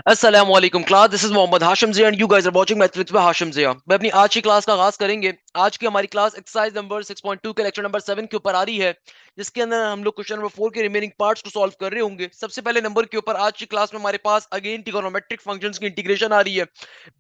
अस्सलाम वालेकुम class, this is Mohammad Hashim Zia and you guys are watching math with Hashim Zia. मैं अपनी आज की क्लास का आगाज करेंगे। आज की हमारी क्लास एक्सरसाइज नंबर 6.2 के लेक्चर नंबर 7 के ऊपर आ रही है, जिसके अंदर हम लोग क्वेश्चन नंबर 4 के रिमेनिंग पार्ट्स को सॉल्व कर रहे होंगे। सबसे पहले नंबर के ऊपर आज की क्लास में हमारे पास अगेन ट्रिगोनोमेट्रिक फंक्शंस की इंटीग्रेशन आ रही है।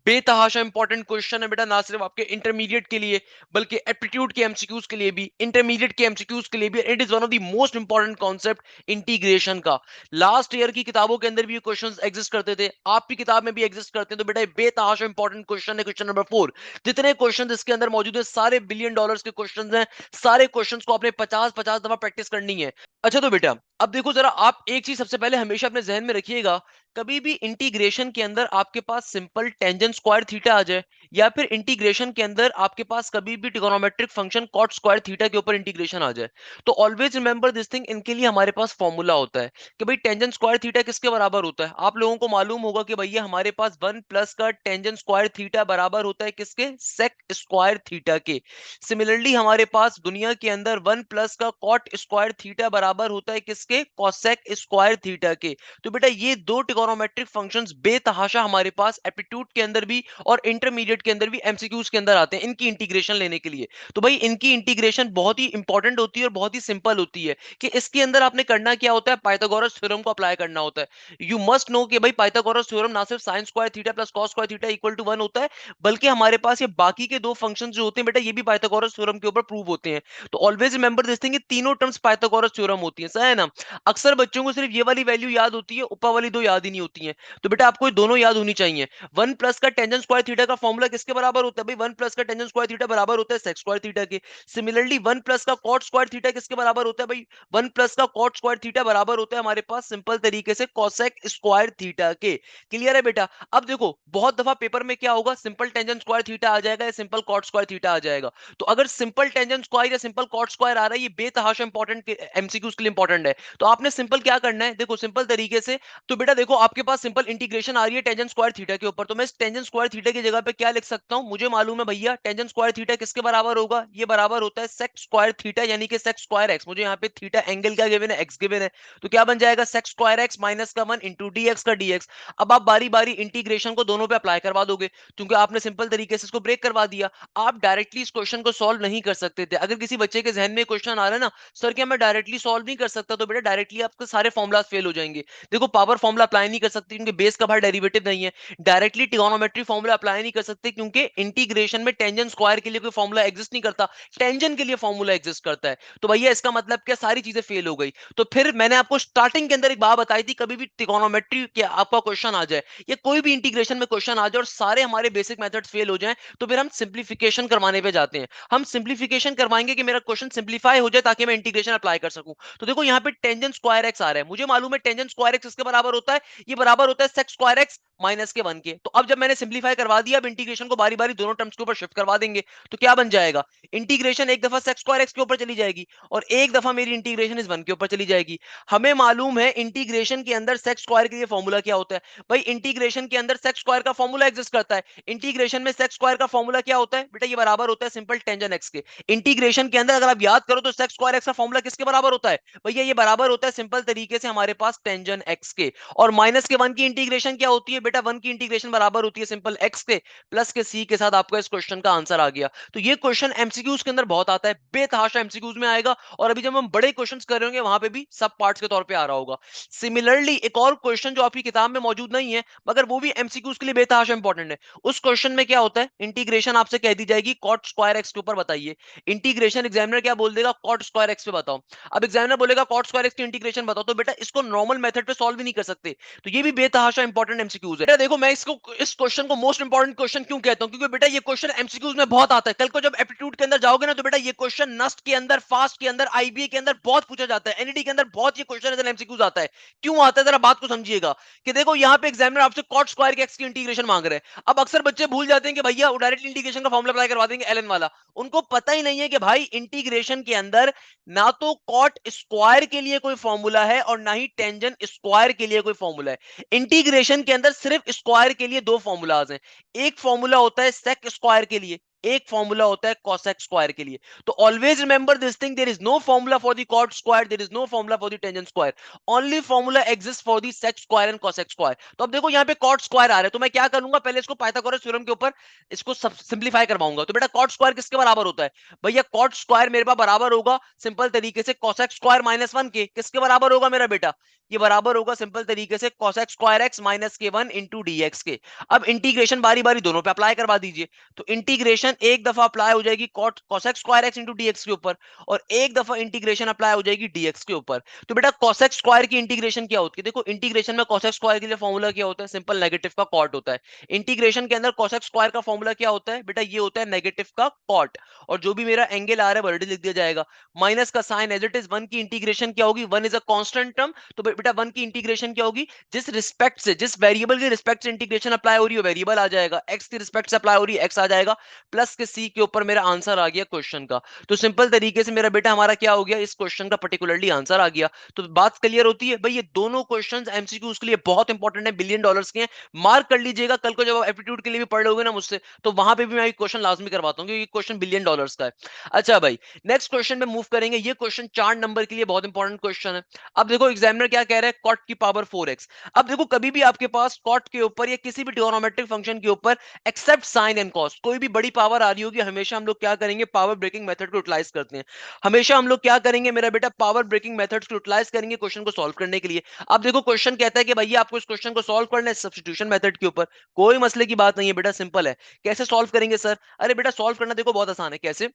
बेतहाशा इंपॉर्टेंट क्वेश्चन है बेटा, ना सिर्फ आपके इंटरमीडिएट के लिए बल्कि एप्टीट्यूड के एमसीक्यूज के लिए भी, इंटरमीडिएट के एमसीक्यूज के लिए भी। It is one of the most important concept integration का। लास्ट ईयर की किताबों के अंदर भी ये क्वेश्चंस एग्जिस्ट करते थे, आपकी किताब में भी एग्जिस्ट करते हैं। तो बेटा ये बेतहाशा इंपॉर्टेंट क्वेश्चन है, क्वेश्चन नंबर 4। जितने क्वेश्चन इसके अंदर मौजूद है सारे बिलियन डॉलर्स के क्वेश्चंस हैं। सारे क्वेश्चंस को आपने 50-50 दफा प्रैक्टिस करनी है। अच्छा तो बेटा अब देखो जरा, आप एक चीज सबसे पहले हमेशा अपने जहन में रखिएगा। कभी भी इंटीग्रेशन के अंदर आपके पास सिंपल टेंजेंट स्क्वायर थीटा आ जाए, या फिर इंटीग्रेशन के अंदर आपके पास कभी भी trigonometric function cot square theta के ऊपर इंटीग्रेशन आ जाए, तो ऑलवेज रिमेंबर दिस थिंग, इनके लिए हमारे पास फॉर्मूला होता है कि भाई टेंजेंट स्क्वायर थीटा किसके बराबर होता है। आप लोगों को मालूम होगा कि भैया हमारे पास 1 प्लस का टेंजेंट स्क्वायर थीटा बराबर होता है किसके, सेक स्क्वायर थीटा के। सिमिलरली हमारे पास दुनिया के अंदर 1 प्लस का कॉट स्क्वायर थीटा बराबर होता है किसके, कोसेक स्क्वायर थीटा के। तो बेटा ये दो ट्रिगोनोमेट्रिक फंक्शंस बेतहाशा हमारे पास एप्टीट्यूड के अंदर भी और इंटरमीडिएट के अंदर भी एमसीक्यूज के अंदर आते हैं इनकी इंटीग्रेशन लेने के लिए। तो भाई इनकी इंटीग्रेशन बहुत ही इंपॉर्टेंट होती है और बहुत ही सिंपल होती है कि इसके अंदर आपने करना क्या होता है, पाइथागोरस थ्योरम को अप्लाई करना होता है। यू मस्ट नो कि भाई पाइथागोरस थ्योरम ना सिर्फ sine square theta plus cos square theta equal to 1 होता है, बल्कि हमारे पास ये बाकी के दो फंक्शंस जो होते हैं बेटा, ये भी पाइथागोरस थ्योरम के ऊपर प्रूव होते हैं। तो ऑलवेज रिमेंबर दिस थिंग, तीनों टर्म्स पाइथागोरस थ्योरम होती है, सही है ना। अक्सर बच्चों को सिर्फ ये वाली वैल्यू याद होती है, ऊपर वाली दो याद ही नहीं होती है। तो बेटा आपको ये दोनों याद होनी चाहिए। 1 प्लस का टेंजेंट स्क्वायर थीटा का फॉर्मूला किसके बराबर होता है भाई, 1 प्लस का टेंजेंट स्क्वायर थीटा बराबर होता है सेक स्क्वायर थीटा के। सिमिलरली 1 प्लस का कॉट स्क्वायर थीटा किसके बराबर होता है भाई, 1 प्लस का कॉट स्क्वायर थीटा बराबर होता है हमारे पास सिंपल तरीके से कोसेक स्क्वायर थीटा के। क्लियर है बेटा। अब देखो बहुत दफा पेपर में क्या होगा, सिंपल टेंजेंट स्क्वायर थीटा आ जाएगा या सिंपल कॉट स्क्वायर थीटा आ जाएगा। तो अगर सिंपल टेंजेंट स्क्वायर या सिंपल कॉट स्क्वायर आ रहा है, ये बेतहाशा इंपॉर्टेंट एमसीक्यूज के लिए इंपॉर्टेंट है। तो आपने सिंपल क्या करना है, देखो सिंपल तरीके से। तो बेटा देखो आपके पास सिंपल इंटीग्रेशन आ रही है टेंजेंट स्क्वायर थीटा के ऊपर, तो मैं इस टेंजेंट स्क्वायर थीटा की जगह पे क्या लिख सकता हूं, मुझे मालूम है भैया टेंजेंट स्क्वायर थीटा किसके बराबर होगा, ये बराबर होता है सेक स्क्वायर थीटा यानी कि सेक स्क्वायर एक्स। मुझे यहाँ पे थीटा एंगल क्या गिवन है, एक्स गिवन है। तो क्या बन जाएगा, सेक स्क्वायर एक्स माइनस का 1 इंटू डी एक्स का डीएक्स। अब आप बारी बारी इंटीग्रेशन को दोनों पे अप्लाई करवा दोगे, क्योंकि आपने सिंपल तरीके से इसको ब्रेक करवा दिया। आप डायरेक्टली इस क्वेश्चन को सॉल्व नहीं कर सकते थे। अगर किसी बच्चे के जहन में क्वेश्चन आ रहा है ना, सर क्या मैं डायरेक्टली सॉल्व नहीं कर सकता, तो बेटा डायरेक्टली आपके सारे फॉर्मुलाज फेल हो जाएंगे। देखो पावर फॉर्मूला अप्लाई नहीं कर सकते क्योंकि बेस का बाहर डेरिवेटिव नहीं है। डायरेक्टली ट्रिगोनोमेट्री फॉर्मूला अप्लाई नहीं कर सकते क्योंकि इंटीग्रेशन में टेंजेंट स्क्वायर के लिए कोई फॉर्मूला एग्जिस्ट नहीं करता, टेंजेंट के लिए फॉर्मूला एग्जिस्ट करता है। तो भैया इसका मतलब क्या, सारी चीजें फेल हो गई। तो फिर मैंने आपको स्टार्टिंग के अंदर एक बात बताई थी, कभी भी ट्रिगोनोमेट्री के आपका क्वेश्चन आ जाए या कोई भी इंटीग्रेशन में क्वेश्चन आ जाए और सारे हमारे बेसिक मेथड्स फेल हो जाएं, तो फिर हम सिंप्लीफिकेशन करवाने पे जाते हैं। हम सिंप्लीफिकेशन करवाएंगे कि मेरा क्वेश्चन सिंप्लीफाई हो जाए ताकि मैं इंटीग्रेशन अप्लाई कर सकूं। तो देखो यहाँ पे टेंजेंट स्क्वायर एक्स आ रहा है, मुझे मालूम है टेंजेंट स्क्वायर एक्स इसके बराबर होता है, ये बराबर होता है सेक स्क्वायर एक्स माइनस के 1 के। तो अब जब मैंने सिंप्लीफाई करवा दिया, अब इंटीग्रेशन को बारी बारी दोनों टर्म्स के ऊपर शिफ्ट करवा देंगे। तो क्या बन जाएगा, इंटीग्रेशन एक दफा सेक स्क्वायर एक्स के ऊपर चली जाएगी और एक दफा मेरी इंटीग्रेशन इस 1 के ऊपर चली जाएगी। हमें मालूम है इंटीग्रेशन के अंदर सेक स्क्वायर के लिए फॉर्मूला क्या होता है भाई, इंटीग्रेशन के अंदर सेक स्क्वायर का फॉर्मूला एग्जिस्ट करता है। इंटीग्रेशन में सेक स्क्वायर का फॉर्मूला क्या होता है बेटा, ये बराबर होता है सिंपल टेंजेंट एक्स के। इंटीग्रेशन के अंदर अगर आप याद करो तो सेक स्क्वायर एक्स का फॉर्मूला किसके बराबर होता है भैया, ये बराबर होता है सिंपल तरीके से हमारे पास टेंजेंट एक्स के। और माइनस के 1 की इंटीग्रेशन क्या होती है बेटा, 1 की इंटीग्रेशन बराबर होती है सिंपल एक्स के प्लस के सी के साथ। आपका इस क्वेश्चन का आंसर आ गया। तो ये क्वेश्चन एमसीक्यूज के अंदर बहुत आता है, बेतहाशा एमसीक्यूज में आएगा। और अभी जब हम बड़े क्वेश्चंस कर रहे होंगे वहां पे भी सब पार्ट्स के तौर पे आ रहा होगा। सिमिलरली एक और क्वेश्चन जो आपकी किताब में मौजूद नहीं है मगर वो भी एमसीक्यूज के लिए बेतहाशा इंपॉर्टेंट है, उस क्वेश्चन में क्या होता है, इंटीग्रेशन आपसे कह दी जाएगी कॉट स्क्वायर एक्स के ऊपर बताइए। इंटीग्रेशन एग्जामिनर क्या बोल देगा, कॉट स्क्वायर एक्स पे बताओ। अब एग्जामिनर बोलेगा कॉट स्क्वायर एक्स की इंटीग्रेशन बताओ, तो बेटा इसको नॉर्मल मेथड पे सॉल्व भी नहीं कर सकते। तो ये भी बेतहाशा इंपॉर्टेंट एमसीक्यूज है। बेटा देखो मैं इसको इस क्वेश्चन को मोस्ट इंपॉर्टेंट क्वेश्चन क्यों कहता हूं, क्योंकि बेटा ये क्वेश्चन एमसीक्यूज में बहुत आता है। कल को जब एप्टीट्यूड के अंदर जाओगे ना, तो बेटा ये क्वेश्चन नस्ट के अंदर, फास्ट के अंदर, आईबीए के अंदर बहुत पूछा जाता है, एनईडी के अंदर बहुत ये क्वेश्चन एमसीक्यूज आता है। क्यों आता है जरा बात को समझिएगा। कि देखो यहाँ पे एग्जामिनर आपसे कॉट स्क्वायर के एक्स की इंटीग्रेशन मांग रहे हैं। अब अक्सर बच्चे भूल जाते हैं कि भैया डायरेक्ट इंटीग्रेशन का फॉर्मूला अप्लाई करवा देंगे एलएन वाला। उनको पता ही नहीं है कि भाई इंटीग्रेशन के अंदर ना तो कॉट स्क्वायर के लिए कोई फॉर्मूला है और ना ही टेंजेंट स्क्वायर के लिए कोई फॉर्मूला है। इंटीग्रेशन के अंदर सिर्फ स्क्वायर के लिए दो फॉर्मूलाज हैं। एक फॉर्मूला होता है सेक स्क्वायर के लिए, एक फॉर्मूला होता है cosec स्क्वायर के लिए। तो always remember this thing, there is no formula for the cot square, there is no formula for the tangent square, only formula exist for the sec square and cosec square. तो अब देखो यहाँ पे cot square आ रहा है, तो मैं क्या करूंगा, पहले इसको पाइथागोरस थ्योरम के ऊपर इसको सिंप्लीफाई करवाऊंगा। तो बेटा cot स्क्वायर किसके बराबर होता है भैया, cot स्क्वायर मेरे पास बराबर होगा सिंपल तरीके से cosec स्क्वायर माइनस वन के। किसके बराबर होगा मेरा बेटा, ये बराबर होगा सिंपल तरीके से cosec स्क्वायर एक्स माइनस के वन इंटू डी एक्स के। अब इंटीग्रेशन बारी बारी दोनों पे अप्लाई करवा दीजिए। तो इंटीग्रेशन एक दफा अप्लाई हो जाएगी cosec square x into d x के ऊपर, और एक दफा इंटीग्रेशन अप्लाई हो जाएगी dx के ऊपर। तो बेटा cosec स्क्वायर की इंटीग्रेशन क्या होती है, देखो इंटीग्रेशन में cosec स्क्वायर के लिए फॉर्मूला क्या होता है, सिंपल नेगेटिव का कॉट होता है। इंटीग्रेशन के अंदर cosec स्क्वायर का फॉर्मूला क्या होता है बेटा, ये होता है नेगेटिव का कॉट, और जो भी मेरा एंगल आ रहा है वर्टिकल लिख दिया जाएगा, माइनस का sign as it is. One की इंटीग्रेशन क्या होगी, one is a constant term, तो बेटा वन की इंटीग्रेशन क्या होगी, जिस रिस्पेक्ट से, जिस वेरिएबल के रिस्पेक्ट से इंटीग्रेशन अप्लाई हो रही है वेरिएबल आ जाएगा, एक्स की रिस्पेक्ट से अप्लाई हो रही है एक्स आ जाएगा, प्लस के सी के ऊपर मेरा आंसर आ गया क्वेश्चन का। तो सिंपल तरीके से मेरा बेटा हमारा क्या हो गया, इस क्वेश्चन का पर्टिकुलरली आंसर आ गया। तो बात क्लियर होती है भाई, ये दोनों क्वेश्चंस एमसीक्यूज के लिए बहुत इंपॉर्टेंट है, बिलियन डॉलर्स के हैं। मार्क कर लीजिएगा, कल को जब आप एप्टीट्यूड के लिए भी पढ़ लोगे ना मुझसे, तो वहां पे भी मैं क्वेश्चन लाजमी करवाता हूँ, क्योंकि क्वेश्चन बिलियन डॉलर्स का है। अच्छा भाई, नेक्स्ट क्वेश्चन में मूव करेंगे। ये क्वेश्चन 4 नंबर के लिए बहुत इंपॉर्टेंट क्वेश्चन है। अब देखो एग्जामिनर क्या कह रहा है, कॉट की पावर 4x। अब देखो कभी भी आपके पास कॉट के ऊपर या किसी भी ट्रिगोनोमेट्रिक फंक्शन के ऊपर एक्सेप्ट साइन एंड कॉस कोई भी बड़ी पावर आ रही होगी, हमेशा हम लोग क्या करेंगे, पावर ब्रेकिंग मेथड को यूटिलाइज करते हैं। हमेशा हम लोग क्या करेंगे मेरा बेटा, पावर ब्रेकिंग मेथड्स को यूटिलाइज करेंगे क्वेश्चन को सॉल्व करने के लिए। अब देखो क्वेश्चन कहता है कि भैया आपको इस क्वेश्चन को सॉल्व करना है सब्स्टिट्यूशन मेथड के ऊपर। कोई मसले की बात नहीं है बेटा, सिंपल है। कैसे सॉल्व करेंगे सर, अरे बेटा सॉल्व करना देखो बहुत आसान है। कैसे,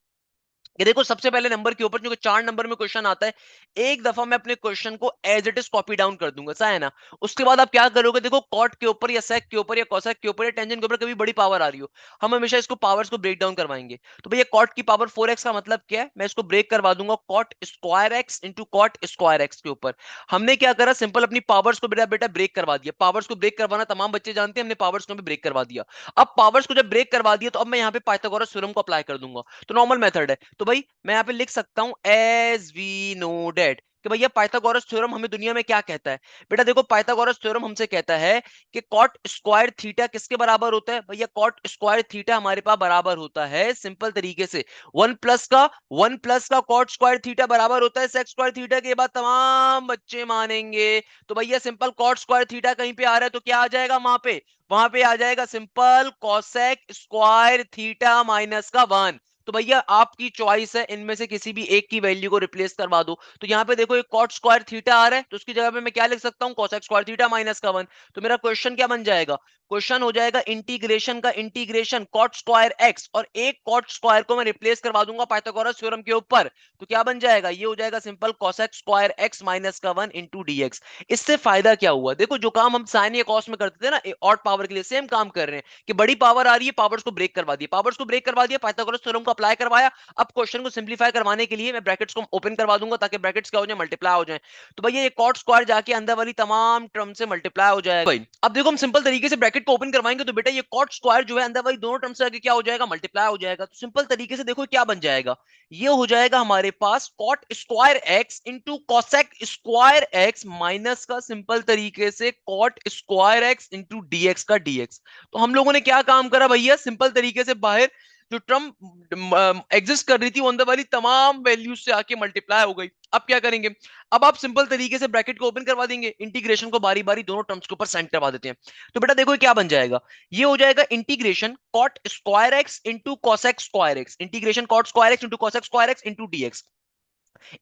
ये देखो सबसे पहले नंबर के ऊपर जो 4 नंबर में क्वेश्चन आता है, एक दफा मैं अपने क्वेश्चन को as it is copy down कर दूंगा, सा है ना। उसके बाद आप क्या करोगे, देखो कॉट के ऊपर या सेक के ऊपर या कोसेक के ऊपर या टेंजेंट के ऊपर कभी बड़ी पावर आ रही हो, हम हमेशा इसको पावर्स को ब्रेक डाउन करवाएंगे। तो भैया कॉट की पावर 4x का मतलब क्या है, मैं इसको ब्रेक करवा दूंगा cot square x into cot square x के ऊपर। हमने क्या करा, सिंपल अपनी पावर्स को बेटा बेटा ब्रेक करवा दिया। पावर्स को ब्रेक करवाना तमाम बच्चे जानते हैं, हमने पावर्स को भी ब्रेक करवा दिया। अब पावर्स को जब ब्रेक करवा दिया, तो अब मैं यहाँ पे पाइथागोरस थ्योरम को अप्लाई कर दूंगा। तो नॉर्मल मेथड है, तो भाई मैं यहाँ पे लिख सकता हूं एज वी नो डेट कि भैया पाइथागोरस थ्योरम हमें दुनिया में क्या कहता है। बेटा देखो पाइथागोरस थ्योरम हमसे कहता है कि कॉट स्क्वायर थीटा किसके बराबर होता है भैया, कॉट स्क्वायर थीटा हमारे पास बराबर होता है सिंपल तरीके से वन प्लस का कॉट स्क्वायर थीटा बराबर होता है सेक स्क्वायर थीटा के। बाद तमाम बच्चे मानेंगे। तो भैया सिंपल कॉट स्क्वायर थीटा कहीं पे आ रहा है तो क्या आ जाएगा वहां पे आ जाएगा simple cosec square theta minus का वन। तो भैया आपकी चॉइस है, इनमें से किसी भी एक की वैल्यू को रिप्लेस करवा दो। तो यहाँ पे देखो एक कॉट स्क्वायर थीटा आ रहा है, तो उसकी जगह पे मैं क्या लिख सकता हूँ, कोसेक स्क्वायर थीटा माइनस का वन। तो मेरा क्वेश्चन क्या बन जाएगा, क्वेश्चन हो जाएगा इंटीग्रेशन का इंटीग्रेशन कॉट स्क्वायर एक्स, और एक कॉट स्क्वायर को मैं रिप्लेस करवा दूंगा पाइथागोरस थ्योरम के ऊपर। तो क्या बन जाएगा, ये हो जाएगा simple cosec square x minus का वन इंटू डीएक्स। इससे फायदा क्या हुआ, देखो जो काम हम साइन या कॉस में करते थे ना ऑड पावर के लिए, सेम काम कर रहे हैं कि बड़ी पावर आ रही है, पावर्स को ब्रेक करवा दिया, पावर्स को ब्रेक करवा दिया, पाइथागोरस थ्योरम को अप्लाई करवाया। अब क्वेश्चन को सिंप्लीफाई करवाने के लिए मैं ब्रैकेट्स को ओपन करवा दूंगा, ताकि ब्रैकेट्स क्या हो जाए, मल्टीप्लाई हो जाए। तो भैया ये कॉट स्क्वायर जाके अंदर वाली तमाम टर्म से मल्टीप्लाई हो जाएगा भाई। अब देखो हम सिंपल तरीके से ब्रैकेट को ओपन करवाएंगे, तो बेटा ये कॉट स्क्वायर जो है अंदर वाली दोनों टर्म से आगे क्या हो जाएगा, मल्टीप्लाई हो जाएगा। तो सिंपल तरीके से देखो क्या बन जाएगा, ये हो जाएगा हमारे पास cot square x into cosec square x minus का सिंपल तरीके से cot square x into dx का डीएक्स। तो हम लोगों ने क्या काम करा भैया, सिंपल तरीके से बाहर जो टर्म एग्जिस्ट कर रही थी वो अंदर वाली तमाम वैल्यूज से आके मल्टीप्लाई हो गई। अब क्या करेंगे, अब आप सिंपल तरीके से ब्रैकेट को ओपन करवा देंगे, इंटीग्रेशन को बारी बारी दोनों टर्म्स के ऊपर सेंड करवा देते हैं। तो बेटा देखो क्या बन जाएगा, ये हो जाएगा integration cot square x into cosec square x, integration cot square x into cosec square x into dx.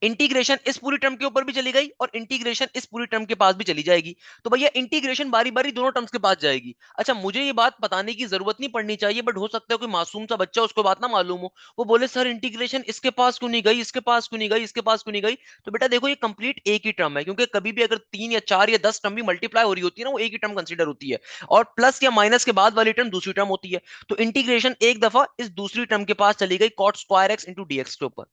Integration इस पूरी टर्म के ऊपर भी चली गई और इंटीग्रेशन इस पूरी टर्म के पास भी चली जाएगी। तो भैया इंटीग्रेशन बारी बारी दोनों टर्म्स के पास जाएगी। अच्छा मुझे ये बात बताने की जरूरत नहीं पड़नी चाहिए, बट हो सकता है कोई मासूम सा बच्चा उसको बात ना मालूम हो, वो बोले सर इंटीग्रेशन इसके पास क्यों नहीं गई, इसके पास क्यों नहीं गई, इसके पास क्यों नहीं गई। तो बेटा देखो ये कंप्लीट एक ही टर्म है, क्योंकि कभी भी अगर 3 या 4 या 10 टर्म भी मल्टीप्लाई हो रही होती है ना, वो एक ही टर्म कंसिडर होती है, और प्लस या माइनस के बाद वाली टर्म दूसरी टर्म होती है। तो इंटीग्रेशन एक दफा इस दूसरी टर्म के पास चली गई cot square x into dx के ऊपर।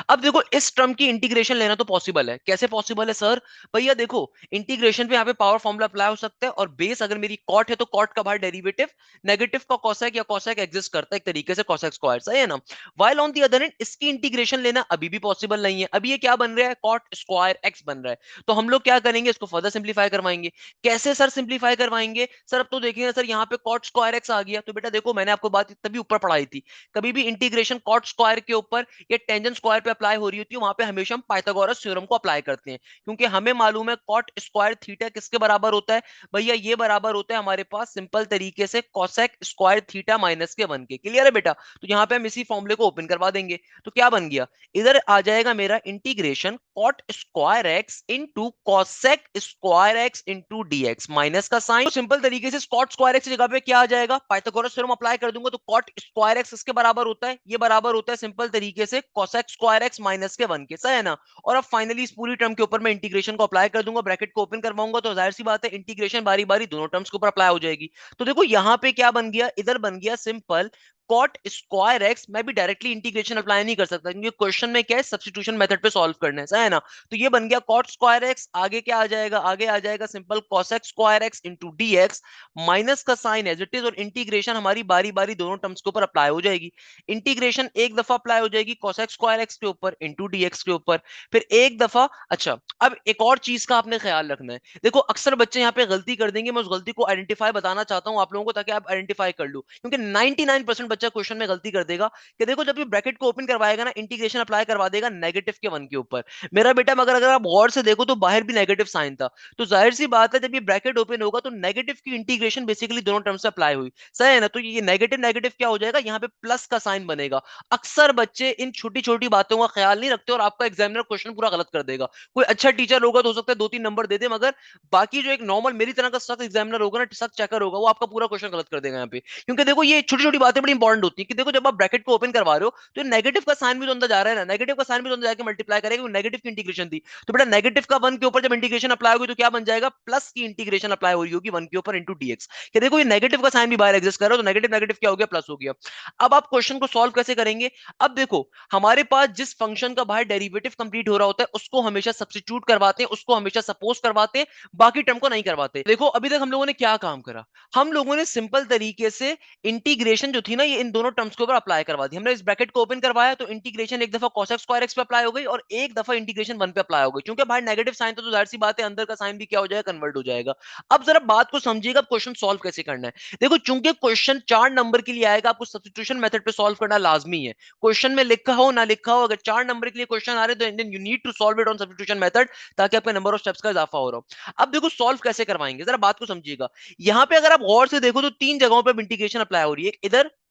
अब देखो इस टर्म की इंटीग्रेशन लेना तो पॉसिबल है। कैसे पॉसिबल है सर? भैया देखो, इंटीग्रेशन पे यहाँ पे पावर फॉर्मूला अप्लाई हो सकता है, और बेस अगर मेरी कॉट है तो कॉट का बाहर डेरिवेटिव, नेगेटिव का कोसेक या कोसेक एग्जिस्ट करता है एक तरीके से कोसेक स्क्वायर, सही है ना? While on the other and इसकी इंटीग्रेशन लेना अभी भी पॉसिबल नहीं है। अभी ये क्या बन रहा है? कॉट स्क्वायर एक्स बन रहा है। तो हम लोग क्या करेंगे, इसको फर्दर सिंप्लीफाई करवाएंगे। कैसे सर सिंप्लीफाई करवाएंगे? सर अब तो देखिए सर, यहाँ पे कॉट स्क्वायर एक्स आ गया, तो बेटा देखो मैंने आपको बात तभी ऊपर पढ़ाई थी, कभी भी इंटीग्रेशन कॉट स्क्वायर के ऊपर या टेंजेंट स्क्वायर पे अप्लाई हो रही होती है, वहां पे हमेशा हम पाइथागोरस थ्योरम को अप्लाई करते हैं, क्योंकि हमें मालूम है कॉट स्क्वायर थीटा किसके बराबर होता है? भैया ये बराबर होता है हमारे पास सिंपल तरीके से कोसेक स्क्वायर थीटा माइनस के 1 के। क्लियर है बेटा? तो यहाँ पे हम इसी फॉर्मूले को ओपन करवा देंगे। तो क्या बन गया, इधर आ जाएगा मेरा integration cot square x into cosec square x into dx, minus का साइन। तो सिंपल तरीके से कॉट स्क्वायर एक्स की जगह पे क्या आ जाएगा, पाइथागोरस थ्योरम अप्लाई कर दूंगा, तो कॉट स्क्वायर एक्स इसके बराबर होता है, ये बराबर होता है सिंपल तरीके से कोसेक स्क्वायर एक्स माइनस के 1 के, सही है ना? और अब फाइनली इस पूरी टर्म के ऊपर मैं इंटीग्रेशन को अप्लाई कर दूंगा, ब्रैकेट को ओपन करवाऊंगा, तो जाहिर सी बात है इंटीग्रेशन बारी बारी दोनों टर्म्स के ऊपर अप्लाई हो जाएगी। तो देखो यहाँ पे क्या बन गया, इधर बन गया सिंपल कॉट स्क्वायर एक्स। मैं भी डायरेक्टली इंटीग्रेशन अप्लाई नहीं कर सकता, क्योंकि क्वेश्चन में क्या है, सब्स्टिट्यूशन मेथड पे सॉल्व करना है, सही है ना? तो ये बन गया कॉट स्क्वायर एक्स, आगे क्या आ जाएगा, आगे आ जाएगा simple cosec square x into dx, minus का साइन एज इट इज, और इंटीग्रेशन हमारी बारी बारी दोनों टर्म्स के ऊपर अप्लाई हो जाएगी। इंटीग्रेशन एक दफा अप्लाई हो जाएगी कोसेक स्क्वायर एक्स के ऊपर इंटू डीएक्स के ऊपर, फिर एक दफा। अच्छा, अब एक और चीज का आपने ख्याल रखना है। देखो अक्सर बच्चे यहाँ पे गलती कर देंगे, मैं उस गलती को आइडेंटिफाई बताना चाहता हूँ आप लोगों को, ताकि आप आइडेंटिफाई कर लो, क्योंकि 99% बच्चा क्वेश्चन में गलती कर देगा कि देखो जब ये ब्रैकेट को ओपन करवाएगा ना, इंटीग्रेशन अप्लाई करवा देगा नेगेटिव के 1 के ऊपर। मेरा बेटा मगर अगर आप गौर से देखो तो बाहर भी नेगेटिव साइन था, तो जाहिर सी बात है जब ये ब्रैकेट ओपन होगा तो नेगेटिव की इंटीग्रेशन बेसिकली दोनों टर्म से अप्लाई हुई, सही है ना? तो ये नेगेटिव नेगेटिव क्या हो जाएगा, यहाँ पे प्लस का साइन बनेगा। अक्सर बच्चे इन छोटी छोटी बातों का ख्याल नहीं रखते और आपका एग्जामिनर क्वेश्चन पूरा गलत कर देगा। कोई अच्छा टीचर होगा तो हो सकता है 2-3 नंबर दे दे, मगर बाकी जो एक नॉर्मल मेरी तरह का सख्त एग्जामिनर होगा ना, सख्त चेकर होगा, वो आपका पूरा क्वेश्चन गलत कर देगा यहाँ पे। क्योंकि देखो ये छोटी छोटी बातें बड़ी इंपॉर्टेंट होती है, कि देखो जब आप ब्रैकेट को ओपन करवा रहे हो तो नेगेटिव का साइन भी तो अंदर जा रहा है ना, नेगेटिव का साइन भी तो अंदर जाके मल्टीप्लाई करेगा, नेगेटिव की इंटीग्रेशन थी। तो बेटा नेगेटिव का 1 के ऊपर जब इंटीग्रेशन अप्लाई होगी तो क्या बन जाएगा, प्लस की इंटीग्रेशन अप्लाई हो रही होगी 1 के ऊपर इंटू डीएक्स। कि देखो ये नेगेटिव का साइन भी बाहर एग्जिस्ट कर रहा है, तो नेगेटिव नेगेटिव क्या हो गया, प्लस हो गया। अब आप क्वेश्चन को सॉल्व कैसे करेंगे? अब देखो हमारे पास जिस फंक्शन का बाहर डेरिवेटिव कंप्लीट हो रहा होता है उसको हमेशा सब्स्टिट्यूट करवाते हैं, उसको हमेशा सपोज करवाते हैं, बाकी टर्म को नहीं करवाते। देखो अभी तक हम लोगों ने क्या काम करा, हम लोगों ने सिंपल तरीके से इंटीग्रेशन जो थी ना, ये इन दोनों टर्म्स के ऊपर अप्लाई करवा दी। हमने इस ब्रैकेट को ओपन करवाया तो इंटीग्रेशन एक दफा कोसेक स्क्वायर एक्स पे अप्लाई हो गई और एक दफा इंटीग्रेशन 1 पे अप्लाई हो गई, क्योंकि बाहर नेगेटिव साइन था तो जाहिर सी बात है अंदर का साइन भी क्या हो जाएगा, कन्वर्ट हो जाएगा। अब जरा बात को समझिएगा, क्वेश्चन सॉल्व कैसे करना है। देखो चूंकि क्वेश्चन 4 नंबर के लिए आएगा, आपको सब्स्टिट्यूशन मेथड पे सॉल्व करना लाजमी है। क्वेश्चन में लिखा हो ना लिखा हो, अगर 4 नंबर के लिए क्वेश्चन आ रहे तो you need to solve it on substitution method, ताकि आपके नंबर ऑफ स्टेप्स का इजाफा हो रहा हो। अब देखो सॉल्व कैसे करवाएंगे, जरा बात को समझिएगा। यहां पे अगर आप गौर से देखो तो 3 जगहों पे इंटीग्रेशन अप्लाई हो रही है,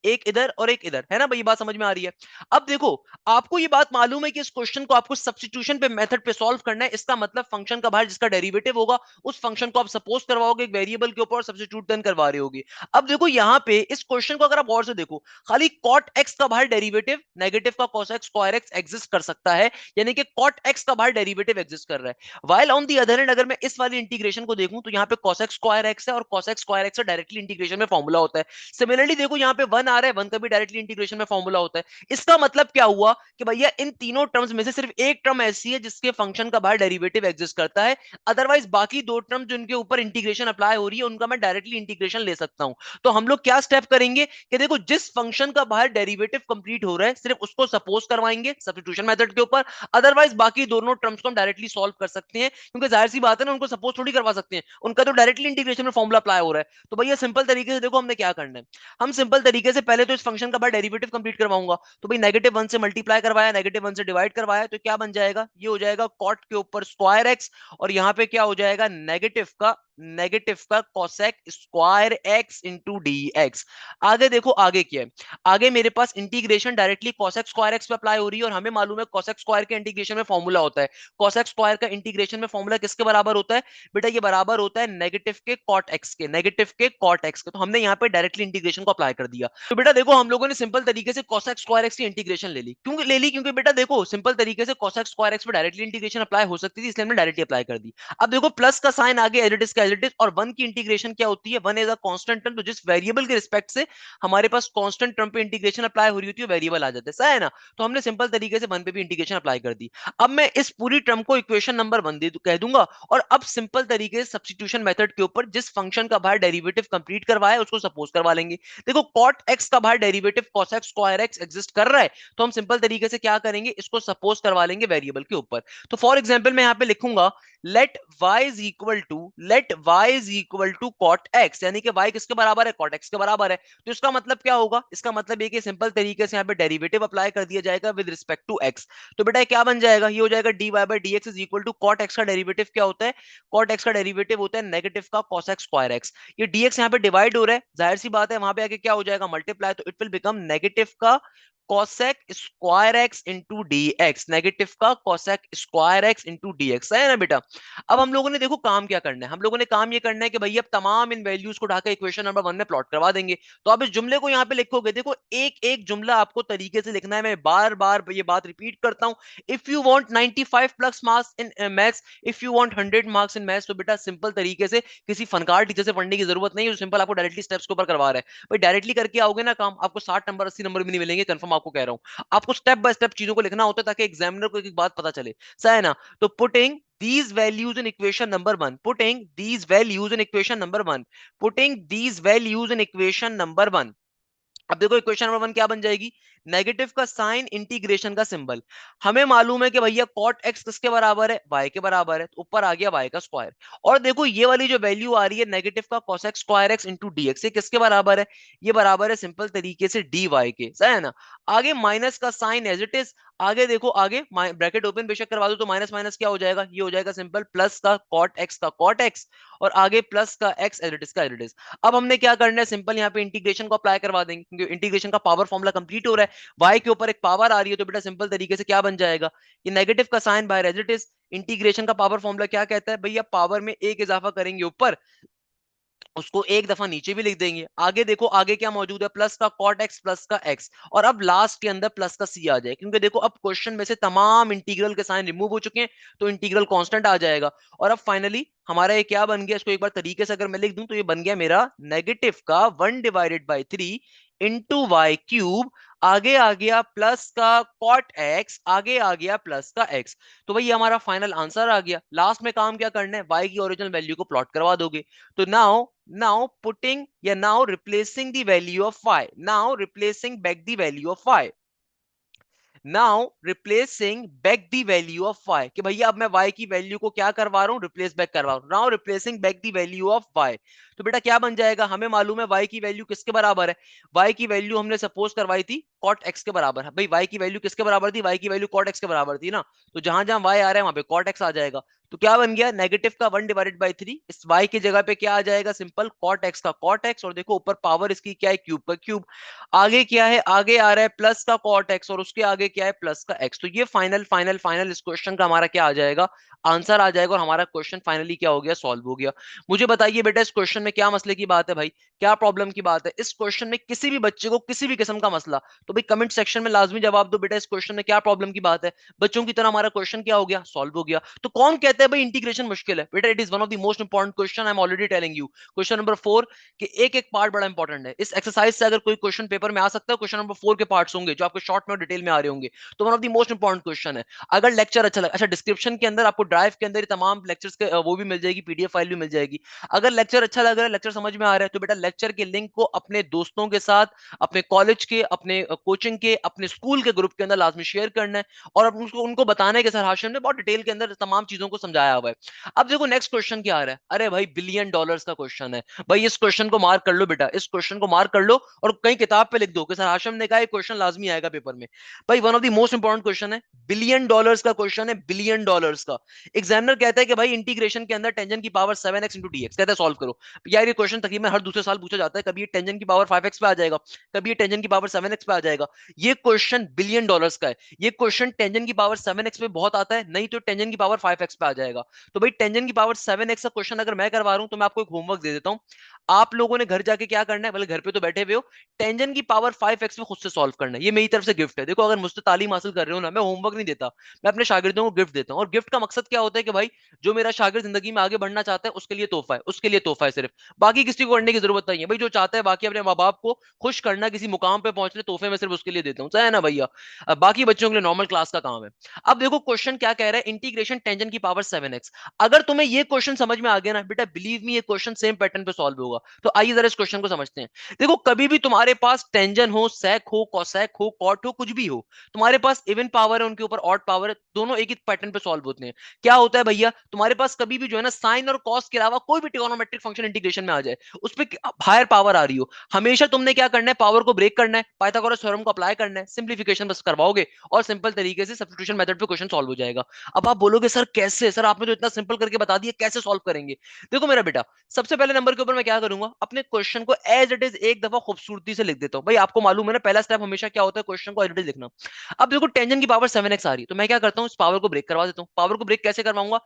एक इधर और एक इधर, है ना भाई? ये बात समझ में आ रही है? अब देखो आपको ये बात मालूम है कि इस क्वेश्चन को आपको सब्स्टिट्यूशन पे मेथड पे सॉल्व करना है। इसका मतलब फंक्शन का बाहर जिसका डेरिवेटिव होगा उस फंक्शन को आप सपोज करवाओगे एक वेरिएबल के ऊपर और सब्स्टिट्यूट देन करवा रहे होगे। अब देखो यहां पे इस क्वेश्चन को अगर आप गौर से देखो, खाली कॉट एक्स का बाहर डेरिवेटिव नेगेटिव का कोसेक स्क्वायर एक्स एग्जिस्ट कर सकता है, यानी कि कॉट एक्स का बाहर डेरिवेटिव एग्जिस्ट कर रहा है। While on the other hand अगर मैं इस वाली इंटीग्रेशन को देखूं तो यहां पे कोसेक स्क्वायर एक्स है और cosec square x directly integration में फॉर्मूला होता है। सिमिलरली देखो यहां पे 1 आ रहा है, 1 का भी डायरेक्टली इंटीग्रेशन में फॉर्मूला होता है। इसका मतलब क्या हुआ कि भैया इन तीनों टर्म्स में से सिर्फ एक टर्म ऐसी है जिसके फंक्शन का बाहर डेरिवेटिव एग्जिस्ट करता है, अदरवाइज बाकी दो टर्म जिनके ऊपर इंटीग्रेशन अप्लाई हो रही है उनका मैं डायरेक्टली इंटीग्रेशन ले सकता हूं। तो हम लोग क्या स्टेप करेंगे कि देखो जिस फंक्शन का बाहर डेरिवेटिव कंप्लीट हो रहा है सिर्फ उसको सपोज करवाएंगे सब्स्टिट्यूशन मेथड के ऊपर, अदरवाइज बाकी दोनों टर्म्स को हम डायरेक्टली सॉल्व कर सकते हैं, क्योंकि जाहिर सी बात है ना, उनको सपोज थोड़ी करवा सकते हैं, उनका तो डायरेक्टली इंटीग्रेशन में फॉर्मूला अप्लाई हो रहा है। तो भैया सिंपल तरीके से देखो हमने क्या करना है, हम सिंपल तरीके से पहले तो इस फंक्शन का बाहर डेरिवेटिव कंप्लीट करवाऊंगा। तो भाई -1 से मल्टीप्लाई करवाया, -1 से डिवाइड करवाया, तो क्या बन जाएगा, ये हो जाएगा कॉट के ऊपर स्क्वायर एक्स, और यहां पे क्या हो जाएगा, नेगेटिव का cosec square x into d x. आगे देखो आगे क्या है, आगे मेरे पास integration directly cosec square x पे अप्लाई हो रही है, और हमें मालूम है कोसेक स्क्वायर के इंटीग्रेशन में फॉर्मूला होता है। कोसेक स्क्वायर का इंटीग्रेशन में फॉर्मूला किसके बराबर होता है बेटा, ये बराबर होता है नेगेटिव के कॉट एक्स के, नेगेटिव के कॉट एक्स के। तो हमने यहाँ पे डायरेक्टली इंटीग्रेशन को अप्लाई कर दिया। तो बेटा देखो हम लोगों ने सिंपल तरीके से cosec स्क्वायर एक्स की इंटीग्रेशन ले ली, क्यों ले ली? क्योंकि बेटा देखो सिंपल तरीके से cosec स्क्वायर एक्स पे डायरेक्टली इंटीग्रेशन अप्लाई हो सकती थी, इसलिए हमने डायरेक्टली अप्लाई कर दी। अब देखो प्लस का साइन आगे एज इट इज का एज इट इज, और वन की इंटीग्रेशन क्या होती है? One is a constant term, तो जिस वेरिएबल के रिस्पेक्ट से हमारे पास कांस्टेंट टर्म पे इंटीग्रेशन अप्लाई हो रही होती है वेरिएबल आ जाता है, सही है ना? तो हमने सिंपल तरीके से वन पे भी इंटीग्रेशन अप्लाई कर दी। अब मैं इस पूरी टर्म को इक्वेशन नंबर वन दे कह दूंगा, और अब सिंपल तरीके से सब्स्टिट्यूशन मेथड के ऊपर जिस फंक्शन का बाहर डेरिवेटिव कंप्लीट करवाया उसको सपोज करवा लेंगे। देखो कॉट एक्स का बाहर derivative cosec square x exist कर रहा है, तो हम सिंपल तरीके से क्या करेंगे, इसको सपोज करवा लेंगे वेरिएबल के ऊपर। तो फॉर एग्जांपल मैं यहां पे लिखूंगा let y is equal to cot x, यानी कि y किसके बराबर है? कॉट एक्स के बराबर है। तो इसका मतलब क्या होगा? इसका मतलब ये कि सिंपल तरीके से यहां पे डेरिवेटिव अप्लाई कर दिया जाएगा विद रिस्पेक्ट टू एक्स। तो बेटा क्या बन जाएगा? ये हो जाएगा dy by d x is equal to cot x का डेरिवेटिव क्या होता है? कॉट एक्स का डेरिवेटिव होता है नेगेटिव का cosec स्क्वायर एक्स। ये dx यहाँ पे डिवाइड हो रहा है, जाहिर सी बात है वहां पे आके क्या हो जाएगा? मल्टीप्लाई, तो इट विल बिकम नेगेटिव का cosec square x into d x, negative का cosec square x into d x, है ना बेटा? अब हम लोगों ने देखो काम क्या करना है, हम लोगों ने काम ये करना है कि भैया अब तमाम इन वैल्यूज को ढाकर इक्वेशन नंबर वन में प्लॉट करवा देंगे। तो आप इस जुमले को यहाँ पे लिखोगे, देखो एक एक जुमला आपको तरीके से लिखना है, मैं बार बार ये बात रिपीट करता हूँ। If you want 95 plus marks in maths, if you want 100 marks in maths, तो बेटा सिंपल तरीके से किसी फनकार टीचर से पढ़ने की जरूरत नहीं है, जो सिंपल आपको डायरेक्टली स्टेप्स के ऊपर करवा रहा है। भाई डायरेक्टली करके आओगे ना काम, आपको 60 नंबर 80 नंबर भी नहीं मिलेंगे, कंफर्म आपको कह रहा हूं। आपको स्टेप बाय स्टेप चीजों को लिखना होता है ताकि एग्जामिनर को एक एक बात पता चले, सही है ना? तो putting these values in equation number 1, putting these values in equation number 1, putting these values in equation number 1। अब देखो इक्वेशन नंबर वन क्या बन जाएगी? नेगेटिव का साइन, इंटीग्रेशन का सिंबल। हमें मालूम है कि भैया कॉट एक्स किसके बराबर है? वाई के बराबर है, तो ऊपर आ गया वाई का स्क्वायर। और देखो ये वाली जो वैल्यू आ रही है नेगेटिव का cosec square x into d x, ये किसके बराबर है? ये बराबर है सिंपल तरीके से डी वाई के, सही है ना? आगे माइनस का साइन एज इट इज, आगे देखो आगे ब्रैकेट ओपन बेशक करवा दो तो माइनस माइनस क्या हो जाएगा? ये हो जाएगा सिंपल प्लस का कॉट एक्स, और आगे प्लस का एक्स एज इट इज का एज इट इज। अब हमने क्या करना है? सिंपल यहाँ पे इंटीग्रेशन को अप्लाई करवा देंगे, क्योंकि इंटीग्रेशन का पावर फॉर्मूला कंप्लीट हो रहा है, y के ऊपर एक पावर आ रही है, तो बेटा सिंपल तरीके से क्या बन जाएगा? ये नेगेटिव का साइन बाहर एज इट इज। इंटीग्रेशन का पावर फॉर्मूला क्या कहता है भैया? पावर में एक इजाफा करेंगे ऊपर, उसको एक दफा नीचे भी लिख देंगे। आगे देखो आगे क्या मौजूद है? प्लस का कॉट एक्स प्लस का एक्स, और अब लास्ट के अंदर प्लस का सी आ जाए, क्योंकि देखो अब क्वेश्चन में से तमाम इंटीग्रल के साइन रिमूव हो चुके हैं, तो इंटीग्रल कांस्टेंट आ जाएगा। और अब फाइनली हमारा ये क्या बन गया? इसको एक बार तरीके से अगर मैं लिख दूं तो ये बन गया मेरा नेगेटिव का 1/3 इंटू वाई क्यूब, आगे आ गया प्लस का कॉट एक्स, आगे आ गया प्लस का एक्स। तो भाई ये हमारा फाइनल आंसर आ गया। लास्ट में काम क्या करना है? वाई की ओरिजिनल वैल्यू को प्लॉट करवा दोगे। तो now putting, yeah, now replacing the value of y, now replacing back the value of y, now replacing back the value of y, कि भैया अब मैं y की वैल्यू को क्या करवा रहा हूं? रिप्लेस बैक करवा रहा हूं। Now replacing back the value of y, तो बेटा क्या बन जाएगा? हमें मालूम है y की वैल्यू किसके बराबर है? y की वैल्यू हमने सपोज करवाई थी cot x के बराबर है। भाई y की वैल्यू किसके बराबर थी? y की वैल्यू cot x के बराबर थी ना, तो जहां जहां y आ रहा है वहां पे cot x आ जाएगा। तो क्या बन गया? नेगेटिव का 1/3, इस y की जगह पे क्या आ जाएगा? सिंपल cot x का cot x, और देखो ऊपर पावर इसकी क्या है? क्यूब का क्यूब। आगे क्या है? आगे आ रहा है प्लस का कॉट एक्स, और उसके आगे क्या है? प्लस का एक्स। तो ये फाइनल फाइनल फाइनल इस क्वेश्चन का हमारा क्या आ जाएगा? आंसर आ जाएगा, और हमारा क्वेश्चन फाइनली क्या हो गया? सॉल्व हो गया। मुझे बताइए बेटा इस क्वेश्चन में क्या मसले की बात है भाई? क्या प्रॉब्लम की बात है इस क्वेश्चन में? किसी भी बच्चे को किसी भी किस्म का मसला, तो भाई कमेंट सेक्शन में लाजमी जवाब दो बेटा, इस क्वेश्चन में क्या प्रॉब्लम की बात है? बच्चों की तरह हमारा क्वेश्चन क्या हो गया? सॉल्व हो गया। तो कौन कहता है भाई इंटीग्रेशन मुश्किल है? बेटा it is one of the most important question, I am already telling you. Question number 4 कि एक एक पार्ट बड़ा इंपॉर्टेंट है। इस एक्सरसाइज से अगर कोई क्वेश्चन पेपर में आ सकता है, क्वेश्चन नंबर 4 के पार्ट्स होंगे जो आपको शॉर्ट में और डिटेल में आ रहे होंगे, तो one of the most important question है। अगर लेक्चर अच्छा लगा, अच्छा डिस्क्रिप्शन के अंदर आपको ड्राइव के अंदर तमाम लेक्चर्स के वो भी मिल जाएगी, पीडीएफ फाइल भी मिल जाएगी। अगर लेक्चर अच्छा लग रहा है, लेक्चर समझ में आ रहा है, तो बेटा लेक्चर के लिंक को अपने दोस्तों के साथ, अपने कॉलेज के, अपने कोचिंग के, अपने स्कूल के ग्रुप के अंदर लाजमी शेयर करना है, और उनको उनको बताना है कि सर हाशिम ने बहुत डिटेल के अंदर तमाम चीजों को समझाया हुआ है। अब देखो नेक्स्ट क्वेश्चन क्या आ रहा है? अरे भाई बिलियन डॉलर्स का क्वेश्चन है। भाई इस क्वेश्चन को मार्क कर लो बेटा, इस क्वेश्चन को मार्क कर लो, और कहीं किताब पे लिख दो कि सर हाशिम ने कहा ये क्वेश्चन लाजमी आएगा पेपर में। भाई one of the most important question है, बिलियन डॉलर्स का क्वेश्चन है, बिलियन डॉलर्स का। एग्जामिनर कहता है कि भाई इंटीग्रेशन के अंदर टेंजेंट की पावर 7x इंटू डीएक्स, कहता है सॉल्व करो। यार ये क्वेश्चन तकरीबन हर दूसरे साल पूछा जाता है, कभी ये टेंजेंट की पावर 5x पे आ जाएगा, कभी ये टेंजेंट की पावर 7x पे आ जाएगा। ये क्वेश्चन बिलियन डॉलर्स का है। ये क्वेश्चन टेंजेंट की पावर 7x पे बहुत आता है, नहीं तो टेंजेंट की पावर 5x पे आ जाएगा। तो भाई टेंजेंट की पावर 7x का क्वेश्चन अगर मैं करवा रहा हूं तो मैं आपको एक होमवर्क दे देता हूं। आप लोगों ने घर जाके क्या करना है, भले घर पे तो बैठे हुए हो, टेंजेंट की पावर 5x में खुद से सॉल्व करना है। ये मेरी तरफ से गिफ्ट है। देखो अगर मुझसे तालीम हासिल कर रहे हो ना, मैं होमवर्क नहीं देता, मैं अपने शागिर्दों को गिफ्ट देता हूं। और गिफ्ट का मकसद क्या होता है कि भाई जो मेरा शागिर्द जिंदगी में आगे बढ़ना चाहता है उसके लिए तोहफा है, उसके लिए तोहफा है सिर्फ, बाकी किसी को करने की जरूरत नहीं है। भाई जो चाहता है बाकी अपने माँ बाप को खुश करना, किसी मुकाम पे पहुंचने, तोहफे में सिर्फ उसके लिए देता हूं, है ना भैया। बाकी बच्चों के लिए नॉर्मल क्लास का काम है। अब देखो क्वेश्चन क्या कह रहा है, इंटीग्रेशन टेंजेंट की पावर 7x। अगर तुम्हें ये क्वेश्चन समझ में आ गया ना बेटा, बिलीव मी ये क्वेश्चन सेम पैटर्न पे सॉल्व होगा। तो आइए जरा इस क्वेश्चन को समझते हैं। देखो कभी भी तुम्हारे पास टेंजन हो, सेक हो, कोसेक हो, कॉट हो, कुछ भी हो, तुम्हारे पास इवन पावर है, उनके ऊपर ऑड पावर है, दोनों एक ही पैटर्न पे सॉल्व होते हैं। क्या होता है भैया, तुम्हारे पास कभी भी जो है ना साइन और कॉस के अलावा कोई भी ट्रिगोनोमेट्रिक फंक्शन इंटीग्रेशन में आ जाए, उस पर हायर पावर आ रही हो, हमेशा तुमने क्या करना है, पावर को ब्रेक करना है, पाइथागोरस थ्योरम को अप्लाई करना है, सिंप्लीफिकेशन बस करवाओगे और सिंपल तरीके से सब्स्टिट्यूशन मेथड पे क्वेश्चन सॉल्व हो जाएगा। अब आप बोलोगे सर कैसे, सर आपने तो इतना सिंपल करके बता दिया, कैसे सॉल्व करेंगे। देखो मेरा बेटा, सबसे पहले नंबर के ऊपर मैं क्या करूंगा, अपने क्वेश्चन को एज इट इज एक दफा खूबसूरती से लिख देता हूं। भाई आपको मालूम है ना, पहला स्टेप हमेशा क्या होता है, क्वेश्चन को एज इट इज लिखना। अब देखो टेंजेंट की पावर 7x आ रही है, तो मैं क्या करता हूं, इस पावर को ब्रेक करवा देता हूं। पावर को ब्रेक कैसे करवाऊंगा,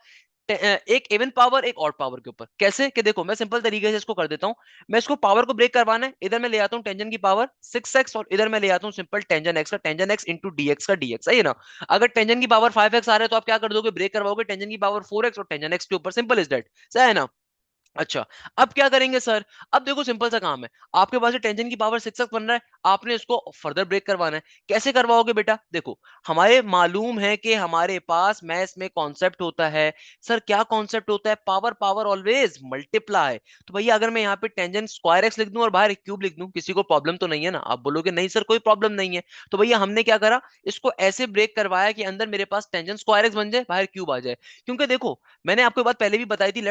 एक इवन पावर एक ऑड पावर के ऊपर। कैसे कि देखो मैं सिंपल तरीके से इसको कर देता हूं। मैं इसको पावर को ब्रेक करवाना है, इधर मैं ले आता हूं टेंजेंट की पावर 6x और इधर मैं ले आता हूं सिंपल टेंजेंट एक्स का टेंजेंट एक्स इंटू डीएक्स का डीएक्स, सही है ना। अगर टेंजेंट की पावर 5x आ रहा है तो आप क्या कर दोगे, ब्रेक करवाओगे टेंजेंट की पावर 4x और टेंजेंट एक्स के ऊपर, सिंपल इज दैट, सही है ना। अच्छा, अब क्या करेंगे सर, अब देखो सिंपल सा काम है, आपके पास टेंशन की पावर 6x बन रहा है, आपने इसको फर्दर ब्रेक करवाना है। कैसे करवाओगे बेटा, देखो हमारे मालूम है कि हमारे पास मैथ्स में कॉन्सेप्ट होता है। सर क्या कॉन्सेप्ट होता है, पावर पावर ऑलवेज मल्टीप्लाई। तो भैया अगर मैं यहाँ पे टेंजेंट स्क्वायर एक्स लिख दूं और बाहर एक क्यूब लिख दूं, किसी को प्रॉब्लम तो नहीं है ना, आप बोलोगे नहीं सर कोई प्रॉब्लम नहीं है। तो भैया हमने क्या करा, इसको ऐसे ब्रेक करवाया कि अंदर मेरे पास टेंजेंट स्क्वायर एक्स बन जाए, बाहर क्यूब आ जाए। क्योंकि देखो मैंने आपको बात पहले भी बताई थी,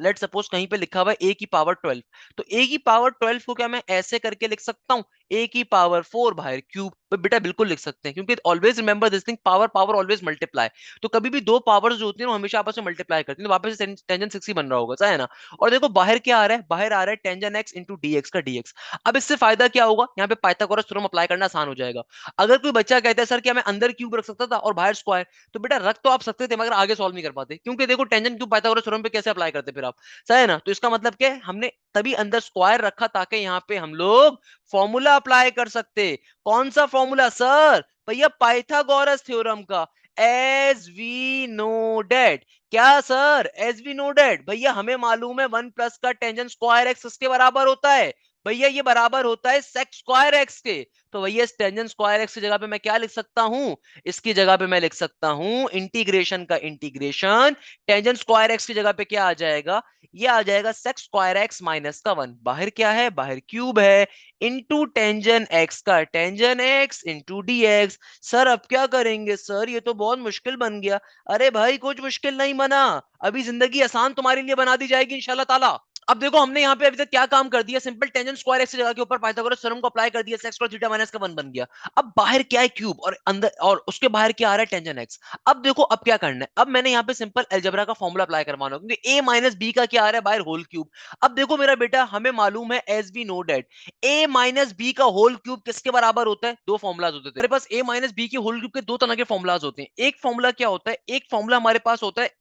लेट सपोज कहीं पे लिखा हुआ है ए की पावर 12, तो ए की पावर 12 को क्या मैं ऐसे करके लिख सकता हूं, ए की पावर 4 बाहर क्यूब। बेटा बिल्कुल लिख सकते हैं, क्योंकि always remember this thing, power power always multiply. तो कभी भी दो पावर्स जो होती है ना, वो हमेशा आपस में मल्टीप्लाई करती है, तो वापस से टेंजेंट 6 ही बन रहा होगा, है ना। और देखो बाहर क्या आ रहा है, बाहर आ रहा है टेंजेंट एक्स इंटू डीएक्स का डीएक्स। अब इससे फायदा क्या होगा, यहाँ पे पाइथागोरस थ्योरम अप्लाई करना आसान हो जाएगा। अगर कोई बच्चा कहता है सर क्या मैं अंदर क्यूब रख सकता था और बाहर स्क्वायर, तो बेटा रख तो आप सकते थे मगर आगे सॉल्व नहीं कर पाते, क्योंकि देखो टेंजेंट क्यूब पाइथागोरस थ्योरम पे कैसे अप्लाई करते फिर आप, सही है ना। तो इसका मतलब क्या है, हमने तभी अंदर स्क्वायर रखा ताकि यहाँ पे हम लोग फॉर्मूला अप्लाई कर सकते। कौन सा फॉर्मूला सर, भैया पाइथागोरस थ्योरम का, एज वी नो डेट। क्या sir, as we know that, भैया हमें मालूम है 1 प्लस का टेंजेंट स्क्वायर एक्स किसके बराबर होता है, भैया ये बराबर होता है सेक स्क्वायर एक्स के। तो भैया इस टेंजेंट स्क्वायर एक्स की जगह पे मैं क्या लिख सकता हूं, इसकी जगह पे मैं लिख सकता हूं इंटीग्रेशन का इंटीग्रेशन, टेंजेंट स्क्वायर एक्स की जगह पे क्या आ जाएगा, ये आ जाएगा सेक स्क्वायर एक्स माइनस का 1, बाहर क्या है, बाहर क्यूब है, इंटू टेंजन एक्स का tangent x into dx. Sir अब क्या करेंगे, सर ये तो बहुत मुश्किल बन गया। अरे भाई कुछ मुश्किल नहीं बना, अभी जिंदगी आसान तुम्हारे लिए बना दी जाएगी इंशाल्लाह ताला। अब देखो हमने यहाँ पे अभी तक क्या काम कर दिया, सिंपल टेंजेंट स्क्वायर एक्स की जगह के ऊपर पाइथागोरस थ्योरम को अप्लाई कर दिया, सेक्स स्क्वायर थीटा माइनस का 1 बन गया। अब बाहर क्या है, क्यूब, और अंदर और उसके बाहर क्या आ रहा है, टेंजन एक्स। अब देखो अब क्या करना है, अब मैंने यहाँ पे सिंपल अलजेब्रा का फॉर्मूला अप्लाई करवाना है, क्योंकि a माइनस बी का क्या आ रहा है, बाहर होल क्यूब। अब देखो मेरा बेटा हमें मालूम है as we know that, a minus b का होल क्यूब किसके बराबर होता है, दो फॉर्मुलाज होते थे मेरे पास, a माइनस बी के होल क्यूब के दो तरह के फॉर्मुलाज होते हैं। एक फॉर्मूला क्या होता है, एक फॉर्मूला हमारे पास होता है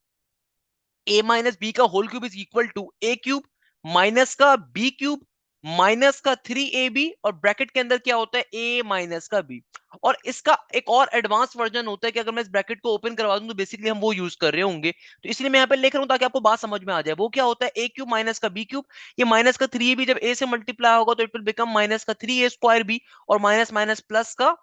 ए माइनस बी का whole cube is equal to a cube minus का बी क्यूब माइनस का 3ab, और ब्रैकेट के अंदर क्या होता है, ए माइनस का बी। और इसका एक और एडवांस वर्जन होता है कि अगर मैं इस ब्रैकेट को ओपन करवा दूं तो बेसिकली हम वो यूज कर रहे होंगे, तो इसलिए मैं यहाँ पे लिख रहा हूं ताकि आपको बात समझ में आ जाए। वो क्या होता है, ए क्यूब माइनस का बी क्यूब, ये माइनस का 3ab जब ए से मल्टीप्लाई होगा तो इट विल बिकम माइनस का 3a स्क्वायर बी, और माइनस माइनस प्लस का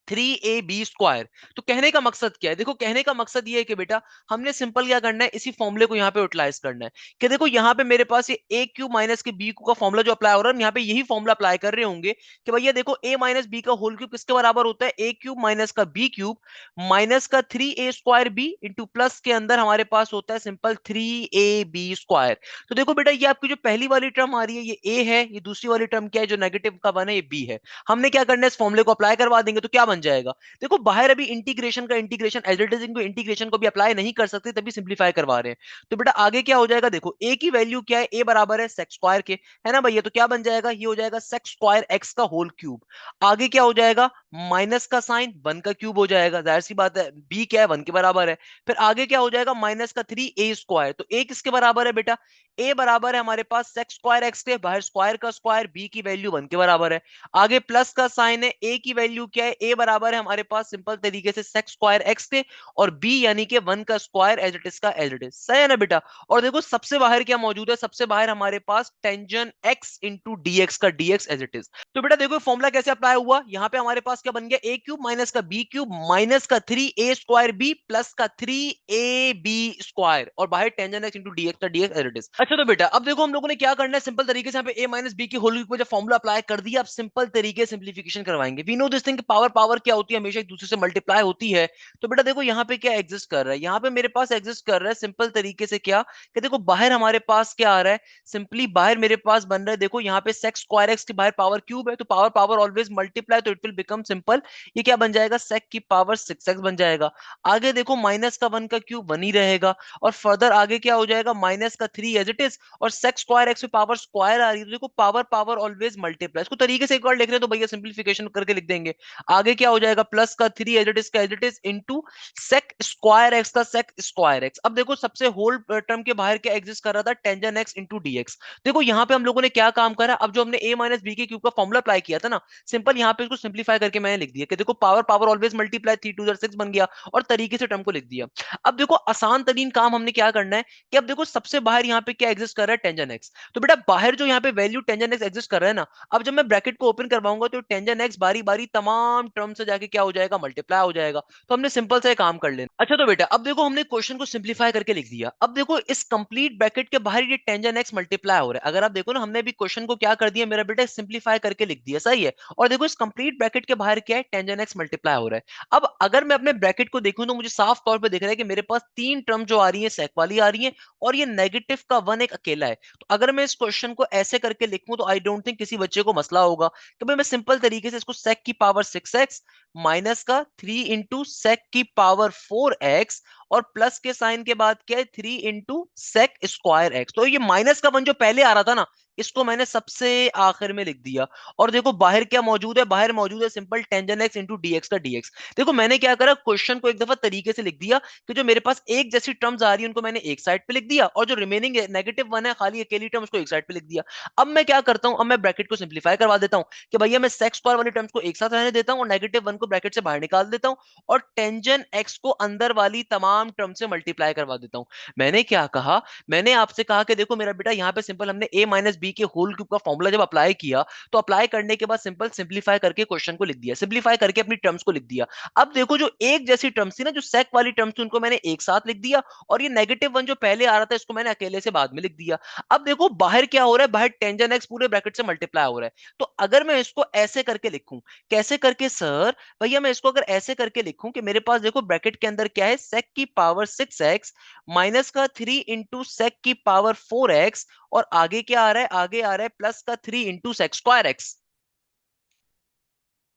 3ab स्क्वायर। तो कहने का मकसद क्या है, देखो कहने का मकसद ये है कि बेटा हमने सिंपल क्या करना है, इसी फॉर्मूले को यहाँ पे यूटिलाइज करना है। कि देखो यहाँ पे मेरे पास ये ए क्यूब माइनस के बी का फॉर्मूला जो अप्लाई हो रहा है, यहाँ पे यही फॉर्मूला अप्लाई कर रहे होंगे कि भैया देखो ए माइनस बी का होल क्यूब किसके बराबर होता है, ए क्यूब माइनस का बी क्यूब माइनस का 3a square B into plus के अंदर हमारे पास होता है सिंपल 3ab स्क्वायर। तो देखो बेटा ये आपकी जो पहली वाली टर्म आ रही है ये ए है, ये दूसरी वाली टर्म क्या है जो नेगेटिव का 1 है ये बी है। हमने क्या करना है, इस फॉर्मूले को अप्लाई करवा देंगे तो क्या बन बन जाएगा? देखो बाहर अभी इंटीग्रेशन का इंटीग्रेशन एज इट इज, इनको इंटीग्रेशन को भी अप्लाई नहीं कर सकते, तभी सिंप्लीफाई करवा रहे हैं। तो बेटा आगे क्या हो जाएगा, देखो ए की वैल्यू क्या है, ए बराबर है सेक्स स्क्वायर के, है ना भैया? तो क्या बन जाएगा, ये हो जाएगा सेक्स स्क्वायर एक्स का होल क्यूब। आगे क्या हो जाएगा, माइनस का साइन वन का क्यूब हो जाएगा, जाहिर सी बात है बी क्या है, वन के बराबर है। फिर आगे क्या हो जाएगा, माइनस का थ्री ए स्क्वायर, तो ए किसके बराबर है बेटा, ए बराबर है हमारे पास सेक्स स्क्वायर एक्स के, बाहर स्क्वायर का स्क्वायर, बी की वैल्यू वन के बराबर है। आगे प्लस का साइन है, ए की वैल्यू क्या है, ए बराबर है हमारे पास सिंपल तरीके से सेक्स स्क्वायर एक्स के, और बी यानी कि वन का स्क्वायर एज इट इज का एज इट इज, सही है ना बेटा? और देखो सबसे बाहर क्या मौजूद है, सबसे बाहर हमारे पास टेंजन एक्स इंटू डीएक्स का डीएक्स एज इट इज। तो बेटा देखो फॉर्मूला कैसे अप्लाई हुआ, यहाँ पे हमारे पास क्या बन गया, ए क्यूब माइनस का बी क्यूब माइनस का थ्री ए स्क्वायर बी प्लस का थ्री ए बी स्क्वायर, और बाहर टेंजन एक्स इंटू डीएक्स का डीएक्स एज इट इज। अच्छा तो बेटा अब देखो हम लोगों ने क्या करना है, सिंपल तरीके से यहाँ पे ए माइनस बी की होल क्यूब को जब फॉर्मूला अप्लाई कर दिया, अब सिंपल तरीके से सिंप्लीफिकेशन करवाएंगे। We know this thing, power power क्या होती है, हमेशा एक दूसरे से मल्टीप्लाई होती है। तो बेटा देखो यहाँ पे क्या एग्जिस्ट कर रहा है, यहाँ पे मेरे पास एग्जिस्ट कर रहा है सिंपल तरीके से क्या, कि देखो बाहर हमारे पास क्या आ रहा है, सिंपली बाहर मेरे पास बन रहा है, देखो यहाँ पे सेक्स स्क्वायर एक्स के बाहर पावर क्यूब है, तो पावर पावर ऑलवेज मल्टीप्लाई, तो इट विल बिकम सिंपल, ये क्या बन जाएगा, सेक की पावर सिक्स एक्स बन जाएगा। आगे देखो माइनस का वन का क्यूब वन ही रहेगा, और फर्दर आगे क्या हो जाएगा, माइनस का थ्री एज इट इज, और सेक्स स्क्वायर एक्स में पावर स्क्वायर आ रही है, तो देखो पावर पावर ऑलवेज मल्टीप्लाई, इसको तरीके से एक बार लिख रहे हैं तो भैया सिंप्लीफिकेशन करके लिख देंगे। आगे क्या हो जाएगा, प्लस का थ्री एज इट इज का as it is into sec square x का सेक स्क्वायर एक्स। अब देखो सबसे होल टर्म के बाहर क्या एग्जिस्ट कर रहा था, टेंजन एक्स इंटू डीएक्स। देखो यहाँ पे हम लोगों ने क्या काम करा, अब जो हमने a माइनस बी के क्यूब का फॉर्मूला अप्लाई किया था ना, सिंपल यहाँ पे इसको सिंप्लीफाई करके मैंने लिख दिया कि देखो power power always multiply, three two six बन गया, और तरीके से टर्म को लिख दिया। अब देखो आसान तरीन काम हमने क्या करना है, कि अब देखो सबसे बाहर यहाँ पे क्या एग्जिस्ट कर रहा है, टेंजन एक्स। तो बेटा बाहर जो यहाँ पे वैल्यू टेंजन एक्स एग्जिस्ट कर रहा है ना, अब जब मैं ब्रैकेट को ओपन करवाऊंगा तो टेंजन एक्स बारी बारी तमाम टर्म से जाके क्या हो जाएगा, मल्टीप्लाई हो जाएगा। तो हमने सिंपल से काम कर लेना। अच्छा तो बेटा अब देखो हमने क्वेश्चन को सिंप्लीफाई करके लिख दिया। अब देखो इस कंप्लीट ब्रैकेट के बाहर ये टेंजन एक्स मल्टीप्लाई हो रहा है, अगर आप देखो ना, हमने भी क्वेश्चन को क्या कर दिया मेरा बेटा, सिंप्लीफाई करके लिख दिया, सही है। और देखो इस कंप्लीट ब्रैकेट के बाहर क्या है, टेंजन एक्स मल्टीप्लाई हो रहा है। अब अगर मैं अपने ब्रैकेट को देखूं तो मुझे साफ तौर पे दिख रहा है कि मेरे पास तीन टर्म जो आ रही है सेक वाली आ रही है, और ये नेगेटिव का वन एक अकेला है। तो अगर मैं इस क्वेश्चन को ऐसे करके लिखूं तो आई डोंट थिंक किसी बच्चे को मसला होगा, कि भाई मैं सिंपल तरीके से इसको सेक की पावर सिक्स एक्स माइनस का थ्री इंटू सेक की पावर फोर एक्स, और प्लस के साइन के बाद क्या है, three into sec square x. तो ये माइनस का वन जो पहले आ रहा था ना, इसको मैंने सबसे आखिर में लिख दिया। और देखो बाहर क्या मौजूद है, बाहर मौजूद है simple tangent x into dx का डीएक्स। देखो मैंने क्या करा, क्वेश्चन को एक दफा तरीके से लिख दिया कि जो मेरे पास एक जैसी टर्म्स आ रही है उनको मैंने एक साइड पे लिख दिया, और जो रिमेनिंग नेगेटिव वन है खाली अकेली टर्म, उसको एक साइड पे लिख दिया। अब मैं क्या करता हूं, अब मैं ब्रैकेट को सिंप्लीफाई करवा देता हूं, कि भैया मैं सेक्स स्क्वायर वाली टर्म्स को एक साथ रहने देता हूं, और नेगेटिव वन को ब्रैकेट से बाहर निकाल देता हूं, और टेंजन एक्स को अंदर वाली तमाम टर्म से मल्टीप्लाई करवा देता हूं। मैंने क्या कहा, मैंने आपसे कहा कि देखो मेरा बेटा यहाँ पे सिंपल हमने a माइनस बी के होल क्यूब का फॉर्मूला जब अप्लाई किया, तो अप्लाई करने के बाद सिंपल सिंप्लीफाई करके क्वेश्चन को लिख दिया, सिंप्लीफाई करके अपनी टर्म्स को लिख दिया। अब देखो जो एक जैसी टर्म्स थी ना, जो सेक वाली टर्म्स थी, उनको मैंने एक साथ लिख दिया, और ये नेगेटिव वन जो पहले आ रहा था इसको मैंने अकेले से बाद में लिख दिया। अब देखो बाहर क्या हो रहा है, बाहर टेंजन एक्स पूरे ब्रैकेट से मल्टीप्लाई हो रहा है। तो अगर मैं इसको ऐसे करके लिखूं, कैसे करके सर, भैया मैं इसको अगर ऐसे करके लिखूं कि मेरे पास देखो ब्रैकेट के अंदर क्या है, सेक की पावर सिक्स एक्स माइनस का थ्री इंटू सेक की पावर फोर एक्स, और आगे क्या आ रहा है, आगे आ रहा है प्लस का three into sec square x.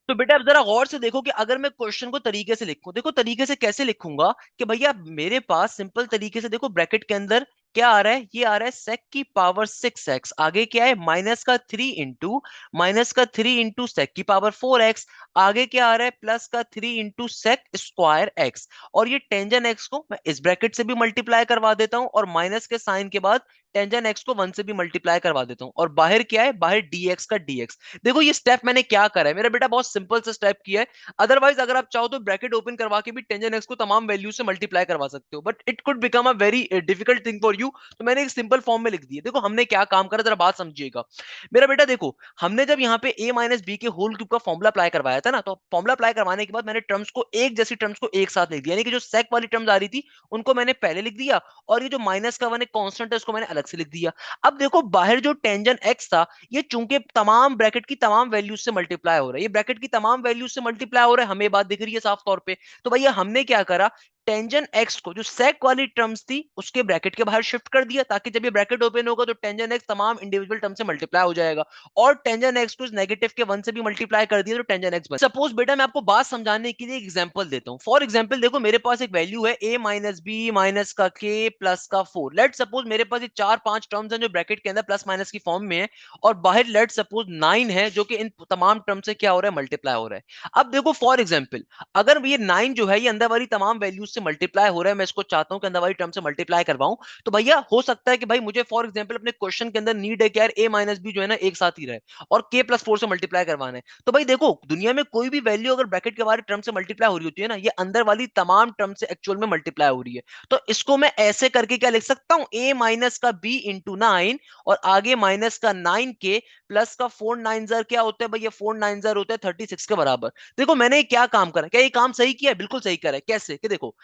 तो बेटा अब जरा गौर से देखो कि अगर मैं क्वेश्चन को तरीके से लिखूं, देखो तरीके से कैसे लिखूंगा, कि भैया मेरे पास सिंपल तरीके से देखो ब्रैकेट के अंदर क्या आ रहा है, ये आ रहा है सेक की पावर सिक्स एक्स, आगे क्या है माइनस का थ्री इंटू सेक की पावर फोर एक्स, आगे क्या आ रहा है, प्लस का three into sec square x. और ये टेंजन एक्स को मैं इस ब्रैकेट से भी मल्टीप्लाई करवा देता हूं, और माइनस के साइन के बाद टेंजन एक्स को वन से भी मल्टीप्लाई करवा देता हूं, और बाहर क्या है, बाहर डीएक्स का डीएक्स। देखो ये स्टेप मैंने क्या करा है मेरा बेटा, बहुत सिंपल सा स्टेप किया है। अदरवाइज अगर आप चाहो तो ब्रैकेट ओपन करवा के भी टेंजन एक्स को तमाम वैल्यू से मल्टीप्लाई करवा सकते हो, but it could become a very difficult thing for you. तो मैंने एक सिंपल फॉर्म में लिख दिया। देखो हमने क्या काम करा, जरा बात समझिएगा मेरा बेटा। देखो हमने जब यहाँ पे ए माइनस बी के होल क्यूब का फॉर्मुला अप्लाई करवाया था ना, तो फॉर्मुला अप्लाई करवाने के बाद मैंने टर्म्स को एक जैसी टर्म्स को एक साथ लिख दिया, यानी कि जो सेक वाली टर्म्स आ रही थी उनको मैंने पहले लिख दिया, और ये जो माइनस का वन एक कांस्टेंट है उसको मैंने अलग से लिख दिया। अब देखो बाहर जो टेंजन एक्स था, ये चूंकि तमाम ब्रैकेट की तमाम वैल्यूज से मल्टीप्लाई हो रहा है, ये ब्रैकेट की तमाम वैल्यूज से मल्टीप्लाई हो रहा है, हमें बात दिख रही है साफ तौर पे। तो भैया हमने क्या करा, टेंजन एक्स को जो सेक वाली टर्म्स थी उसके ब्रैकेट के बाहर शिफ्ट कर दिया, ताकि जब ये ब्रैकेट ओपन होगा तो टेंजन एक्स तमाम इंडिविजुअल टर्म से मल्टीप्लाई हो जाएगा, और टेंजन एक्स को नेगेटिव के 1 से भी मल्टीप्लाई कर दिया तो टेंजन एक्स बन। सपोज बेटा मैं आपको बात समझाने के लिए एक एग्जांपल देता हूं। फॉर एग्जांपल देखो, मेरे पास एक वैल्यू है a माइनस बी माइनस का k प्लस का 4। लेट सपोज मेरे पास ये 4-5 टर्म्स हैं जो ब्रैकेट के अंदर प्लस माइनस की फॉर्म में है, और बाहर लेट सपोज 9 है जो कि इन तमाम टर्म से क्या हो रहा है, मल्टीप्लाई हो रहा है। अब देखो फॉर एग्जांपल, अगर ये 9 जो है ये अंदर वाली तमाम वैल्यूज से मल्टीप्लाई हो रहा है, मैं इसको चाहता हूं कि अंदर वाली टर्म से मल्टीप्लाई करवाऊं, तो भैया हो सकता है कि भाई मुझे फॉर एग्जांपल अपने क्वेश्चन के अंदर नीड है कि यार a माइनस बी जो है ना एक साथ ही रहे, और k प्लस 4 से मल्टीप्लाई करवाना है। तो भाई देखो, दुनिया में कोई भी वैल्यू अगर ब्रैकेट के बाहर टर्म से मल्टीप्लाई हो रही होती है ना, ये अंदर वाली तमाम टर्म से एक्चुअल में मल्टीप्लाई हो रही है। तो इसको मैं ऐसे करके क्या लिख सकता हूं, a माइनस का b इंटू 9, और आगे माइनस का 9k प्लस का 4 9 जार क्या होता है भाई, ये 4 9 जार होता है 36 के बराबर। देखो मैंने क्या काम करा, क्या ये काम सही किया है? बिल्कुल सही करा है। कैसे कि देखो,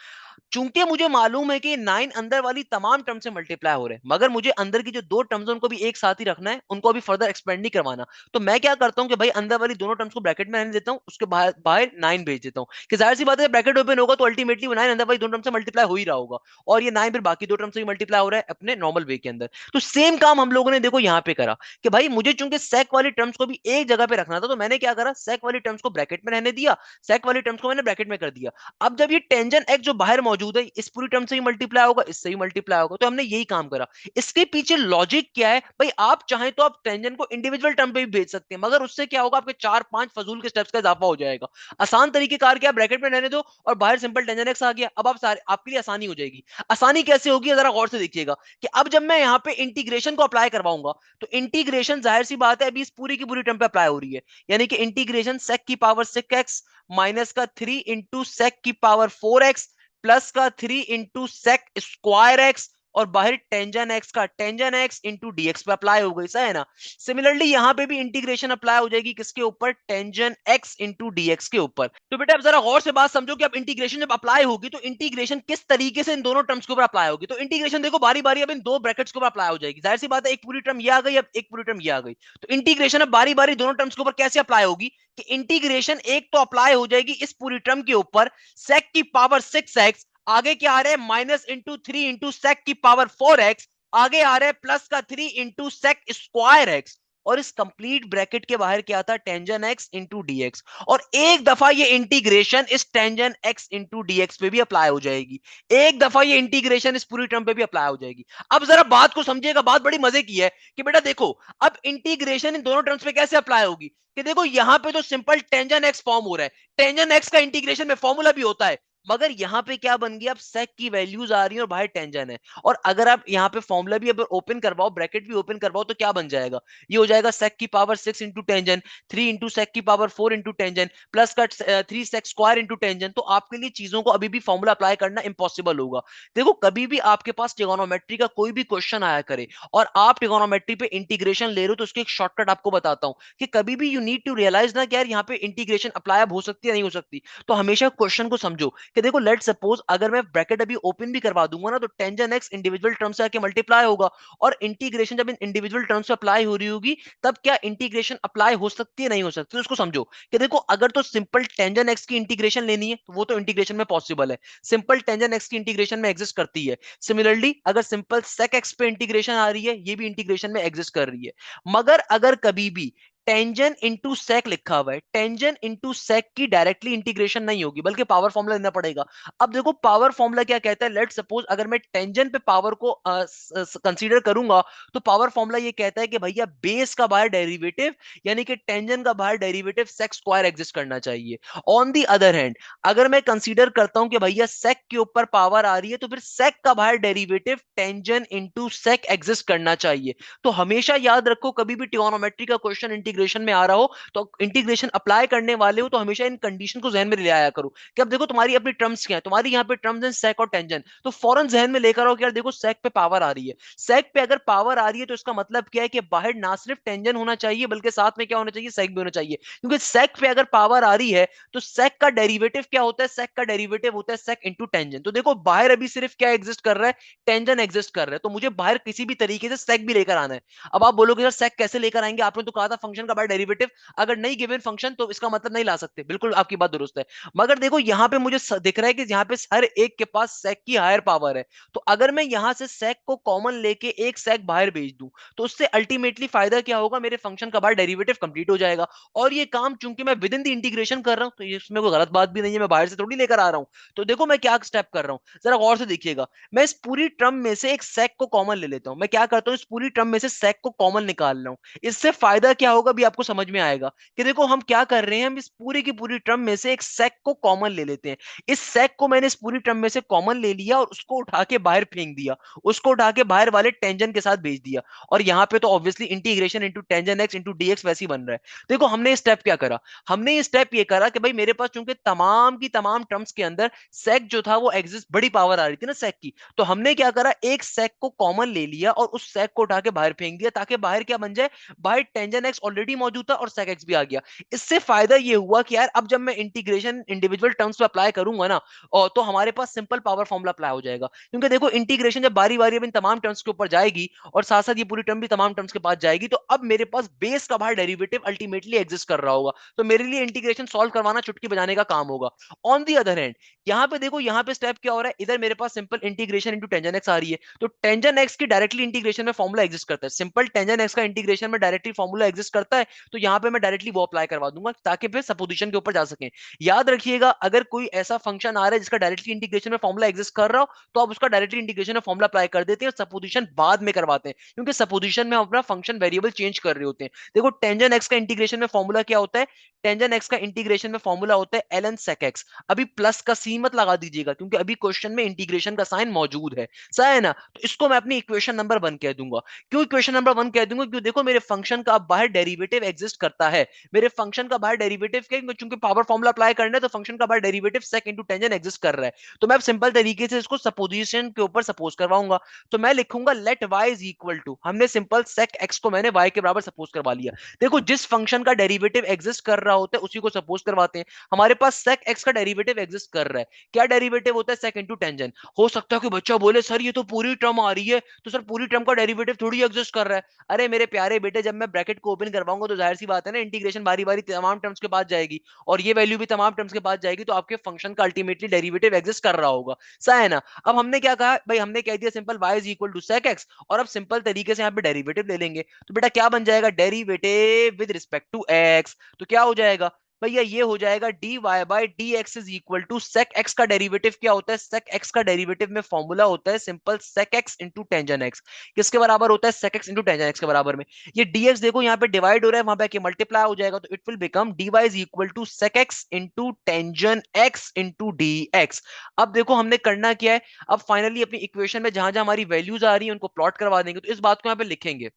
चूंकि मुझे मालूम है कि 9 अंदर वाली तमाम टर्म से मल्टीप्लाई हो रहे हैं, मगर मुझे अंदर की जो दो टर्म्स हैं उनको भी एक साथ ही रखना है, उनको अभी फर्दर एक्सपेंड नहीं करवाना। तो मैं क्या करता हूं कि भाई अंदर वाली दोनों टर्म्स को ब्रैकेट में रहने देता हूं, उसके बाहर बाहर 9 भेज देता हूं, कि जाहिर सी बात है ब्रैकेट ओपन होगा तो अल्टीमेटली वो 9 अंदर वाली दोनों टर्म से मल्टीप्लाई हो ही रहा होगा, और ये 9 फिर बाकी दो टर्म से भी मल्टीप्लाई हो रहा है अपने नॉर्मल वे के अंदर। तो सेम काम हम लोगों ने देखो यहां पे करा, कि भाई मुझे चूंकि सेक वाली टर्म्स को भी एक जगह पे रखना था, तो मैंने क्या करा, सेक वाली टर्म्स को ब्रैकेट में रहने दिया, सेक वाली टर्म्स को मैंने ब्रैकेट में कर दिया। अब जब ये टेंजन एक्स जो बाहर मौजूद है इस पूरी टर्म से ही मल्टीप्लाई होगा, इससे ही मल्टीप्लाई होगा, तो हमने यही काम करा। इसके पीछे लॉजिक क्या है भाई, आप चाहें तो आप टेंजन को इंडिविजुअल टर्म पे भी भेज सकते हैं, मगर उससे क्या होगा, आपके 4-5 फजूल के स्टेप्स का इजाफा हो जाएगा। आसान तरीके कार क्या, ब्रैकेट में रहने दो और बाहर सिंपल टेंजन एक्स आ गया। अब आप सारे आपके लिए आसानी हो जाएगी। आसानी कैसे होगी जरा गौर से देखिएगा, कि अब जब मैं यहाँ पे इंटीग्रेशन को अप्लाई करवाऊंगा, तो इंटीग्रेशन जाहिर सी बात है अभी इस पूरी की पूरी टर्म पे अप्लाई हो रही है, यानी कि इंटीग्रेशन सेक की पावर 6x माइनस का 3 इंटू सेक की पावर 4x प्लस का 3 इंटू सेक स्क्वायर एक्स, और बाहर टेंजन एक्स का टेंजन एक्स इंटू डीएक्स पे अप्लाई हो गई, सही है ना। सिमिलरली यहां पे भी इंटीग्रेशन अप्लाई हो जाएगी, किसके ऊपर, टेंजन एक्स इंटू डीएक्स के ऊपर। तो बेटा अब जरा गौर से बात समझो कि अब इंटीग्रेशन जब अप्लाई होगी तो इंटीग्रेशन किस तरीके से इन दोनों टर्म्स के ऊपर अप्लाई होगी। तो इंटीग्रेशन देखो बारी बारी अब इन दो ब्रैकेट्स के ऊपर अप्लाई हो जाएगी। जाहिर सी बात है एक पूरी टर्म ये आ गई, अब एक पूरी टर्म ये आ गई, तो इंटीग्रेशन अब बारी बारी दोनों टर्म्स के ऊपर कैसे अप्लाई होगी, कि इंटीग्रेशन एक तो अप्लाई हो जाएगी इस पूरी टर्म के ऊपर सेक की पावर 6x, आगे क्या आ रहा है माइनस इंटू 3 इंटू सेक की पावर 4x, आगे आ रहा है प्लस का 3 इंटू सेक स्क्वायर एक्स, और इस कंप्लीट ब्रैकेट के बाहर क्या था, टेंजन एक्स इंटू डीएक्स। और एक दफा ये इंटीग्रेशन इस टेंजन एक्स इंटू डीएक्स पे भी अप्लाई हो जाएगी, एक दफा ये इंटीग्रेशन इस पूरी टर्म पे भी अप्लाई हो जाएगी। अब जरा बात को समझिएगा, बात बड़ी मजे की है, कि बेटा देखो अब इंटीग्रेशन इन दोनों टर्म्स पे कैसे अप्लाई होगी, कि देखो यहां पे तो सिंपल टेंजन एक्स फॉर्म हो रहा है, टेंजन एक्स का इंटीग्रेशन में फॉर्मूला भी होता है, मगर यहां पे क्या बन गया, अब सेक की वैल्यूज आ रही है और बाहर टेंजन है, और अगर आप यहां पे फॉर्मूला भी अगर ओपन करवाओ, ब्रैकेट भी ओपन करवाओ, तो क्या बन जाएगा, ये हो जाएगा सेक की power 6 into tangent, 3 into sec की पावर 4 इंटू टेंजन, प्लस का 3 सेक स्क्वायर इंटू टेंजन। तो आपके लिए चीजों को अभी भी फॉर्मूला अप्लाई करना इंपॉसिबल होगा। देखो कभी भी आपके पास ट्रिगोनोमेट्री का कोई भी क्वेश्चन आया करे और आप ट्रिगोनोमेट्री पे इंटीग्रेशन ले रहे हो, तो उसके एक शॉर्टकट आपको बताता हूं, कि कभी भी यू नीड टू रियलाइज ना कि यार यहाँ पे इंटीग्रेशन अप्लाई हो सकती है नहीं हो सकती। तो हमेशा क्वेश्चन को समझो, कि देखो लेट सपोज अगर मैं ब्रैकेट अभी ओपन भी करवा दूंगा ना, तो टेंजन एक्स इंडिविजुअल टर्म से आके मल्टीप्लाई होगा, और इंटीग्रेशन जब इन इंडिविजुअल टर्म से अप्लाई हो रही होगी, तब क्या इंटीग्रेशन अप्लाई हो सकती है नहीं हो सकती। तो उसको समझो कि देखो अगर तो सिंपल टेंजन एक्स की इंटीग्रेशन लेनी है तो वो तो इंटीग्रेशन में पॉसिबल है, सिंपल टेंजन एक्स की इंटीग्रेशन में एग्जिस्ट करती है। सिमिलरली अगर सिंपल सेक एक्स पे इंटीग्रेशन आ रही है, ये भी इंटीग्रेशन में एग्जिस्ट कर रही है। मगर अगर कभी भी टेंजन इंटू सेक लिखा हुआ है, टेंजन इंटू सेक की डायरेक्टली इंटीग्रेशन नहीं होगी, बल्कि पावर फॉर्मूला लेना पड़ेगा। अब देखो पावर फॉर्मूला क्या कहता है, लेट सपोज अगर मैं टेंजन पे पावर को कंसीडर करूंगा, तो पावर फॉर्मूला ये कहता है कि भैया बेस का बाहर डेरिवेटिव, यानी कि टेंजन का बाहर डेरिवेटिव सेक स्क्वायर एग्जिस्ट करना चाहिए। ऑन दी अदर हैंड अगर मैं कंसीडर करता हूं कि भैया सेक के ऊपर पावर आ रही है, तो फिर सेक का बाहर derivative tangent into sec exist करना चाहिए। तो हमेशा याद रखो, कभी भी ट्रिगोनोमेट्री का क्वेश्चन इंटीग्रेशन में आ रहा हो, तो इंटीग्रेशन अप्लाई करने वाले हो तो हमेशा इन कंडीशन को जहन में ले आया करो, कि अब देखो तुम्हारी अपनी टर्म्स क्या है, तुम्हारी यहाँ पे टर्म्स हैं सेक और टेंजन, तो फौरन जहन में लेकर आओ कि यार देखो सेक पे पावर आ रही है, सेक पे अगर पावर आ रही है तो इसका मतलब क्या है कि बाहर ना सिर्फ टेंजन होना चाहिए बल्कि साथ में क्या होना चाहिए, सेक भी होना चाहिए। क्योंकि सेक पे अगर पावर आ रही है तो सेक का डेरिवेटिव क्या होता है, सेक का डेरिवेटिव होता है सेक इंटू टेंजन। तो देखो बाहर अभी सिर्फ क्या एग्जिस्ट कर रहा है, टेंजन एग्जिस्ट कर रहा है, तो मुझे बाहर किसी भी तरीके से सेक भी लेकर आना है। अब आप बोलोगे सर सेक कैसे लेकर आएंगे, आपने तो कहा था फंक्शन का बाय डेरिवेटिव अगर नहीं गिवन फंक्शन तो इसका मतलब नहीं ला सकते, बिल्कुल आपकी बात दुरुस्त है। मगर देखो यहां पे मुझे दिख रहा है कि यहाँ पे हर एक के पास सेक की हायर पावर है, तो अगर मैं यहां से सेक को कॉमन लेके एक सेक बाहर भेज दूं तो उससे अल्टीमेटली फायदा क्या होगा, मेरे फंक्शन का बार डेरिवेटिव कंप्लीट हो जाएगा। और ये काम चूंकि मैं विद इन द इंटीग्रेशन कर रहा हूं तो इसमें कोई गलत बात भी नहीं है, मैं बाहर से थोड़ी लेकर आ रहा हूं। तो देखो मैं क्या स्टेप कर रहा हूं, जरा गौर से देखिएगा। मैं इस पूरी टर्म में से एक सेक को कॉमन ले लेता हूं, मैं क्या करता हूं इस पूरी टर्म में से सेक को कॉमन निकाल रहा हूं। इससे फायदा क्या होगा भी आपको समझ में आएगा कि देखो हम क्या कर रहे हैं, हम इस पूरी की पूरी टर्म में से एक सेक को कॉमन ले लेते हैं। इस सेक को मैंने इस पूरी टर्म में से कॉमन ले लिया और उसको उठा के बाहर फेंक दिया, उसको उठा के बाहर वाले टेंजेंट के साथ भेज दिया। और यहां पे तो obviously integration into tangent x into d x वैसे ही बन रहा है। देखो हमने स्टेप क्या करा, हमने ये स्टेप ये करा कि भाई मेरे पास चूंकि तमाम की तमाम टर्म्स के अंदर सेक जो था वो एग्जिस्ट, बड़ी पावर आ रही थी ना सेक की, तो हमने क्या करा एक सेक को कॉमन ले लिया और उस सेक को उठा के बाहर फेंक दिया ताकि बाहर क्या बन जाए, बाहर टेंजेंट एक्स ऑलरेडी मौजूद था और सेक एक्स भी आ गया। इससे फायदा ये हुआ कि यार अब जब मैं इंटीग्रेशन इंडिविजुअल टर्म्स पे अप्लाई करूंगा ना, और तो हमारे पास सिंपल पावर फॉर्मूला अप्लाई हो जाएगा। क्योंकि देखो इंटीग्रेशन जब बारी बारी अब इन तमाम टर्म्स के ऊपर जाएगी और साथ साथ ये पूरी टर्म भी तमाम टर्म्स के पास जाएगी, तो अब मेरे पास बेस का बाहर डेरिवेटिव अल्टीमेटली एग्जिस्ट कर रहा होगा, तो मेरे लिए इंटीग्रेशन सॉल्व करवाना चुटकी बजाने का काम होगा। ऑन दी अदर हैंड यहां पे देखो, यहां पे स्टेप क्या हो रहा है, इधर मेरे पास simple integration into tangent x आ रही है, तो टेंजन एक्स की डायरेक्टली इंटीग्रेशन में फॉर्मूला एग्जिस्ट करता है, सिंपल टेंजन एक्स का इंटीग्रेशन में डायरेक्टली फॉर्मूला एग्जिस्ट करता है, तो यहां पे मैं डायरेक्टली वो अप्लाई करवा दूंगा ताकि फिर सपोजिशन के ऊपर जा सके। याद रखिएगा अगर कोई ऐसा फंक्शन आ रहा है जिसका डायरेक्टली इंटीग्रेशन में फॉर्मूला एग्जिस्ट कर रहा हो, तो आप उसका डायरेक्टली इंटीग्रेशन में फॉर्मूला अप्लाई कर देते हैं और सपोजिशन बाद में करवाते हैं, क्योंकि सपोजिशन में हम अपना फंक्शन वेरिएबल चेंज कर रहे होते हैं। देखो टेंजन एक्स का इंटीग्रेशन में फॉर्मूला क्या होता है, टेंजन एक्स का इंटीग्रेशन में फॉर्मूला होता है एल एन सेक एक्स। अभी प्लस का सी मत लगा दीजिएगा क्योंकि अभी क्वेश्चन में इंटीग्रेशन का साइन मौजूद है, सही है ना। तो इसको मैं अपनी इक्वेशन नंबर 1 कह दूंगा। क्यों इक्वेशन नंबर 1 कह दूंगा, क्यों देखो मेरे फंक्शन का बाहर डेरिवेटिव एग्जिस्ट करता है, मेरे फंक्शन का बाहर डेरिवेटिव क्या, चूंकि पावर फॉर्मूला अप्लाई करना है तो फंक्शन का बाहर derivative sec into tangent exist कर रहा है, तो मैं अब सिंपल तरीके से इसको सपोजिशन के ऊपर सपोज करवाऊंगा। तो मैं लिखूंगा let y is equal to, हमने सिंपल सेक एक्स को मैंने वाई के बराबर सपोज करवा लिया। देखो जिस फंक्शन का डेरिवेटिव एग्जिस्ट कर रहा होता है उसी को सपोज करवाते हैं। हमारे पास सेक एक्स का डेरिवेटिव एग्जिस्ट कर रहा है, क्या डेरिवेटिव होता है, सेक इंटू टेंजन। हो सकता है कि बच्चा बोले सर ये तो पूरी टर्म आ रही है, तो सर पूरी टर्म का डेरिवेटिव थोड़ी एग्जिस्ट कर रहा है। अरे मेरे प्यारे बेटे जब मैं ब्रैकेट को ओपन करवाऊंगा तो जाहिर सी बात है ना, इंटीग्रेशन बारी बारी तमाम टर्म्स के पास जाएगी और ये वैल्यू भी तमाम टर्म्स के पास जाएगी, तो आपके फंक्शन का अल्टीमेटली डेरिवेटिव एग्जिस्ट कर रहा होगा, सही है ना। अब हमने क्या कहा भाई, हमने कह दिया simple y is equal to sec x, और अब सिंपल तरीके से यहाँ पे डेरिवेटिव ले लेंगे, तो बेटा क्या बन जाएगा, derivative with respect to x, तो क्या हो जाएगा भैया, ये हो जाएगा dy by d x is equal to sec x का डेरिवेटिव क्या होता है, सेक एक्स का डेरिवेटिव में फॉर्मूला होता है simple sec x into tangent x, किसके बराबर होता है, sec x into tangent x के बराबर में। ये dx देखो यहाँ पे डिवाइड हो रहा है, वहां पे मल्टीप्लाई हो जाएगा, तो it will become dy is equal to sec x into tangent x into d x. अब देखो हमने करना क्या है, अब फाइनली अपनी इक्वेशन में जहां जहां हमारी वैल्यूज आ रही है उनको प्लॉट करवा देंगे, तो इस बात को यहाँ पे लिखेंगे,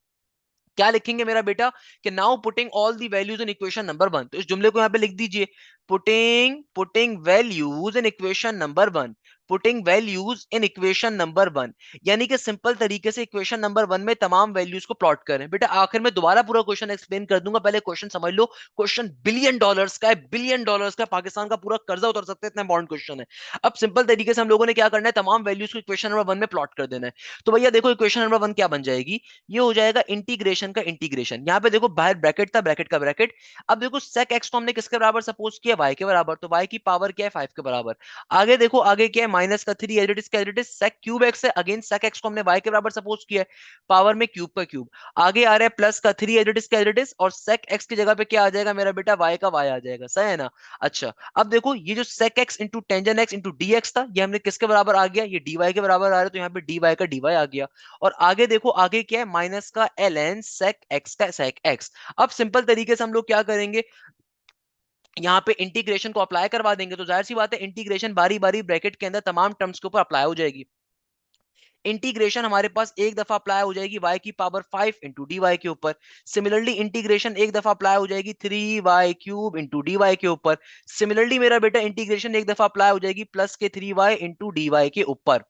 क्या लिखेंगे मेरा बेटा, कि now putting all the values in equation number 1, तो इस जुमले को यहां पे लिख दीजिए, putting putting values in equation number 1, putting values in equation number 1, यानी कि सिंपल तरीके से इक्वेशन नंबर 1 में तमाम वैल्यूज को प्लॉट करें। बेटा आखिर में दोबारा पूरा क्वेश्चन एक्सप्लेन कर दूंगा, पहले क्वेश्चन समझ लो। क्वेश्चन बिलियन डॉलर्स का है, बिलियन डॉलर्स का, पाकिस्तान का पूरा कर्जा उतर सकता है, इतना इंपॉर्टेंट क्वेश्चन है। अब सिंपल तरीके से हम लोगों ने क्या करना है, तमाम वैल्यूज को इक्वेशन नंबर 1 में प्लॉट कर देना है। तो भैया देखो इक्वेशन नंबर 1 क्या बन जाएगी, ये हो जाएगा इंटीग्रेशन का इंटीग्रेशन, यहां पे देखो बाहर ब्रैकेट था, ब्रैकेट का ब्रैकेट। अब देखो sec x को हमने किसके बराबर सपोज किया, y के बराबर, तो y की पावर क्या है, 5 के बराबर। आगे देखो आगे क्या है, माइनस का 3 एज इट इज, क्या as it is, sec cube x है, अगेन sec x को हमने y के बराबर सपोज किया है, पावर में क्यूब का क्यूब। आगे आ रहा है प्लस का 3 एज इट इज, क्या एज इट इज, और sec x की जगह पे क्या आ जाएगा मेरा बेटा, y का y आ जाएगा, सही है ना। अच्छा अब देखो ये जो sec x into tangent x into dx था, ये हमने किसके बराबर आ गया, ये dy के बराबर आ रहा है, तो यहाँ पे dy का dy आ गया। और आगे देखो आगे क्या है, माइनस का एल एन सेक एक्स का सेक एक्स। अब सिंपल तरीके से हम लोग क्या करेंगे, यहाँ पे इंटीग्रेशन को अप्लाई करवा देंगे, तो जाहिर सी बात है इंटीग्रेशन बारी बारी ब्रैकेट के अंदर तमाम टर्म्स के ऊपर अप्लाई हो जाएगी। इंटीग्रेशन हमारे पास एक दफा अप्लाई हो जाएगी y की पावर 5 इंटू डी वाई के ऊपर। सिमिलरली इंटीग्रेशन एक दफा अप्लाई हो जाएगी 3y³ इंटू डी वाई के ऊपर। सिमिलरली मेरा बेटा इंटीग्रेशन एक दफा अप्लाई हो जाएगी प्लस के 3y इंटू डी वाई के ऊपर,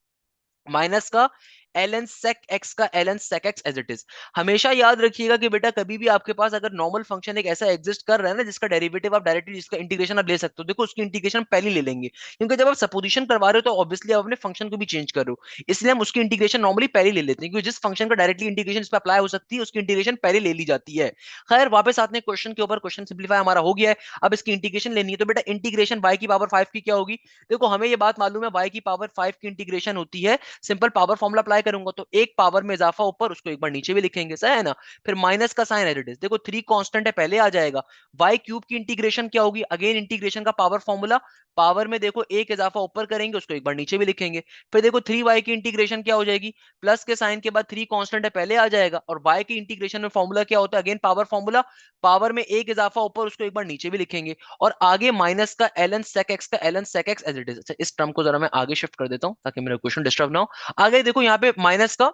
माइनस का ln sec x का ln sec x as it is. हमेशा याद रखिएगा कि बेटा कभी भी आपके पास अगर नॉर्मल फंक्शन एक ऐसा एग्जिस्ट कर रहा है ना जिसका डेरिवेटिव आप डायरेक्टली, जिसका इंटीग्रेशन आप ले सकते हो, देखो उसकी इंटीग्रेशन पहले ले लेंगे, क्योंकि जब आप सपोजिशन करवा रहे हो तो ऑब्वियसली आप अपने फंक्शन को भी चेंज कर रहे हो, इसलिए हम उसकी इंटीग्रेशन नॉर्मली पहले ले लेते हैं, क्योंकि जिस फंक्शन का डायरेक्टली इंटीग्रेशन इस पर अप्लाई हो सकती है उसकी इंटीग्रेशन पहले ले ली जाती है। खैर वापस आते हैं क्वेश्चन के ऊपर, क्वेश्चन सिंप्लीफाई हमारा हो गया है, अब इसकी इंटीग्रेशन लेनी है, तो बेटा इंटीग्रेशन y की पावर 5 की क्या होगी? देखो हमें ये बात मालूम है y की पावर 5 की इंटीग्रेशन होती है, सिंपल पावर फॉर्मूला अप्लाई करूंगा तो एक पावर में इजाफा ऊपर, उसको एक बार नीचे भी लिखेंगे, सही है ना? फिर माइनस का साइन एज इट इज, देखो 3 कांस्टेंट है पहले आ जाएगा। y क्यूब की इंटीग्रेशन क्या होगी? अगेन इंटीग्रेशन का पावर फॉर्मूला, पावर में देखो एक इजाफा ऊपर करेंगे, उसको एक बार नीचे भी लिखेंगे। फिर देखो 3y की इंटीग्रेशन क्या हो जाएगी? प्लस के साइन के बाद 3 कांस्टेंट है पहले आ जाएगा, और y की इंटीग्रेशन में फॉर्मूला क्या होता है? अगेन पावर फॉर्मूला, पावर में एक इजाफा ऊपर, उसको एक बार नीचे भी लिखेंगे, और आगे माइनस का ln sec x का ln sec x as it is. अच्छा इस टर्म को जरा मैं आगे शिफ्ट कर देता हूं ताकि मेरा क्वेश्चन डिस्टर्ब ना हो। आगे देखो यहाँ पे माइनस का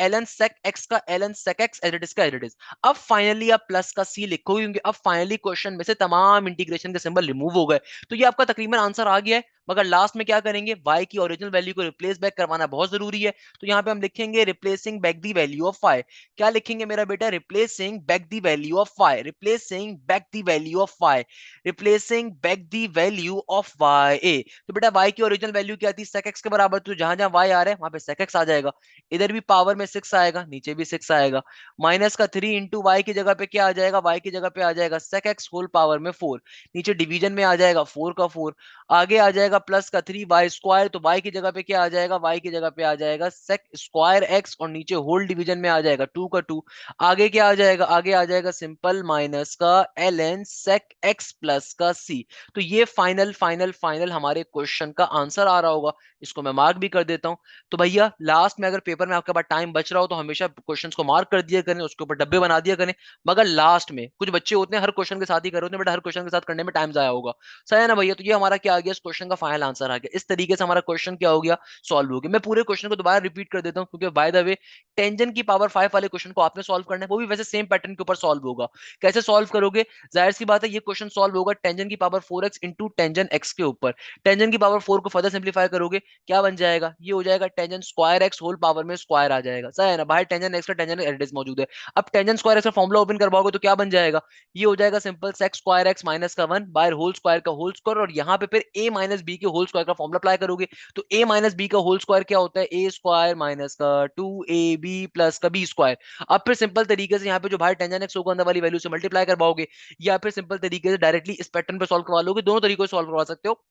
ln sec x का ln sec x as it is का एज इट इज। अब फाइनली आप प्लस का c लिखोगे, क्योंकि अब फाइनली क्वेश्चन में से तमाम इंटीग्रेशन के सिंबल रिमूव हो गए, तो ये आपका तकरीबन आंसर आ गया है। मगर लास्ट में क्या करेंगे? y की ओरिजिनल वैल्यू को रिप्लेस बैक करवाना बहुत जरूरी है, तो यहाँ पे हम लिखेंगे replacing back the value of y। क्या लिखेंगे मेरा बेटा? Replacing back the value of y, replacing back the value of y, replacing back the value of y ए। तो बेटा y की ओरिजिनल वैल्यू क्या थी? sec x के बराबर, तो जहां जहां y आ रहा है वहां पे sec x आ जाएगा, इधर भी पावर में 6 आएगा, नीचे भी 6 आएगा। माइनस का 3 इंटू वाई की जगह पे क्या आ जाएगा? y की जगह पे आ जाएगा sec x होल पावर में 4, नीचे डिवीजन में आ जाएगा 4 का 4, आगे आ जाएगा प्लस का 3 वाई स्क्वायर, तो y की जगह पे क्या आ जाएगा? y की जगह पे आ जाएगा sec स्क्वायर x, और नीचे होल डिवीजन में आ जाएगा 2 का 2। आगे क्या आ जाएगा? आगे आ जाएगा सिंपल माइनस का ln sec x प्लस का c। तो ये फाइनल फाइनल फाइनल हमारे क्वेश्चन का आंसर आ रहा होगा, इसको मैं मार्क भी कर देता हूं। तो भैया लास्ट में अगर पेपर में आपके पास टाइम बच रहा हो तो हमेशा क्वेश्चंस को मार्क कर दिया करें, उसके ऊपर डब्बे बना दिया करें, मगर लास्ट में कुछ बच्चे होते हैं हर क्वेश्चन के साथ ही कर होते हैं, बट हर क्वेश्चन के साथ करने में टाइम जाया होगा, सही है ना भैया? तो ये हमारा क्या आ गया? इस क्वेश्चन का फाइनल आंसर आ गया। इस तरीके से हमारा क्वेश्चन क्या हो गया? सॉल्व हो गया। मैं पूरे क्वेश्चन को दोबारा रिपीट कर देता हूँ, क्योंकि बाय द वे टेंजेंट की पावर 5 वाले क्वेश्चन को आपने सॉल्व करना है, वो भी वैसे सेम पैटर्न के ऊपर सॉल्व होगा। कैसे सॉल्व करोगे? जाहिर सी बात है ये क्वेश्चन सॉल्व होगा टेंजेंट की power 4x into tangent x के ऊपर। टेंजेंट की पावर 4 को फर्दर सिंप्लीफाई करोगे, क्या बन जाएगा? ये हो जाएगा tangent square x whole power में स्क्वायर आ जाएगा, सही है ना? बाहर टेंजेंट एक्स का टेंजेंट एडिस मौजूद है। अब टेंजेंट स्क्वायर एक्स का फॉर्मूला ओपन करवाओगे तो क्या बन जाएगा? ये हो जाएगा simple sec square x minus का 1 बाय होल स्क्वायर का होल स्क्वायर, और यहाँ पे फिर a माइनस बी के होल स्क्वायर का फॉर्मूला अप्लाई करोगे, तो a माइनस बी का होल स्क्वायर क्या होता है? ए स्क्वायर माइनस का 2ab प्लस का बी स्क्वायर। अब फिर सिंपल तरीके से यहाँ पे जो बाहर टेंजेंट एक्स होगा अंदर वाली वैल्यू से मल्टीप्लाई करवाओगे, या फिर सिंपल तरीके से डायरेक्टली इस पैटर्न पे सॉल्व करवा लोगे, दोनों तरीकों से सॉल्व करवा सकते हो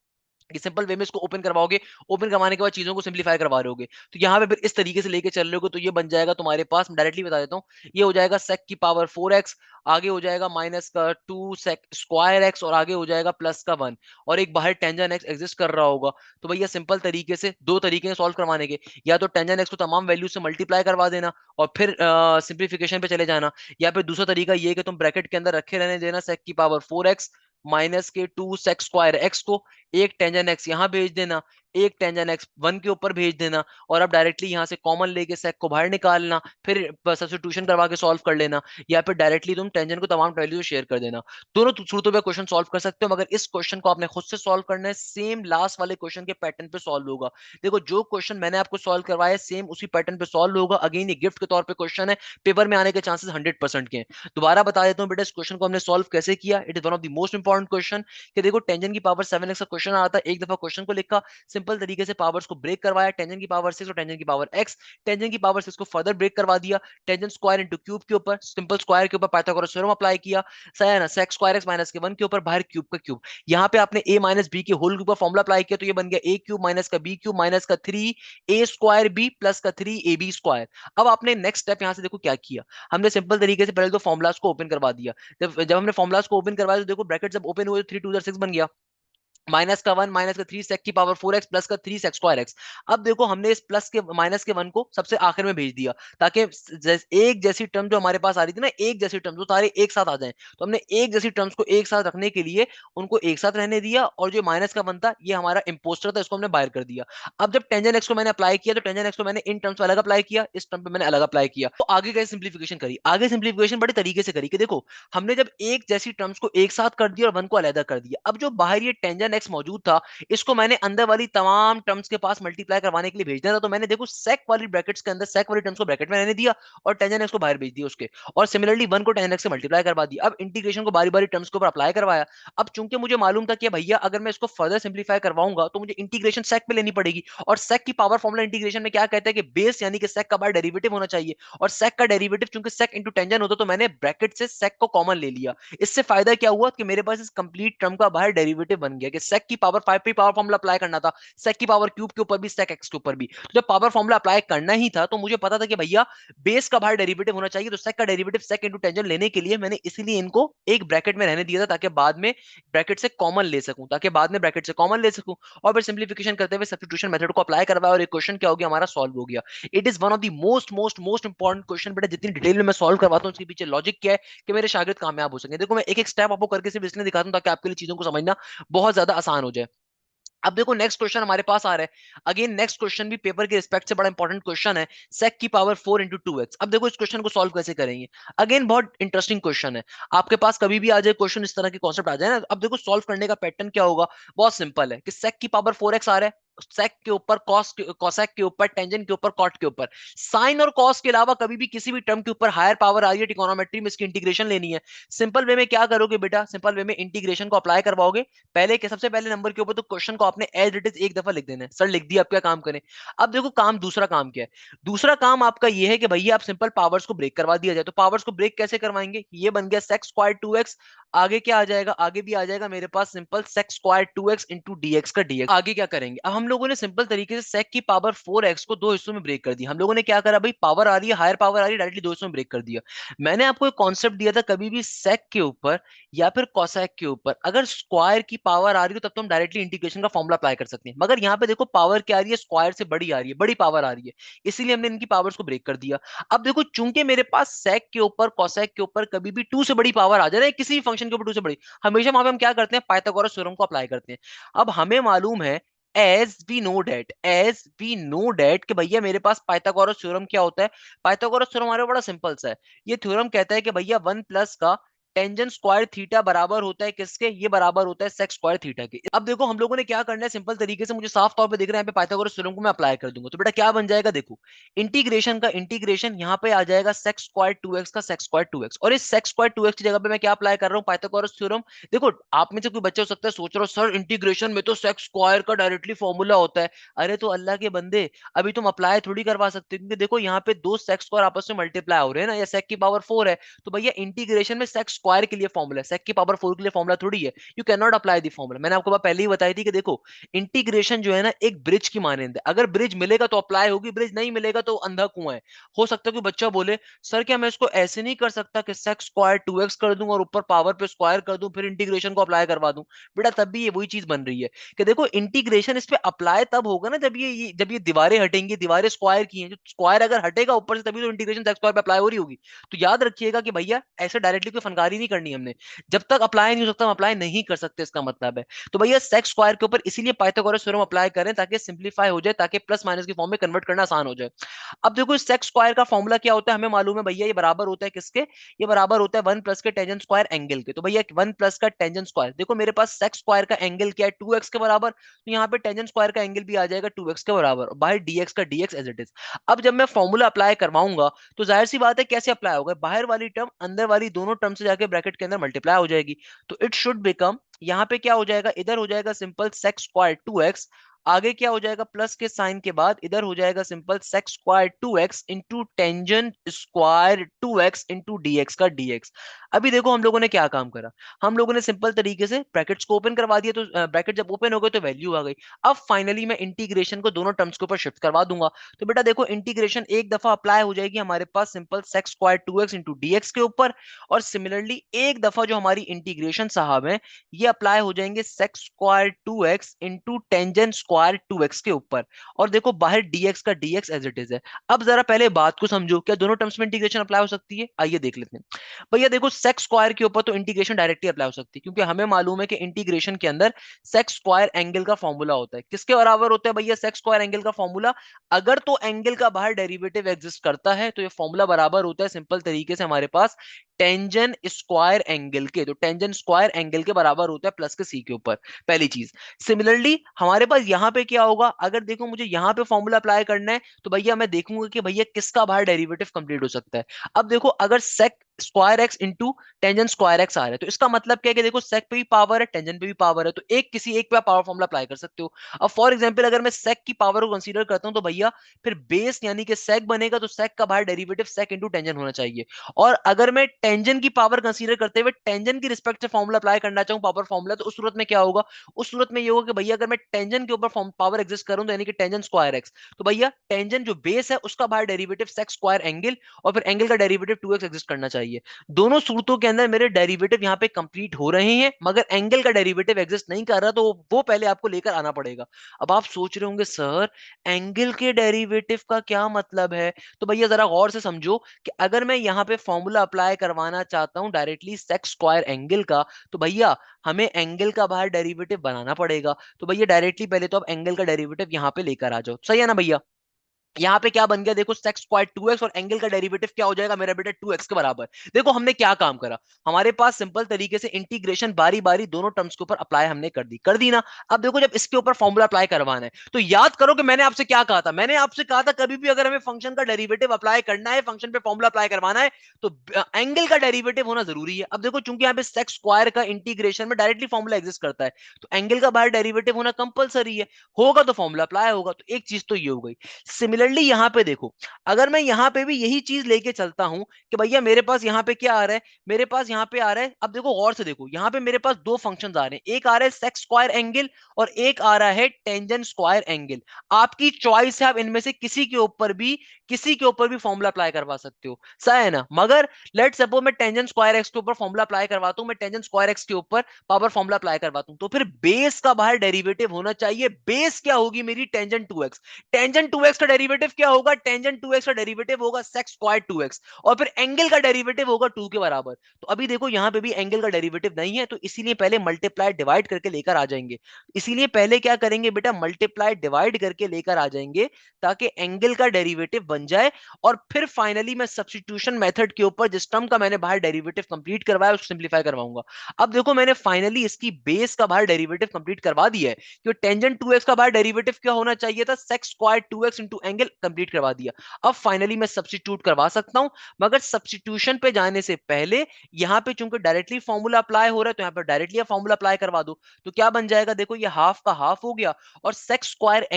कि सिंपल वे में इसको ओपन करवाओगे, ओपन करवाने के बाद चीजों को सिंप्लीफाई करवा रहे होगे, तो यहाँ पे फिर इस तरीके से लेके चल रहे हो, तो ये बन जाएगा तुम्हारे पास, मैं डायरेक्टली बता देता हूँ, ये हो जाएगा सेक की पावर 4x, आगे हो जाएगा माइनस का 2 सेक स्क्वायर एक्स, और आगे हो जाएगा प्लस का 1, और एक बाहर टेंजेंट एक्स एग्जिस्ट कर रहा होगा। तो भैया सिंपल तरीके से दो तरीके हैं सॉल्व करवाने के, या तो टेंजेंट एक्स को तमाम वैल्यू से मल्टीप्लाई करवा देना और फिर सिंप्लीफिकेशन पे चले जाना, या फिर दूसरा तरीका ये कि तुम ब्रैकेट के अंदर रखे रहने देना सेक की पावर 4x माइनस के 2 सेक स्क्वायर एक्स को, एक टेंजेंट एक्स यहाँ भेज देना, एक टेंजेंट एक्स 1 के ऊपर भेज देना, और अब डायरेक्टली यहाँ से कॉमन लेके सेक को बाहर निकालना, फिर सब्स्टिट्यूशन करवा के सॉल्व कर लेना, या फिर डायरेक्टली तुम टेंजेंट को तमाम वैल्यू शेयर कर देना। दोनों सूरतों पे क्वेश्चन सॉल्व कर सकते हो, मगर इस क्वेश्चन को आपने खुद से सॉल्व करना है, सेम लास्ट वाले क्वेश्चन के पैटर्न पे सॉल्व होगा। देखो जो क्वेश्चन मैंने आपको सॉल्व करवाया सेम उसी पैटर्न पे सॉल्व होगा। अगेन ये गिफ्ट के तौर पे क्वेश्चन है, पेपर में आने के चांसेस 100% के हैं। दोबारा बता देता हूँ बेटा इस क्वेश्चन को हमने सॉल्व कैसे किया। It is one of the most important question, कि देखो टेंजेंट की पावर 7x का क्वेश्चन आता है, एक दफा क्वेश्चन को लिखा, सिंपल तरीके से पावर्स को ब्रेक करवाया, टेंजेंट की पावर 6 और टेंजेंट की पावर x, टेंजेंट की पावर 6 को फर्दर ब्रेक करवा दिया, टेंजेंट स्क्वायर इनटू क्यूब के ऊपर, सिंपल स्क्वायर के ऊपर पाइथागोरस थ्योरम अप्लाई किया, सही है ना? sec स्क्वायर x माइनस के 1 के ऊपर बाहर क्यूब का क्यूब, यहाँ पे आपने a माइनस बी के होल के ऊपर फॉर्मुला अप्लाई किया, तो ये बन गया a क्यूब माइनस का b क्यूब माइनस का 3 a स्क्वायर b प्लस का 3 ab स्क्वायर। अब आपने नेक्स्ट स्टेप यहाँ से देखो क्या किया, हमने सिंपल तरीके से पहले तो फॉर्मुलास को ओपन करवा दिया। जब हमने फॉर्मुलास को ओपन करवाया तो देखो ब्रैकेट जब ओपन हुए तो 3 2 6 बन गया, माइनस का 1 माइनस का 3 सेक की पावर 4x प्लस का 3 सेक स्क्वायर एक्स। अब देखो हमने इस प्लस के माइनस के 1 को सबसे आखिर में भेज दिया, ताकि एक जैसी टर्म जो हमारे पास आ रही थी ना, एक जैसी टर्म जो सारे एक साथ आ जाएं, तो हमने एक जैसी टर्म्स को एक साथ रखने के लिए उनको एक साथ रहने दिया, और जो माइनस का 1 था ये हमारा इंपोस्टर था, इसको हमने बाहर कर दिया। अब जब टेंजेंट एक्स को मैंने अप्लाई किया तो टेंजेंट एक्स को मैंने इन टर्म्स में अलग अप्लाई किया, इस टर्म पे मैंने अलग अप्लाई किया, तो आगे कैसे सिंप्लीफिकेशन करी? आगे सिंप्लीफिकेशन बड़े तरीके से करी कि देखो हमने जब एक जैसी टर्म्स को एक साथ कर दिया और 1 को अलग कर दिया, अब जो बाहर ये टेंजेंट x मौजूद था, इसको मैंने अंदर वाली तमाम टर्म्स के पास मल्टीप्लाई करवाने के लिए भेज दिया था। तो मैंने देखो सेक वाली ब्रैकेट्स के अंदर सेक वाली टर्म्स को ब्रैकेट में रहने दिया और टेंजन एक्स को बाहर भेज दिया उसके, और सिमिलरली 1 को टेंजन एक्स से मल्टीप्लाई करवा दिया। अब इंटीग्रेशन को बारी बारी टर्म्स के ऊपर अप्लाई करवाया। अब चूंकि मुझे मालूम था कि भैया अगर मैं इसको फर्दर सिंप्लीफाई करवाऊंगा तो मुझे इंटीग्रेशन सेक पे लेनी पड़ेगी, और सेक की पावर फॉर्मूला इंटीग्रेशन में क्या कहता है कि बेस यानी कि सेक का बाहर डेरिवेटिव होना चाहिए, और सेक का डेरिवेटिव चूंकि सेक इंटू टेंजन होता, तो मैंने ब्रैकेट से सेक को कॉमन ले लिया। इससे फायदा क्या हुआ कि मेरे पास इस कंप्लीट टर्म का बाहर डेरिवेटिव बन गया कि सेक की पावर 5 पे पावर फॉर्मूला अप्लाई करना था, सेक की पावर क्यूब के ऊपर भी, सेक एक्स के ऊपर भी। तो जब पावर फॉर्मूला अप्लाई करना ही था तो मुझे पता था कि भैया बेस का बाहर डेरिवेटिव होना चाहिए, तो सेक का डेरिवेटिव सेक इंटू टेंजन लेने के लिए मैंने इसीलिए इनको एक ब्रैकेट में रहने दिया था, ताकि बाद में ब्रैकेट से कॉमन ले सकूं, ताकि बाद में ब्रैकेट से कॉमन ले सकूं। और फिर सिंप्लीफिकेशन करते हुए सब्स्टिट्यूशन मेथड को अप्लाई करवाया और एक क्वेश्चन क्या हो गया, हमारा सॉल्व हो गया। It is one of the most most most important question बेटा, जितनी डिटेल में मैं सॉल्व करवाता हूं उसके पीछे लॉजिक क्या है कि मेरे शागिर्द कामयाब हो सके। देखो मैं एक एक स्टेप आपको करके सिर्फ इसलिए दिखाता हूं ताकि आपके लिए चीजों को समझना बहुत ज्यादा आसान हो जाए। अब देखो नेक्स्ट क्वेश्चन हमारे पास आ रहा है। अगेन नेक्स्ट क्वेश्चन भी पेपर के रिस्पेक्ट से बड़ा इंपॉर्टेंट क्वेश्चन है, सेक की पावर 4 इंटू 2x। अब देखो इस क्वेश्चन को सॉल्व कैसे करेंगे। अगेन बहुत इंटरेस्टिंग क्वेश्चन है, आपके पास कभी भी आ जाए क्वेश्चन इस तरह के कॉन्सेप्ट आ जाए ना, अब देखो सॉल्व करने का पैटर्न क्या होगा, बहुत सिंपल है कि सेक की पावर 4x आ रहा है, सेक के ऊपर कॉस, कॉसेक के ऊपर, टेंजेंट के ऊपर, कॉट के ऊपर, साइन और कॉस के अलावा कभी भी किसी भी टर्म के ऊपर हायर पावर आ रही है ट्रिगोनोमेट्री में, इसकी इंटीग्रेशन लेनी है। सिंपल वे में क्या करोगे बेटा, सिंपल वे में इंटीग्रेशन को अप्लाई करवाओगे। पहले के सबसे पहले नंबर के ऊपर तो क्वेश्चन को आपने एज इट इज एक दफा लिख देना है, सर लिख दिया, अब क्या काम करें। अब देखो काम, दूसरा काम क्या है, दूसरा काम आपका ये है कि भैया आप सिंपल पावर्स को ब्रेक करवा दिया जाए। तो पावर्स को ब्रेक कैसे करवाएंगे, ये बन गया सेक स्क्वायर 2x, आगे क्या आ जाएगा, आगे भी आ जाएगा मेरे पास simple sec square 2x into dx का dx। आगे क्या करेंगे, अब हम लोगों ने सिंपल तरीके से सेक की पावर 4x को दो हिस्सों में ब्रेक कर दिया। हम लोगों ने क्या करा भाई, पावर आ रही है, हायर पावर आ रही है, डायरेक्टली दो हिस्सों में ब्रेक कर दिया। मैंने आपको एक कॉन्सेप्ट दिया था, कभी भी सेक के ऊपर या फिर कोसेक के ऊपर अगर स्क्वायर की पावर आ रही हो तब तो हम डायरेक्टली इंटीग्रेशन का फॉर्मूला अप्लाई कर सकते हैं, मगर यहाँ पे देखो पावर क्या आ रही है, स्क्वायर से बड़ी आ रही है, बड़ी पावर आ रही है, इसीलिए हमने इनकी पावर्स को ब्रेक कर दिया। अब देखो चूंकि मेरे पास सेक के ऊपर, कोसेक के ऊपर कभी भी 2 से बड़ी पावर आ जाए ना, किसी भी फंक्शन के ऊपर 2 से बड़ी, हमेशा वहां पे हम क्या करते हैं, पाइथागोरस थ्योरम को अप्लाई करते हैं। अब हमें मालूम है, एज वी नो डेट कि भैया मेरे पास पाइथागोरस थ्योरम क्या होता है। पाइथागोरस थ्योरम हमारा बड़ा सिंपल सा है, ये थ्योरम कहता है कि भैया 1 प्लस का टेंजेंट स्क्वायर थीटा बराबर होता है किसके, ये बराबर होता है सेक स्क्वायर थीटा के। अब देखो हम लोगों ने क्या करना है, सिंपल तरीके से मुझे साफ तौर पे दिख रहा है यहाँ पे पाइथागोरस थ्योरम को मैं अप्लाई कर दूंगा, तो बेटा क्या बन जाएगा, देखो इंटीग्रेशन का इंटीग्रेशन यहाँ पे आ जाएगा सेक स्क्वायर 2x का सेक स्क्वायर 2x, और इस सेक स्क्वायर 2x की जगह पे मैं क्या अप्लाई कर रहा हूँ, पाइथागोरस थ्योरम। देखो आप में से कोई बच्चा हो सकता है सोच रहा हो सर इंटीग्रेशन में तो सेक स्क्वायर का डायरेक्टली फॉर्मूला होता है। अरे तो अल्लाह के बंदे, अभी तुम अप्लाई थोड़ी करवा सकते हो, क्योंकि देखो यहाँ पे दो सेक स्क्वायर आपस में मल्टीप्लाई हो रहे हैं ना, या सेक की पावर 4 है, तो भैया इंटीग्रेशन में सेक स्क्वायर के लिए फॉर्मूला है, सेक की पावर 4 के लिए फॉर्मूला थोड़ी है। You can not apply the formula, मैंने आपको बात पहले ही बताई थी कि देखो इंटीग्रेशन जो है ना एक ब्रिज की मानंद है, अगर ब्रिज मिलेगा तो अप्लाई होगी, ब्रिज नहीं मिलेगा तो अंधा कुआं है। हो सकता है कि बच्चा बोले सर क्या मैं इसको ऐसे नहीं कर सकता कि सेक स्क्वायर 2x कर दूं और ऊपर पावर पे स्क्वायर कर दूं फिर इंटीग्रेशन को अप्लाई करवा दूं। बेटा तब भी ये वही चीज बन रही है कि देखो इंटीग्रेशन इस पे अप्लाई तब होगा ना जब ये दीवारें हटेंगी, दीवारें स्क्वायर की हैं, जो स्क्वायर अगर हटेगा ऊपर से तभी तो इंटीग्रेशन सेक स्क्वायर पे अप्लाई हो रही होगी। तो याद रखिएगा कि भैया ऐसे डायरेक्टली कोई फनकारी नहीं करनी हमने, जब तक अप्लाई नहीं हो सकता हम अप्लाई नहीं कर सकते, इसका मतलब है। तो भैया सेक स्क्वायर के ऊपर इसीलिए पाइथागोरस थ्योरम अप्लाई करें ताकि सिंप्लीफाई हो जाए, ताकि प्लस माइनस की फॉर्म में कन्वर्ट करना आसान हो जाए। अब देखो इस सेक स्क्वायर का फॉर्मूला क्या होता है, हमें मालूम है भैया, ये बराबर होता है किसके, ये बराबर होता है 1 प्लस के टेंजेंट स्क्वायर एंगल के। तो भैया 1 प्लस का टेंजेंट स्क्वायर, देखो मेरे पास सेक स्क्वायर का एंगल क्या है, 2x के बराबर, तो यहाँ पे टेंजेंट स्क्वायर का एंगल भी आ जाएगा 2x के बराबर, और बाहर dx का dx एज इट इज। अब जब मैं फॉर्मूला अप्लाई करवाऊंगा तो जाहिर सी बात है कैसे अप्लाई होगा, बाहर वाली टर्म अंदर वाली दोनों टर्म से जाके ब्रैकेट के अंदर मल्टीप्लाई हो जाएगी। तो इट शुड बिकम, यहाँ पे क्या हो जाएगा, इधर हो जाएगा सिंपल सेक स्क्वायर 2x, आगे क्या हो जाएगा, प्लस के साइन के बाद इधर हो जाएगा simple sec square 2x into tangent square 2x into dx का dx। अभी देखो हम लोगों ने क्या काम करा, हम लोगों ने सिंपल तरीके से ब्रैकेट्स को ओपन करवा दिया, तो ब्रैकेट जब ओपन हो गए तो वैल्यू आ गई। अब फाइनली मैं इंटीग्रेशन को दोनों टर्म्स के ऊपर शिफ्ट करवा दूंगा। तो बेटा देखो इंटीग्रेशन एक दफा अप्लाई हो जाएगी हमारे पास simple sec square 2x into dx के ऊपर, और सिमिलरली एक दफा जो हमारी इंटीग्रेशन साहब है ये अप्लाई हो जाएंगे sec square 2x into tangent square 2x के ऊपर, और देखो बाहर dx का dx एज इट इज है। अब जरा पहले बात को समझो, क्या दोनों टर्म्स में इंटीग्रेशन अप्लाई हो सकती है, आइए देख लेते हैं। भैया देखो सेक स्क्वायर के ऊपर तो इंटीग्रेशन डायरेक्टली अप्लाई हो सकती है, क्योंकि हमें मालूम है कि इंटीग्रेशन के अंदर सेक स्क्वायर एंगल का फॉर्मूला होता है, किसके बराबर होता है भैया, सेक स्क्वायर एंगल का फॉर्मूला, अगर तो एंगल का बाहर डेरिवेटिव एग्जिस्ट करता है तो ये फॉर्मूला बराबर होता है सिंपल तरीके से हमारे पास टेंजन स्क्वायर एंगल के, तो टेंजन स्क्वायर एंगल के बराबर होता है प्लस के सी के ऊपर, पहली चीज। सिमिलरली हमारे पास यहाँ पे क्या होगा, अगर देखो मुझे यहाँ पे फॉर्मूला अप्लाई करना है तो भैया मैं देखूंगा कि भैया किसका बाहर डेरिवेटिव कंप्लीट हो सकता है। अब देखो अगर sec square x into tangent square x आ रहा है, तो इसका मतलब क्या है कि देखो सेक पे भी पावर है, टेंजन पे भी पावर है, तो एक किसी एक पे पावर फॉर्मूला अप्लाई कर सकते हो। अब फॉर एग्जांपल अगर मैं सेक की पावर को कंसीडर करता हूं तो भैया फिर बेस यानी कि सेक बनेगा, तो सेक का बाहर डेरिवेटिव सेक इंटू टेंजन होना चाहिए। और अगर मैं टेंजन की पावर कंसीडर करते हुए टेंजन की रिस्पेक्ट से फॉर्मूला अप्लाई करना चाहूं पावर फॉर्मूला, तो उस सूरत में क्या होगा, उस सूरत में ये होगा कि भैया अगर मैं टेंजन के ऊपर पावर एग्जिस्ट करूं तो यानी कि टेंजन स्क्वायर एक्स, तो भैया टेंजन जो बेस है उसका बाहर डेरिवेटिव सेक स्क्वायर एंगल, और फिर एंगल का डेरिवेटिव 2x एग्जिस्ट करना चाहिए। दोनों सूरतों के अंदर मेरे डेरिवेटिव यहां पे कंप्लीट हो रहे हैं, मगर एंगल का डेरिवेटिव एग्जिस्ट नहीं कर रहा, तो वो पहले आपको लेकर आना पड़ेगा। अब आप सोच रहे होंगे सर एंगल के डेरिवेटिव का क्या मतलब है, तो भैया जरा गौर से समझो कि अगर मैं यहां पे फॉर्मूला अप्लाई करवाना चाहता हूं डायरेक्टली सेक स्क्वायर एंगल का, तो भैया हमें एंगल का बाहर डेरिवेटिव बनाना पड़ेगा। तो भैया डायरेक्टली पहले तो आप एंगल का डेरिवेटिव यहां पे लेकर आ जाओ, सही है ना भैया। यहाँ पे क्या बन गया, देखो सेक स्क्वायर 2x और एंगल का डेरिवेटिव क्या हो जाएगा मेरा बेटा 2x के बराबर। देखो हमने क्या काम करा, हमारे पास सिंपल तरीके से इंटीग्रेशन बारी बारी दोनों टर्म्स के ऊपर अप्लाई हमने कर दी ना। अब देखो जब इसके ऊपर फॉर्मूला अप्लाई करवाना है तो याद करो कि मैंने आपसे क्या कहा था, मैंने आपसे कहा था कभी भी अगर हमें फंक्शन का डेरिवेटिव अप्लाई करना है, फंक्शन पे फॉर्मूला अप्लाई करवाना है, तो एंगल का डेरिवेटिव होना जरूरी है। अब देखो चूंकि यहाँ पे सेक स्क्वायर का इंटीग्रेशन में डायरेक्टली फॉर्मूला एग्जिस्ट करता है, तो एंगल का बाहर डेरिवेटिव होना कंपलसरी है, होगा तो फॉर्मूला अप्लाई होगा। तो एक चीज तो ये हो गई। सिमिलरली यहां पे देखो, अगर मैं यहां पे भी यही चीज लेके चलता हूं कि भैया मेरे पास यहां पे क्या आ रहा है, मेरे पास यहां पे आ रहा है, अब देखो गौर से देखो यहां पे मेरे पास दो फंक्शंस आ रहे हैं, एक आ रहा है सेक स्क्वायर एंगल और एक आ रहा है टेंजेंट स्क्वायर एंगल। आपकी चॉइस है, आप इनमें से किसी के ऊपर भी फॉर्मूला अप्लाई करवा सकते हो, सही है ना। मगर लेट सपोज मैं टेंजेंट स्क्वायर एक्स के ऊपर फॉर्मूला अप्लाई करवाता हूं, मैं टेंजेंट स्क्वायर एक्स के ऊपर पावर फॉर्मूला अप्लाई करवाता हूं, तो फिर बेस का बाहर डेरिवेटिव होना चाहिए। बेस क्या होगी मेरी, टेंजेंट 2x। टेंजेंट 2x का डेरिवेटिव क्या होगा, टेंजेंट 2x का डेरिवेटिव होगा सेक स्क्वायर 2x, और फिर एंगल का डेरिवेटिव होगा 2 के बराबर। तो अभी देखो यहां पे भी एंगल का डेरिवेटिव नहीं है, तो इसीलिए पहले मल्टीप्लाई डिवाइड करके लेकर आ जाएंगे। इसीलिए पहले क्या करेंगे बेटा, मल्टीप्लाई डिवाइड करके लेकर आ जाएंगे ताकि एंगल का डेरिवेटिव बन जाए, और फिर फाइनली मैं सब्स्टिट्यूशन मेथड के ऊपर जिस टर्म का मैंने बाहर डेरिवेटिव कंप्लीट करवाया उसको सिंप्लीफाई करवाऊंगा। अब देखो मैंने फाइनली इसकी बेस का बाहर डेरिवेटिव कंप्लीट करवा दिया है, कि टेंजेंट 2x का बाहर डेरिवेटिव क्या होना चाहिए था, sec square 2x into angle complete करवा दिया। अब फाइनली मैं सब्स्टिट्यूट करवा सकता हूं, मगर सब्स्टिट्यूशन पे जाने से पहले यहां पे चूंकि डायरेक्टली फॉर्मूला अप्लाई हो रहा है, तो यहां पे डायरेक्टली फॉर्मूला अप्लाई करवा दो। तो क्या बन जाएगा, देखो ये हाफ का हाफ हो गया, और सेक स्क्वायर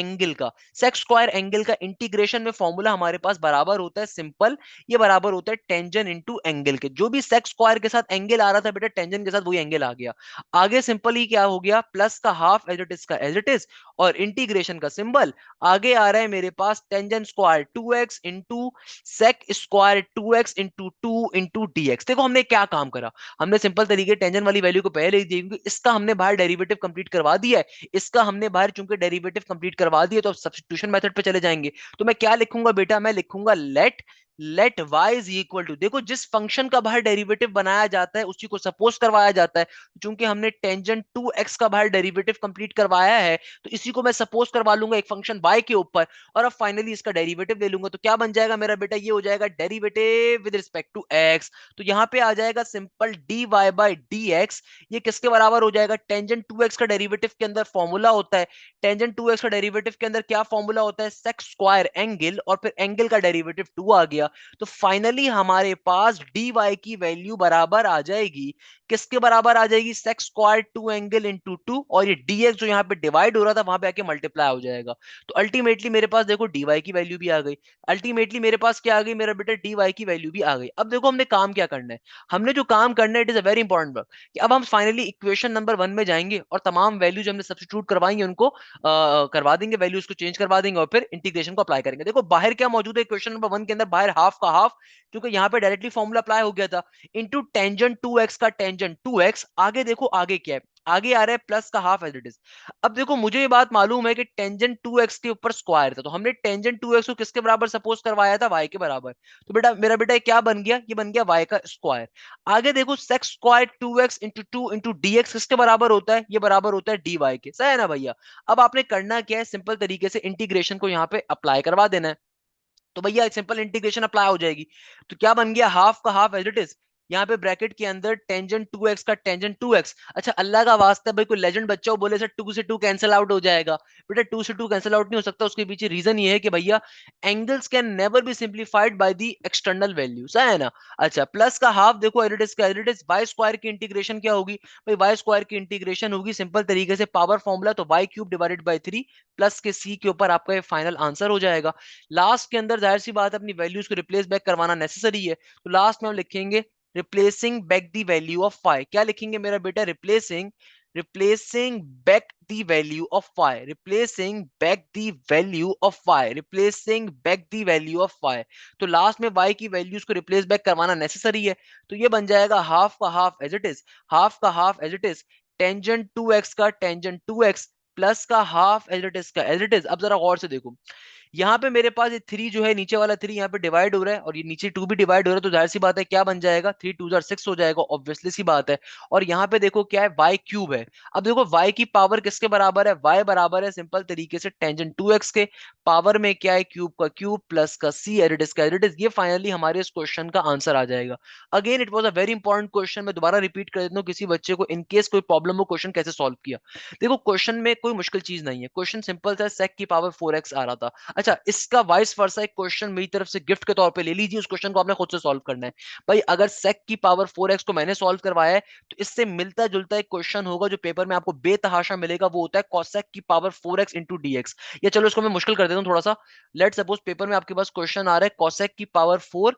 एंगल का इंटीग्रेशन में फॉर्मूला हमारे पास बराबर होता है सिंपल, ये बराबर होता है टेंजन इंटू एंगल के। जो भी सेक स्क्वायर के साथ एंगल आ रहा था बेटा, टेंजन के साथ वही एंगल आ गया। आगे सिंपल ही क्या हो गया, प्लस का हाफ एज इट इज का एज इट इज, और इंटीग्रेशन का सिंबल। आगे आ रहा है मेरे पास tangent square 2x into sec square 2x into 2 into dx। देखो हमने क्या काम करा, हमने सिंपल तरीके टेंजेंट वाली वैल्यू को पहले ही दी, क्योंकि इसका हमने बाहर डेरिवेटिव कंप्लीट करवा दिया है, इसका हमने बाहर चूंकि डेरिवेटिव कंप्लीट करवा दिया, तो अब सब्स्टिट्यूशन मेथड पे चले जाएंगे। तो मैं क्या लिखूंगा बेटा, मैं लिखूंगा let y is equal to, देखो जिस फंक्शन का बाहर डेरिवेटिव बनाया जाता है उसी को सपोज करवाया जाता है। चूंकि हमने टेंजेंट 2x का बाहर डेरिवेटिव कंप्लीट करवाया है, तो इसी को मैं सपोज करवा लूंगा एक फंक्शन y के ऊपर, और अब फाइनली इसका डेरिवेटिव ले लूंगा। तो क्या बन जाएगा मेरा बेटा, ये हो जाएगा derivative with respect to x। तो यहां पे आ जाएगा सिंपल dy बाई dx। ये किसके बराबर हो जाएगा, टेंजेंट 2x का डेरिवेटिव के अंदर फॉर्मूला होता है, टेंजेंट 2x का डेरिवेटिव के अंदर क्या फॉर्मूला होता है, सेक स्क्वायर एंगल, और फिर एंगल का डेरिवेटिव 2 आ गया। तो फाइनली हमारे पास dy की वैल्यू बराबर आ जाएगी, किसके बराबर आ जाएगी, सेक स्क्वायर 2 एंगल इंटू 2, और ये dx जो यहाँ पे डिवाइड हो रहा था वहां पे आके मल्टीप्लाई हो जाएगा। तो अल्टीमेटली मेरे पास देखो dy की वैल्यू भी आ गई, अल्टीमेटली मेरे पास क्या आ गई मेरा बेटा, dy की वैल्यू भी आ गई। अब देखो हमने काम क्या करना है, हमने जो काम करना है it is a very important work, कि अब हम फाइनली इक्वेशन नंबर 1 में जाएंगे और तमाम वैल्यू जो हमने सब्स्टिट्यूट करवाएंगे उनको करवा देंगे, वैल्यूज को चेंज करवा देंगे, और फिर इंटीग्रेशन को अप्लाई करेंगे। देखो बाहर क्या मौजूद है इक्वेशन नंबर 1 के अंदर, बाहर हाफ का हाफ, क्योंकि यहाँ पे डायरेक्टली फॉर्मूला अप्लाई हो गया था, इंटू टेंजेंट 2x का टेंजेंट 2x। आगे देखो आगे क्या है, आगे आ रहा है प्लस का हाफ एज इट इज। अब देखो मुझे ये बात मालूम है कि टेंजेंट 2x के ऊपर स्क्वायर था, तो हमने टेंजेंट 2x को किसके बराबर सपोज करवाया था, y के बराबर। तो बेटा मेरा बेटा क्या बन गया, ये बन गया y का स्क्वायर। आगे देखो sec square 2x into 2 into dx किसके बराबर होता है, ये बराबर होता है dy के, सही है ना भैया। अब आपने करना क्या है, सिंपल तरीके से इंटीग्रेशन को यहाँ पे अप्लाई करवा देना है। तो भैया सिंपल इंटीग्रेशन अप्लाई हो जाएगी। तो क्या बन गया, हाफ का हाफ एज इट इज, यहाँ पे ब्रैकेट के अंदर टेंजेंट 2x का टेंजेंट 2x। अच्छा अल्लाह का वास्ता है भाई, कोई लेजेंड बच्चा हो बोले सर 2 से 2 कैंसिल आउट हो जाएगा, बेटा 2 से 2 कैंसिल आउट नहीं हो सकता। उसके पीछे रीजन ये है कि भैया angles can never be simplified by the external values, है ना। अच्छा प्लस का हाफ देखो as it is y square की इंटीग्रेशन क्या होगी भाई, वाई स्क्वायर की इंटीग्रेशन होगी सिंपल तरीके से पावर फॉर्मूला तो y cube divided by 3 plus के सी के ऊपर आपका ये फाइनल आंसर हो जाएगा। लास्ट के अंदर जाहिर सी बात है अपनी वैल्यूज को रिप्लेस बैक करवाना नेसेसरी है, तो लास्ट में हम लिखेंगे replacing back the value of phi. क्या लिखेंगे मेरा बेटा, replacing back the value of phi, replacing back the value of phi, replacing back the value of phi. तो लास्ट में y की वैल्यूज को रिप्लेस बैक करवाना नेसेसरी है, तो ये बन जाएगा हाफ का half as it is, half का half as it is tangent 2x का टेंजेंट 2x प्लस का हाफ एज इट इज का एज इट इज। अब जरा गौर से देखो, यहाँ पे मेरे पास ये 3 जो है नीचे वाला 3 यहाँ पे डिवाइड हो रहा है और ये नीचे 2 भी डिवाइड हो रहा है, तो जाहिर सी बात है क्या बन जाएगा, 3 2 6 हो जाएगा, ऑब्वियसली सी बात है। और यहाँ पे देखो क्या है, y क्यूब है। अब देखो y की पावर किसके बराबर है, y बराबर है सिंपल तरीके से टेंजेंट 2x के, पावर में क्या है क्यूब का क्यूब प्लस का c एडिटिस का एडिटिस। ये फाइनली हमारे इस क्वेश्चन का आंसर आ जाएगा। Again it was a very important question, मैं दोबारा रिपीट कर देता हूँ किसी बच्चे को इन केस कोई प्रॉब्लम हो क्वेश्चन कैसे सॉल्व किया। देखो क्वेश्चन में कोई मुश्किल चीज नहीं है, क्वेश्चन सिंपल था, sec की पावर 4x आ रहा था। अच्छा इसका वाइस वर्सा एक क्वेश्चन मेरी तरफ से गिफ्ट के तौर पे ले लीजिए, उस क्वेश्चन को आपने खुद से सॉल्व करना है। भाई अगर sec की पावर 4x को मैंने सॉल्व करवाया है तो इससे मिलता जुलता एक क्वेश्चन होगा जो पेपर में आपको बेतहाशा मिलेगा, वो होता है cosec की पावर 4x इंटू dx। या चलो इसको मैं मुश्किल कर देता हूँ थोड़ा सा, लेट सपोज पेपर में आपके पास क्वेश्चन आ रहा है cosec की power 4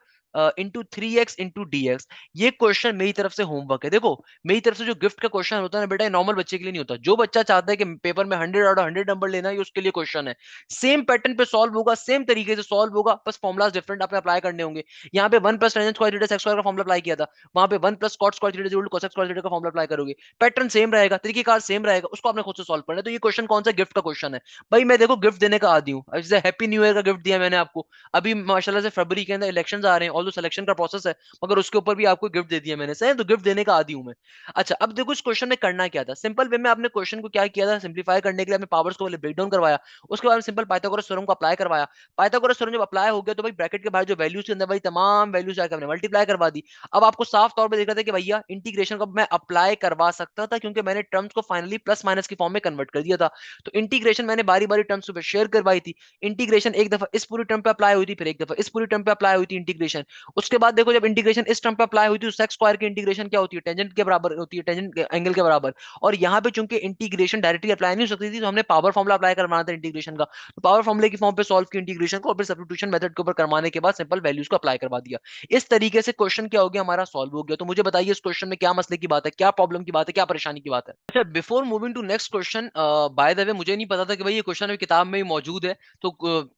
into 3x into dx। ये क्वेश्चन मेरी तरफ से होमवर्क है। देखो मेरी तरफ से जो गिफ्ट का क्वेश्चन होता है ना बेटा, ये नॉर्मल बच्चे के लिए नहीं होता, जो बच्चा चाहता है कि पेपर में 100 आउट ऑफ 100 नंबर लेना है, ये उसके लिए क्वेश्चन है। सेम पैटर्न पे सॉल्व होगा, सेम तरीके से सॉल्व होगा, बस फॉर्मुलाज डिफरेंट आपने अप्लाई करने होंगे। यहाँ पे 1 plus tan square theta sec square का फॉर्मुला अप्लाई किया था, वहां पे 1 plus cot square theta equal to cosec square theta का फॉर्मुला अप्लाई करोगे, पैटर्न सेम रहेगा, तरीकेकार सेम रहेगा, उसको आपने खुद से सॉल्व करना है। तो ये क्वेश्चन कौन सा गिफ्ट का क्वेश्चन है भाई, मैं देखो गिफ्ट देने का आदी हूँ, जैसे हैप्पी न्यू ईयर का गिफ्ट दिया मैंने आपको, अभी माशाल्लाह से फरवरी के अंदर इलेक्शंस आ रहे हैं, ऑल्दो सिलेक्शन का प्रोसेस है, मगर उसके ऊपर भी आपको गिफ्ट दे दिया मैंने, सही तो गिफ्ट देने का आदी हूं मैं। अच्छा अब देखो इस क्वेश्चन में करना क्या था, सिंपल वे में आपने क्वेश्चन को क्या किया था, सिंपलीफाई करने के लिए आपने पावर्स को पहले ब्रेक डाउन करवाया, उसके बाद सिंपल पाइथागोरस थ्योरम को अप्लाई करवाया। पाइथागोरस थ्योरम जब अप्लाई हो गया तो भाई ब्रैकेट के बाहर जो वैल्यूज के अंदर भाई तमाम वैल्यूज जाकर हमने मल्टीप्लाई करवा दी। अब आपको साफ तौर पर दिख रहा था कि भैया इंटीग्रेशन को मैं अप्लाई करवा सकता था, क्योंकि मैंने टर्म्स को फाइनली प्लस माइनस की फॉर्म में कन्वर्ट कर दिया था। तो इंटीग्रेशन मैंने बारी बारी टर्म्स पे शेयर करवाई थी, इंटीग्रेशन एक दफा इस पूरी टर्म पे अप्लाई हुई थी, फिर एक दफा इस पूरी टर्म पे अप्लाई हुई थी इंटीग्रेशन। उसके बाद देखो जब इंटीग्रेशन इस टर्म पे अप्लाई हुई थी, सेक स्क्वायर की इंटीग्रेशन क्या होती है, टेंजेंट के बराबर होती है, टेंजेंट एंगल के बराबर। और यहाँ पे चूंकि इंटीग्रेशन डायरेक्टली अप्लाई नहीं हो सकती थी, तो हमने पावर फॉर्मुला अप्लाई करवाना था इंटीग्रेशन का, तो पावर फॉर्मुले की फॉर्म पे सॉल्व की इंटीग्रेशन को, और फिर सब्स्टिट्यूशन मेथड के ऊपर करवाने के बाद सिंपल वैल्यूज को अप्लाई करवा दिया। इस तरीके से क्वेश्चन क्या हो गया हमारा, सॉल्व हो गया। तो मुझे बताइए इस क्वेश्चन में क्या मसले की बात है, क्या प्रॉब्लम की बात है, क्या परेशानी की बात है। अच्छा before moving to next question, by the way मुझे नहीं पता था कि भाई ये क्वेश्चन अभी किताब में ही मौजूद है, तो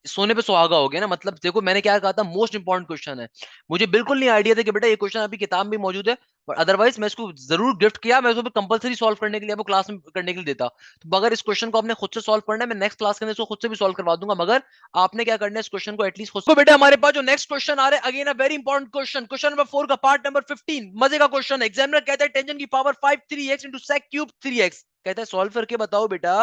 सोने पे सुहागा हो गया ना, मतलब देखो मैंने क्या कहा था, मोस्ट इंपॉर्टेंट क्वेश्चन है। मुझे बिल्कुल नहीं आइडिया था कि बेटा ये क्वेश्चन अभी किताब में मौजूद है, और अदरवाइज मैं इसको जरूर गिफ्ट किया, मैं इसको कंपलसरी सॉल्व करने के लिए आपको क्लास में करने के लिए देता। तो अगर इस क्वेश्चन को आपने खुद से सॉल्व करना है, मैं नेक्स्ट क्लास के अंदर इसको खुद से भी सॉल्व करवा दूंगा, मगर आपने क्या करना है इस क्वेश्चन को एटलीस्ट खुद को। बेटा हमारे पास जो नेक्स्ट क्वेश्चन आ रहा है, again a very important question, question number 4 का पार्ट नंबर 15, मजे का क्वेश्चन है। एग्जामिनर कहता है टेंजेंट की power 5 3x into sec cube 3x, कहता है सॉल्व करके बताओ बेटा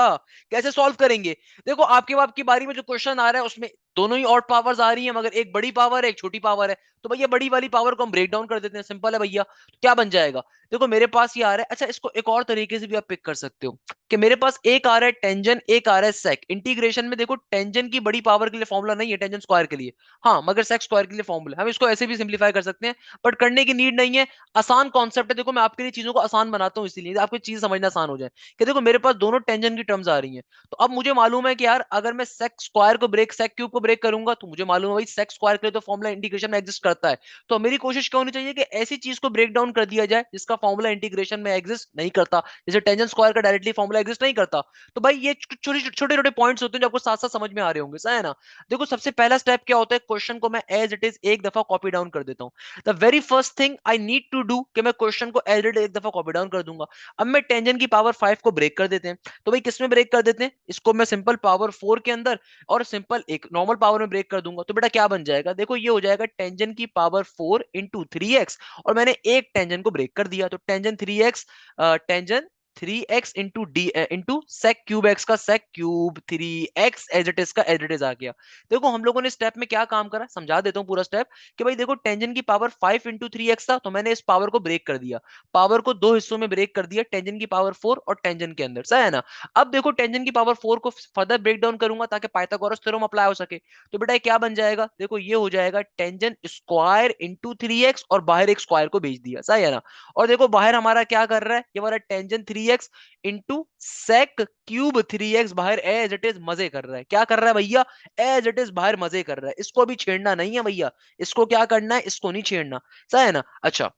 कैसे सॉल्व करेंगे। देखो आपकी बारी में जो क्वेश्चन आ रहा है उसमें दोनों ही ऑड पावर्स आ रही हैं, मगर एक बड़ी पावर है एक छोटी पावर है, तो भैया बड़ी वाली पावर को हम ब्रेक डाउन कर देते हैं, सिंपल है भैया। तो क्या बन जाएगा, देखो मेरे पास ये आ रहा है। अच्छा इसको एक और तरीके से भी आप पिक कर सकते हो कि मेरे पास एक आ रहा है टेंजन, एक आ रहा है सेक। इंटीग्रेशन में देखो टेंजन की बड़ी पावर के लिए फॉर्मूला नहीं है टेंजन स्क्वायर के लिए, हाँ मगर सेक स्क्वायर के लिए फॉर्मूला, हम इसको ऐसे भी सिंप्लीफाई कर सकते हैं, बट करने की नीड नहीं है। आसान कॉन्सेप्ट है, देखो मैं आपके लिए चीजों को आसान बनाता हूँ इसीलिए आपको चीज समझना आसान हो जाए, कि देखो मेरे पास दोनों टेंजन की टर्म्स आ रही हैं। तो अब मुझे मालूम है कि यार अगर मैं सेक स्क्वायर को ब्रेक सेक क्यूब को ब्रेक करूंगा, तो मुझे मालूम है भाई सेक स्क्वायर के लिए तो फॉर्मूला इंटीग्रेशन में एग्जिस्ट करता है। तो मेरी कोशिश क्या होनी चाहिए कि ऐसी चीज को ब्रेक डाउन कर दिया जाए जिसका फॉर्मूला इंटीग्रेशन में एग्जिस्ट नहीं करता, जैसे टेंजेंट स्क्वायर का डायरेक्टली फॉर्मूला एग्जिस्ट नहीं करता। तो भाई ये छोटे छोटे छोटे पॉइंट्स होते हैं जो आपको साथ साथ समझ में आ रहे होंगे, सही है ना। देखो सबसे पहला स्टेप क्या होता है, क्वेश्चन को मैं एज इट इज एक दफा कॉपी डाउन कर देता हूं। The very first thing I need to do कि मैं क्वेश्चन को एज इट इज एक दफा कॉपी डाउन कर दूंगा। अब मैं टेंजेंट की पावर 5 को ब्रेक कर देते हैं, तो भाई किसमें ब्रेक कर देते हैं, इसको मैं सिंपल पावर 4 के अंदर और सिंपल एक नॉर्मल पावर में ब्रेक कर दूंगा। तो बेटा क्या बन जाएगा, देखो ये हो जाएगा टेंजेंट की पावर 4 इंटू 3x, और मैंने एक टेंजेंट को ब्रेक कर दिया, तो tangent 3x tangent 3x into d into sec cube x का sec cube 3x as it is का एज इट इज आ गया। देखो हम लोगों ने स्टेप में क्या काम करा, समझा देता हूँ पूरा स्टेप। कि भाई देखो टेंजेंट की पावर 5 इंटू 3x था, तो मैंने इस पावर को ब्रेक कर दिया, पावर को दो हिस्सों में ब्रेक कर दिया, टेंजेंट की पावर 4 और टेंजेंट के अंदर, सही है ना। अब देखो टेंजेंट की पावर 4 को फर्दर ब्रेक डाउन करूंगा ताकि पाइथागोरस थ्योरम अप्लाई हो सके। तो बेटा ये क्या बन जाएगा, देखो ये हो जाएगा टेंजेंट स्क्वायर इंटू 3x और बाहर एक स्क्वायर को भेज दिया, सही है ना। और देखो बाहर हमारा क्या कर रहा है, ये हमारा tangent 3x into sec cube 3x बाहर एज इट इज मजे कर रहा है। क्या कर रहा है भैया, एज इट इज बाहर मजे कर रहा है, इसको अभी छेड़ना नहीं है भैया, इसको क्या करना है, इसको नहीं छेड़ना, सही है ना। अच्छा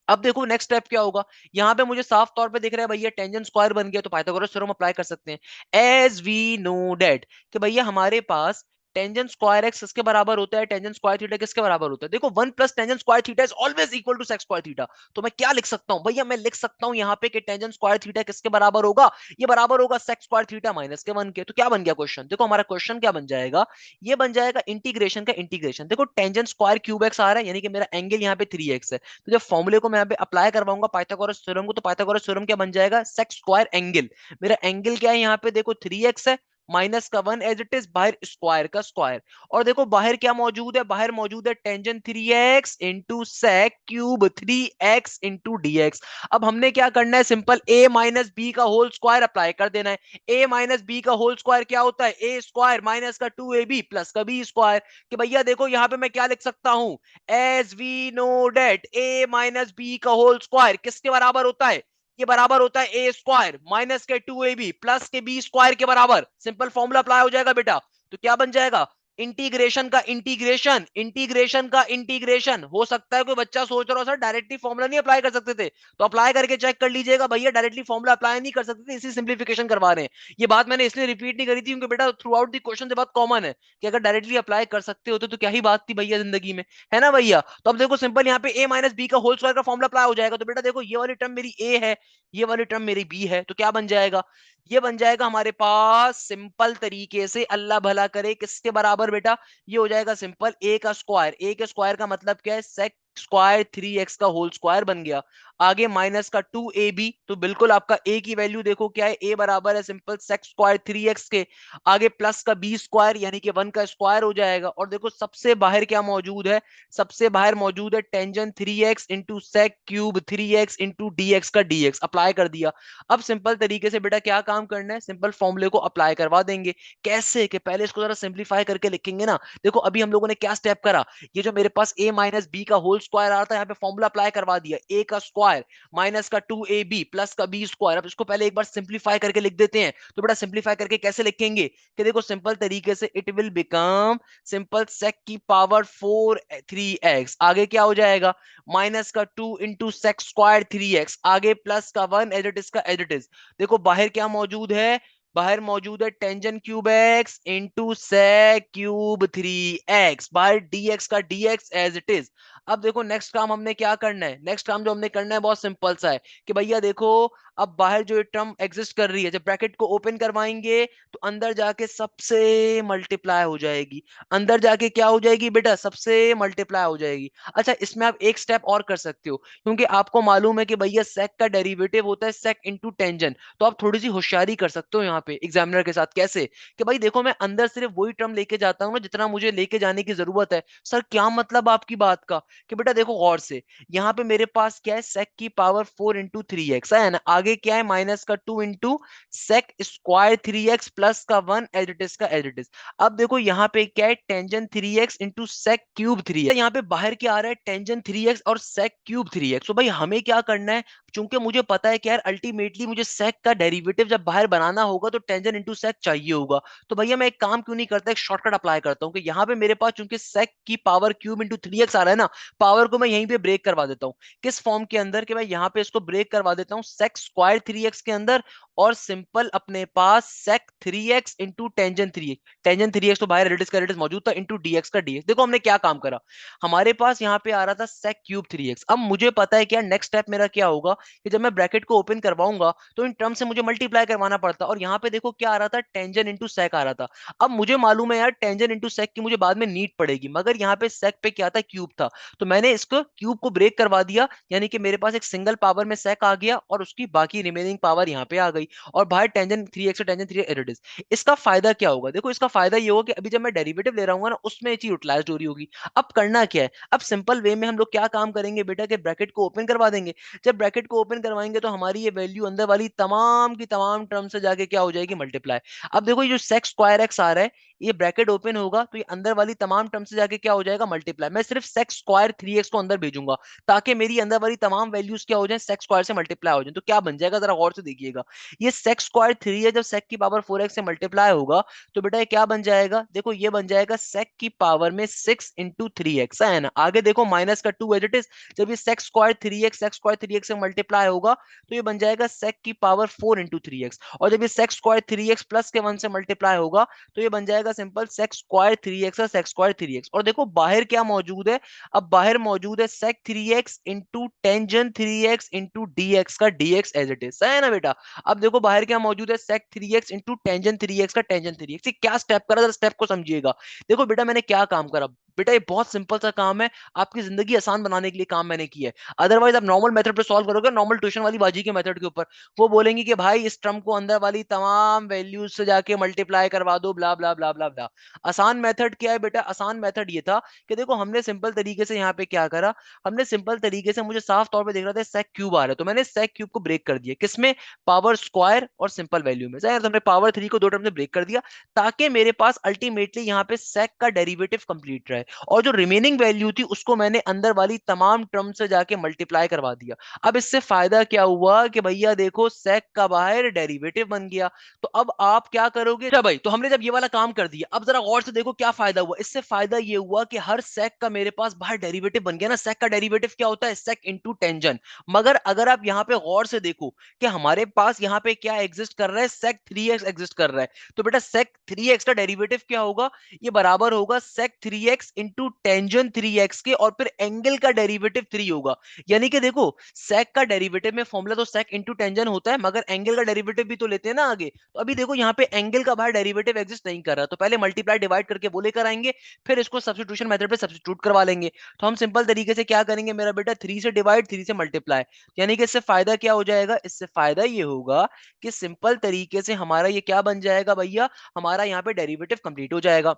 अब देखो नेक्स्ट स्टेप क्या होगा, यहां पे मुझे साफ तौर पे दिख रहा है भैया टेंजेंट स्क्वायर बन गया, तो पाइथागोरस थ्योरम अप्लाई कर सकते हैं। एज वी नो डेट कि भैया हमारे पास टेंजेंट स्क्वायर एक्स किसके बराबर होता है, टेंजेंट स्क्वायर थीटा किसके बराबर होता है। देखो 1 plus tangent square theta is always equal to sec square theta. तो मैं क्या लिख सकता हूं भैया, मैं लिख सकता हूं यहां पे कि टेंजेंट स्क्वायर थीटा किसके बराबर होगा, ये बराबर होगा सेक स्क्वायर थीटा माइनस के 1 के। तो क्या बन गया क्वेश्चन, देखो हमारा क्वेश्चन क्या बन जाएगा, ये बन जाएगा इंटीग्रेशन का इंटीग्रेशन। देखो टेंजेंट स्क्वायर क्यूब एक्स आ रहा है, यानी कि मेरा एंगल यहाँ पे 3x है, तो जब फॉर्मूले को मैं यहाँ पे अप्लाई करवाऊंगा पाइथागोरस थ्योरम को, तो पाइथागोरस थ्योरम क्या बन जाएगा, सेक स्क्वायर एंगल। मेरा एंगल क्या है यहाँ पे, देखो 3x है माइनस का 1 एज इट इज बाहर स्क्वायर का स्क्वायर। और देखो बाहर क्या मौजूद है, बाहर मौजूद है tangent 3x into sec cube 3x into dx। अब हमने क्या करना है, सिंपल a माइनस बी का होल स्क्वायर अप्लाई कर देना है। a माइनस बी का होल स्क्वायर क्या होता है, a स्क्वायर माइनस का 2ab प्लस का b स्क्वायर। कि भैया देखो यहां पे मैं क्या लिख सकता हूं, as we know that a minus b का होल स्क्वायर किसके बराबर होता है, ये बराबर होता है ए स्क्वायर माइनस के 2ab प्लस के बी स्क्वायर के बराबर। सिंपल फॉर्मूला अप्लाई हो जाएगा बेटा। तो क्या बन जाएगा, इंटीग्रेशन का इंटीग्रेशन, इंटीग्रेशन का इंटीग्रेशन। हो सकता है कोई बच्चा सोच रहा हो सर डायरेक्टली फॉर्मूला नहीं अप्लाई कर सकते थे, तो अप्लाई करके चेक कर लीजिएगा भैया, डायरेक्टली फॉर्मूला अप्लाई नहीं कर सकते थे, इसी सिंप्लीफिकेशन करवा रहे हैं। ये बात मैंने इसलिए रिपीट नहीं करी थी क्योंकि बेटा थ्रू आउट दी क्वेश्चन से बात कॉमन है कि अगर डायरेक्टली अप्लाई कर सकते होते तो क्या ही बात थी भैया जिंदगी में, है ना भैया। तो अब देखो सिंपल यहाँ पे ए माइनस बी का होल स्क्वायर का फॉर्मूला अप्लाई हो जाएगा। तो बेटा देखो ये वाली टर्म मेरी ए है, ये वाली टर्म मेरी बी है, तो क्या बन जाएगा, ये बन जाएगा हमारे पास सिंपल तरीके से, अल्लाह भला करे किसके बराबर बेटा, ये हो जाएगा सिंपल ए का स्क्वायर। ए के स्क्वायर का मतलब क्या है, सेक स्क्वायर 3x का होल स्क्वायर बन गया। आगे माइनस का 2ab, तो बिल्कुल आपका a की वैल्यू देखो क्या है, a बराबर है सिंपल सेक स्क्वायर 3x के। आगे प्लस का b स्क्वायर यानी कि 1 का स्क्वायर हो जाएगा। और देखो सबसे बाहर क्या मौजूद है, सबसे बाहर मौजूद है tangent 3x into sec cube 3x into dx का dx अप्लाई कर दिया। अब सिंपल तरीके से बेटा क्या काम करना है, सिंपल फॉर्मूले को अप्लाई करवा देंगे। कैसे, कि पहले इसको जरा सिंप्लीफाई करके लिखेंगे ना। देखो अभी हम लोगों ने क्या स्टेप करा, ये जो मेरे पास a माइनस बी का होल स्क्वायर आ रहा था, यहाँ पे फॉर्मूला अप्लाई करवा दिया, a का स्क्वायर माइनस का 2ab प्लस का b स्क्वायर। अब इसको पहले एक बार सिंप्लीफाई करके लिख देते हैं। तो बेटा सिंप्लीफाई करके कैसे लिखेंगे, कि देखो सिंपल तरीके से इट विल बिकम सिंपल सेक की पावर 4 3x, आगे क्या हो जाएगा माइनस का 2 इंटू सेक स्क्वायर 3x, आगे प्लस का 1 एज इट इज का एज इट इज। देखो बाहर क्या मौजूद है, बाहर मौजूद है tangent cube x into sec cube 3x, बाहर dx का dx एज इट इज। अब देखो नेक्स्ट काम हमने क्या करना है, नेक्स्ट काम जो हमने करना है बहुत सिंपल सा है कि भैया देखो अब बाहर जो ये टर्म एग्जिस्ट कर रही है, जब ब्रैकेट को ओपन करवाएंगे तो अंदर जाके सबसे मल्टीप्लाई हो जाएगी, अंदर जाके क्या हो जाएगी बेटा, सबसे मल्टीप्लाई हो जाएगी। अच्छा इसमें आप एक स्टेप और कर सकते हो, क्योंकि आपको मालूम है कि भैया सेक का डेरिवेटिव होता है सेक इंटू टेंजेंट, तो आप थोड़ी सी होशियारी कर सकते हो यहाँ पे एग्जामिनर के साथ। कैसे, कि भाई देखो मैं अंदर सिर्फ वही टर्म लेके जाता हूँ ना जितना मुझे लेके जाने की जरूरत है। सर क्या मतलब आपकी बात का, कि बेटा देखो गौर से, यहाँ पे मेरे पास क्या है सेक की पावर 4 इंटू 3x है ना, आगे क्या है माइनस का 2 into sec square 3x plus का 1 एज इट इज का एज इट इज। अब देखो यहाँ पे क्या है tangent 3x into sec cube 3x, यहाँ पे बाहर क्या आ रहा है टेंजेंट 3x और सेक क्यूब 3x। तो भाई हमें क्या करना है, चूंकि मुझे पता है कि यार अल्टीमेटली मुझे सेक का डेरिवेटिव जब बाहर बनाना होगा तो टेंजेंट इंटू सेक चाहिए होगा। तो भैया मैं एक काम क्यों नहीं करता, एक शॉर्टकट अप्लाई करता हूँ कि यहाँ पे मेरे पास चूंकि सेक की पावर क्यूब इंटू 3x आ रहा है ना, पावर को मैं यहीं पे ब्रेक करवा देता हूँ। किस फॉर्म के अंदर, कि मैं यहाँ पे इसको ब्रेक करवा देता हूँ सेक स्क्वायर 3x के अंदर, और सिंपल अपने पास सेक 3x into tangent 3x, tangent 3x तो बाहर रेडियस का रेडियस मौजूद था इंटू dx का dx। देखो हमने क्या काम करा, हमारे पास यहाँ पे आ रहा था सेक क्यूब 3x। अब मुझे पता है कि यार नेक्स्ट स्टेप मेरा क्या होगा, कि जब मैं ब्रैकेट को ओपन करवाऊंगा तो इन टर्म से मुझे मल्टीप्लाई करवाना पड़ता, और यहाँ पे देखो क्या आ रहा था टेंजेंट इंटू सेक आ रहा था। अब मुझे मालूम है यार टेंजेंट इंटू सेक की मुझे बाद में नीड पड़ेगी, मगर यहाँ पे सेक पे क्या था, क्यूब था। तो मैंने इसको क्यूब को ब्रेक करवा दिया, यानी कि मेरे पास एक सिंगल पावर में सेक आ गया और उसकी बाकी रिमेनिंग पावर यहाँ पे आ गई, और बाहर टेंजेंट 3x से टेंजेंट 3 इट इज। इसका फायदा क्या होगा, देखो इसका फायदा ये होगा कि अभी जब मैं डेरिवेटिव ले रहा हूँ ना, उसमें ये चीज यूटिलाइज हो रही होगी। अब करना क्या है, अब सिंपल वे में हम लोग क्या काम करेंगे बेटा, कि ब्रैकेट को ओपन करवा देंगे। जब ब्रैकेट को ओपन करवाएंगे तो हमारी ये वैल्यू अंदर वाली तमाम की तमाम टर्म से जाके क्या हो जाएगी, मल्टीप्लाई। अब देखो ये जो सेक स्क्वायर एक्स आ रहा है, ये ब्रैकेट ओपन होगा तो ये अंदर वाली तमाम टर्म से जाके क्या हो जाएगा, मल्टीप्लाई। मैं सिर्फ सेक स्क्वायर 3x को अंदर भेजूंगा ताकि मेरी अंदर वाली तमाम वैल्यूज क्या हो जाए, सेक स्क्वायर से मल्टीप्लाई हो जाए। तो क्या बन जाएगा, जरा गौर से देखिएगा। ये सेक स्क्वायर 3 है, जब सेक की पावर 4x से मल्टीप्लाई होगा तो बेटा ये क्या बन जाएगा, देखो ये बन जाएगा सेक की पावर में 6 इंटू 3x, है ना। आगे देखो माइनस का 2 एज इट इज, जब ये sec square 3x sec square 3x से मल्टीप्लाई होगा तो ये बन जाएगा सेक की पावर 4 इंटू 3x, और जब ये सेक स्क्वायर 3x प्लस के 1 से मल्टीप्लाई होगा तो ये बन जाएगा सिंपल सेक स्क्वायर 3x और सेक स्क्वायर 3x। और देखो बाहर क्या मौजूद है, अब बाहर मौजूद है सेक 3x into tangent 3x into dx का dx एज इट इज, है ना बेटा। अब देखो बाहर क्या मौजूद है, सेक 3x इंटू टेंजेंट 3x का टेंजेंट 3x। ये क्या स्टेप करा, जरा स्टेप को समझिएगा। देखो बेटा मैंने क्या काम करा, बेटा ये बहुत सिंपल सा काम है, आपकी जिंदगी आसान बनाने के लिए काम मैंने किया है। अदरवाइज आप नॉर्मल मेथड पे सॉल्व करोगे, नॉर्मल ट्यूशन वाली बाजी के मेथड के ऊपर, वो बोलेंगे कि भाई इस टर्म को अंदर वाली तमाम वैल्यूज से जाके मल्टीप्लाई करवा दो, ब्ला ब्ला ब्ला ब्ला ब्ला। आसान मेथड क्या है बेटा, आसान मेथड ये था कि देखो हमने सिंपल तरीके से यहाँ पे क्या करा, हमने सिंपल तरीके से, मुझे साफ तौर पे देख रहा था सेक क्यूब आ रहा है, तो मैंने सेक क्यूब को ब्रेक कर दिया, किसमें, पावर स्क्वायर और सिंपल वैल्यू में। तो हमने पावर 3 को दो टर्म में ब्रेक कर दिया ताकि मेरे पास अल्टीमेटली यहाँ पे सेक का डेरिवेटिव कंप्लीट रहे, और जो रिमेनिंग वैल्यू थी उसको मैंने अंदर वाली तमाम टर्म से जाके मल्टीप्लाई करवा दिया। अब इससे फायदा क्या हुआ कि भैया देखो सेक का बाहर डेरिवेटिव बन गया। तो अब आप क्या करोगे, अच्छा भाई, तो हमने जब ये वाला काम कर दिया, अब जरा गौर से देखो क्या फायदा हुआ। इससे फायदा ये हुआ कि हर सेक का मेरे पास बाहर डेरिवेटिव बन गया ना। सेक का डेरिवेटिव क्या होता है, सेक इंटू टेंजेंट। मगर अगर आप यहाँ पे गौर से देखो कि हमारे पास यहाँ पे क्या एग्जिस्ट कर रहा है, सेक 3x एग्जिस्ट कर रहा है, तो बेटा सेक 3x का डेरिवेटिव क्या होगा, ये बराबर होगा सेक 3x इंटू टेंजेंट 3x के, और फिर एंगल का डेरिवेटिव 3 होगा। यानी कि देखो सेक का डेरिवेटिव में फॉर्मूला तो सेक इंटू टेंजेंट होता है, मगर एंगल का डेरिवेटिव भी तो लेते हैं ना आगे। तो अभी देखो यहाँ पे एंगल का बाहर डेरिवेटिव एग्जिस्ट नहीं कर रहा, तो पहले मल्टीप्लाई डिवाइड करके वो लेकर आएंगे, फिर इसको सब्स्टिट्यूशन मेथड पे सब्स्टिट्यूट करवा लेंगे। तो हम सिंपल तरीके से क्या करेंगे मेरा बेटा, 3 से डिवाइड 3 से मल्टीप्लाई। यानी कि इससे फायदा क्या हो जाएगा, इससे फायदा ये होगा कि सिंपल तरीके से हमारा ये क्या बन जाएगा भैया, हमारा यहाँ पे डेरिवेटिव कंप्लीट हो जाएगा।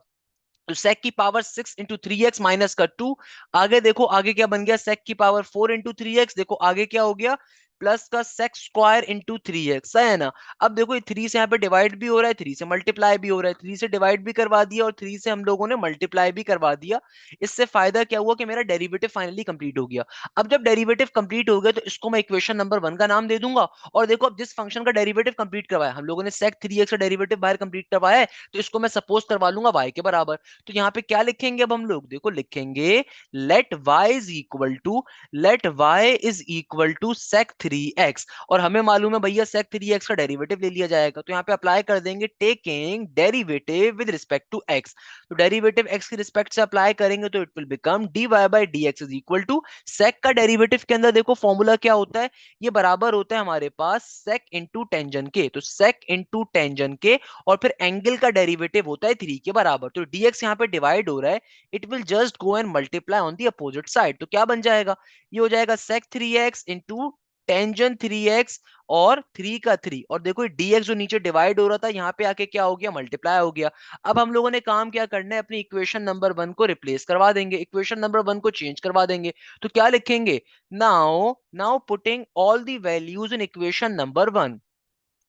तो सेक की पावर 6 इंटू 3x माइनस का 2। आगे देखो आगे क्या बन गया, सेक की पावर 4 इंटू 3x, देखो आगे क्या हो गया, प्लस का सेक स्क्वायर इंटू 3x, है ना। अब देखो ये 3 से यहाँ पे डिवाइड भी हो रहा है, 3 से मल्टीप्लाई भी हो रहा है, 3 से डिवाइड भी करवा दिया और 3 से हम लोगों ने मल्टीप्लाई भी करवा दिया। इससे फायदा क्या हुआ कि मेरा डेरिवेटिव फाइनली कंप्लीट हो गया। अब जब डेरिवेटिव कंप्लीट हो गया तो इसको मैं इक्वेशन नंबर 1 का नाम दे दूंगा। और देखो अब जिस फंक्शन का डेरिवेटिव कंप्लीट करवाया, हम लोगों ने सेक 3x का डेरिवेटिव बाहर कंप्लीट करवाया है, तो इसको मैं सपोज करवा लूंगा y के बराबर। तो यहाँ पे क्या लिखेंगे अब हम लोग, देखो लिखेंगे let y is equal to sec 3x। और हमें मालूम है भैया सेक 3x का डेरिवेटिव ले लिया जाएगा, तो यहाँ पे अप्लाई कर देंगे taking derivative with respect to x। तो डेरिवेटिव x की रिस्पेक्ट से अप्लाई करेंगे तो it will become dy by dx is equal to sec का डेरिवेटिव के अंदर देखो फॉर्मूला क्या होता है, ये बराबर होता है हमारे पास सेक इंटू टेंजेंट के। तो सेक इंटू टेंजेंट के, और फिर एंगल का डेरिवेटिव होता है 3 के बराबर। तो dx यहाँ पे डिवाइड हो रहा है, it will just go and multiply on the opposite side. तो क्या बन जाएगा, ये हो जाएगा सेक 3x इंटू टेंजेंट 3x और 3 का 3। और देखो dx जो नीचे डिवाइड हो रहा था यहाँ पे आके क्या हो गया, मल्टीप्लाई हो गया। अब हम लोगों ने काम क्या करना है, अपनी इक्वेशन नंबर 1 को रिप्लेस करवा देंगे, इक्वेशन नंबर 1 को चेंज करवा देंगे। तो क्या लिखेंगे, now now putting all the values in equation number 1,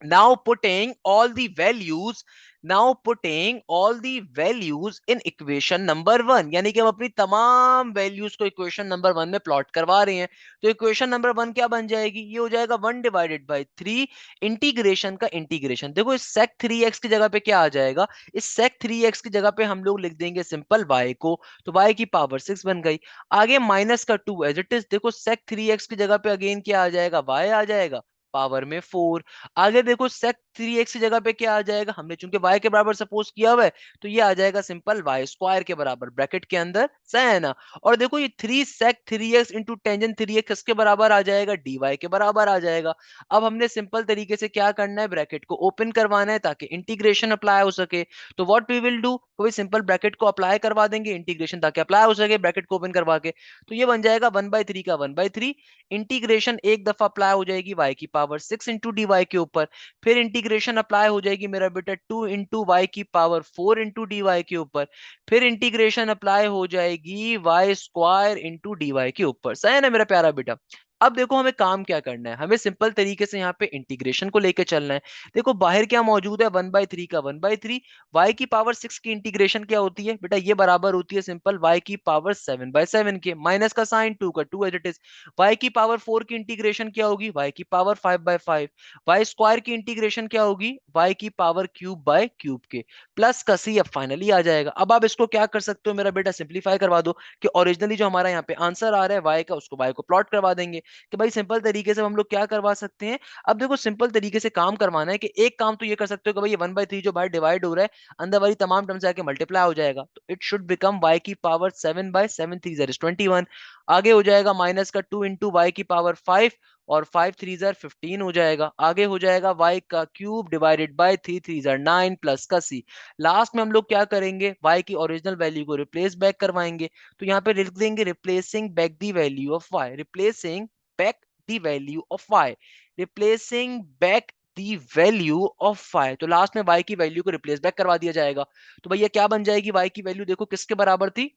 now putting all the values now putting all the values in equation number 1, यानी कि हम अपनी तमाम वैल्यूज को इक्वेशन नंबर 1 में प्लॉट करवा रहे हैं। तो इक्वेशन नंबर 1 क्या बन जाएगी, ये हो जाएगा 1 डिवाइडेड बाई 3 इंटीग्रेशन का इंटीग्रेशन। देखो इस sec 3x की जगह पे क्या आ जाएगा, इस sec 3x की जगह पे हम लोग लिख देंगे सिंपल y को, तो y की पावर 6 बन गई। आगे माइनस का 2 एज इट इज, देखो sec 3x की जगह पे अगेन क्या आ जाएगा, y आ जाएगा पावर में 4। आगे देखो सेक 3x की जगह पे क्या आ जाएगा, हमने चूंकि y के बराबर सपोज किया हुआ है तो ये आ जाएगा सिंपल y स्क्वायर के बराबर ब्रैकेट के अंदर, सही है ना। और देखो ये 3 sec 3x into tangent 3x किसके बराबर आ जाएगा, dy के बराबर आ जाएगा। अब हमने सिंपल तरीके से क्या करना है, ब्रैकेट को ओपन करवाना है ताकि इंटीग्रेशन अप्लाई हो सके। तो व्हाट वी विल डू, कोई सिंपल ब्रैकेट को अप्लाई करवा देंगे इंटीग्रेशन ताकि अप्लाई हो सके ब्रैकेट को ओपन करवा के। तो ये बन जाएगा 1/3 का 1/3, इंटीग्रेशन एक दफा अप्लाई हो जाएगी y की पावर 6 इंटू डी के ऊपर, फिर इंटीग्रेशन अप्लाई हो जाएगी मेरा बेटा 2 इंटू वाई की पावर 4 इंटू डी के ऊपर, फिर इंटीग्रेशन अप्लाई हो जाएगी वाई स्क्वायर इंटू डी के ऊपर, सही है ना मेरा प्यारा बेटा। अब देखो हमें काम क्या करना है, हमें सिंपल तरीके से यहाँ पे इंटीग्रेशन को लेके चलना है। देखो बाहर क्या मौजूद है, 1/3 का 1/3, y की पावर 6 की इंटीग्रेशन क्या होती है बेटा, ये बराबर होती है सिंपल y की पावर 7/7 के, माइनस का साइन 2 का 2 एज इट इज। y की पावर 4 की इंटीग्रेशन क्या होगी, y की पावर 5/5। वाई स्क्वायर की इंटीग्रेशन क्या होगी, वाई की पावर क्यूब बाय क्यूब के, प्लस का सी अब फाइनली आ जाएगा। अब आप इसको क्या कर सकते हो मेरा बेटा, सिंपलीफाई करवा दो कि ओरिजिनली जो हमारा यहाँ पे आंसर आ रहा है वाई का, उसको वाई को प्लॉट करवा देंगे कि भाई सिंपल तरीके से हम लोग क्या करवा सकते हैं। अब देखो सिंपल तरीके से काम करवाना है कि एक काम तो ये कर सकते हो कि भाई ये 1/3 जो बाहर डिवाइड हो रहा है अंदर वाली तमाम टर्म से आके मल्टीप्लाई हो जाएगा, तो इट शुड बिकम वाई की पावर 7/7 3 ज़र 21। आगे हो जाएगा माइनस का 2 इंटू वाई की पावर 5, और 5 3 जार 15 हो जाएगा। आगे हो जाएगा y का cube divided by 3 3 jar 9 plus का c। लास्ट में हम लोग क्या करेंगे, y की ओरिजिनल वैल्यू को रिप्लेस बैक करवाएंगे। तो यहाँ पे लिख देंगे replacing back the value of y, replacing back the value of y, replacing back the value of y। तो लास्ट में y की वैल्यू को रिप्लेस बैक करवा दिया जाएगा। तो भैया क्या बन जाएगी, y की वैल्यू देखो किसके बराबर थी,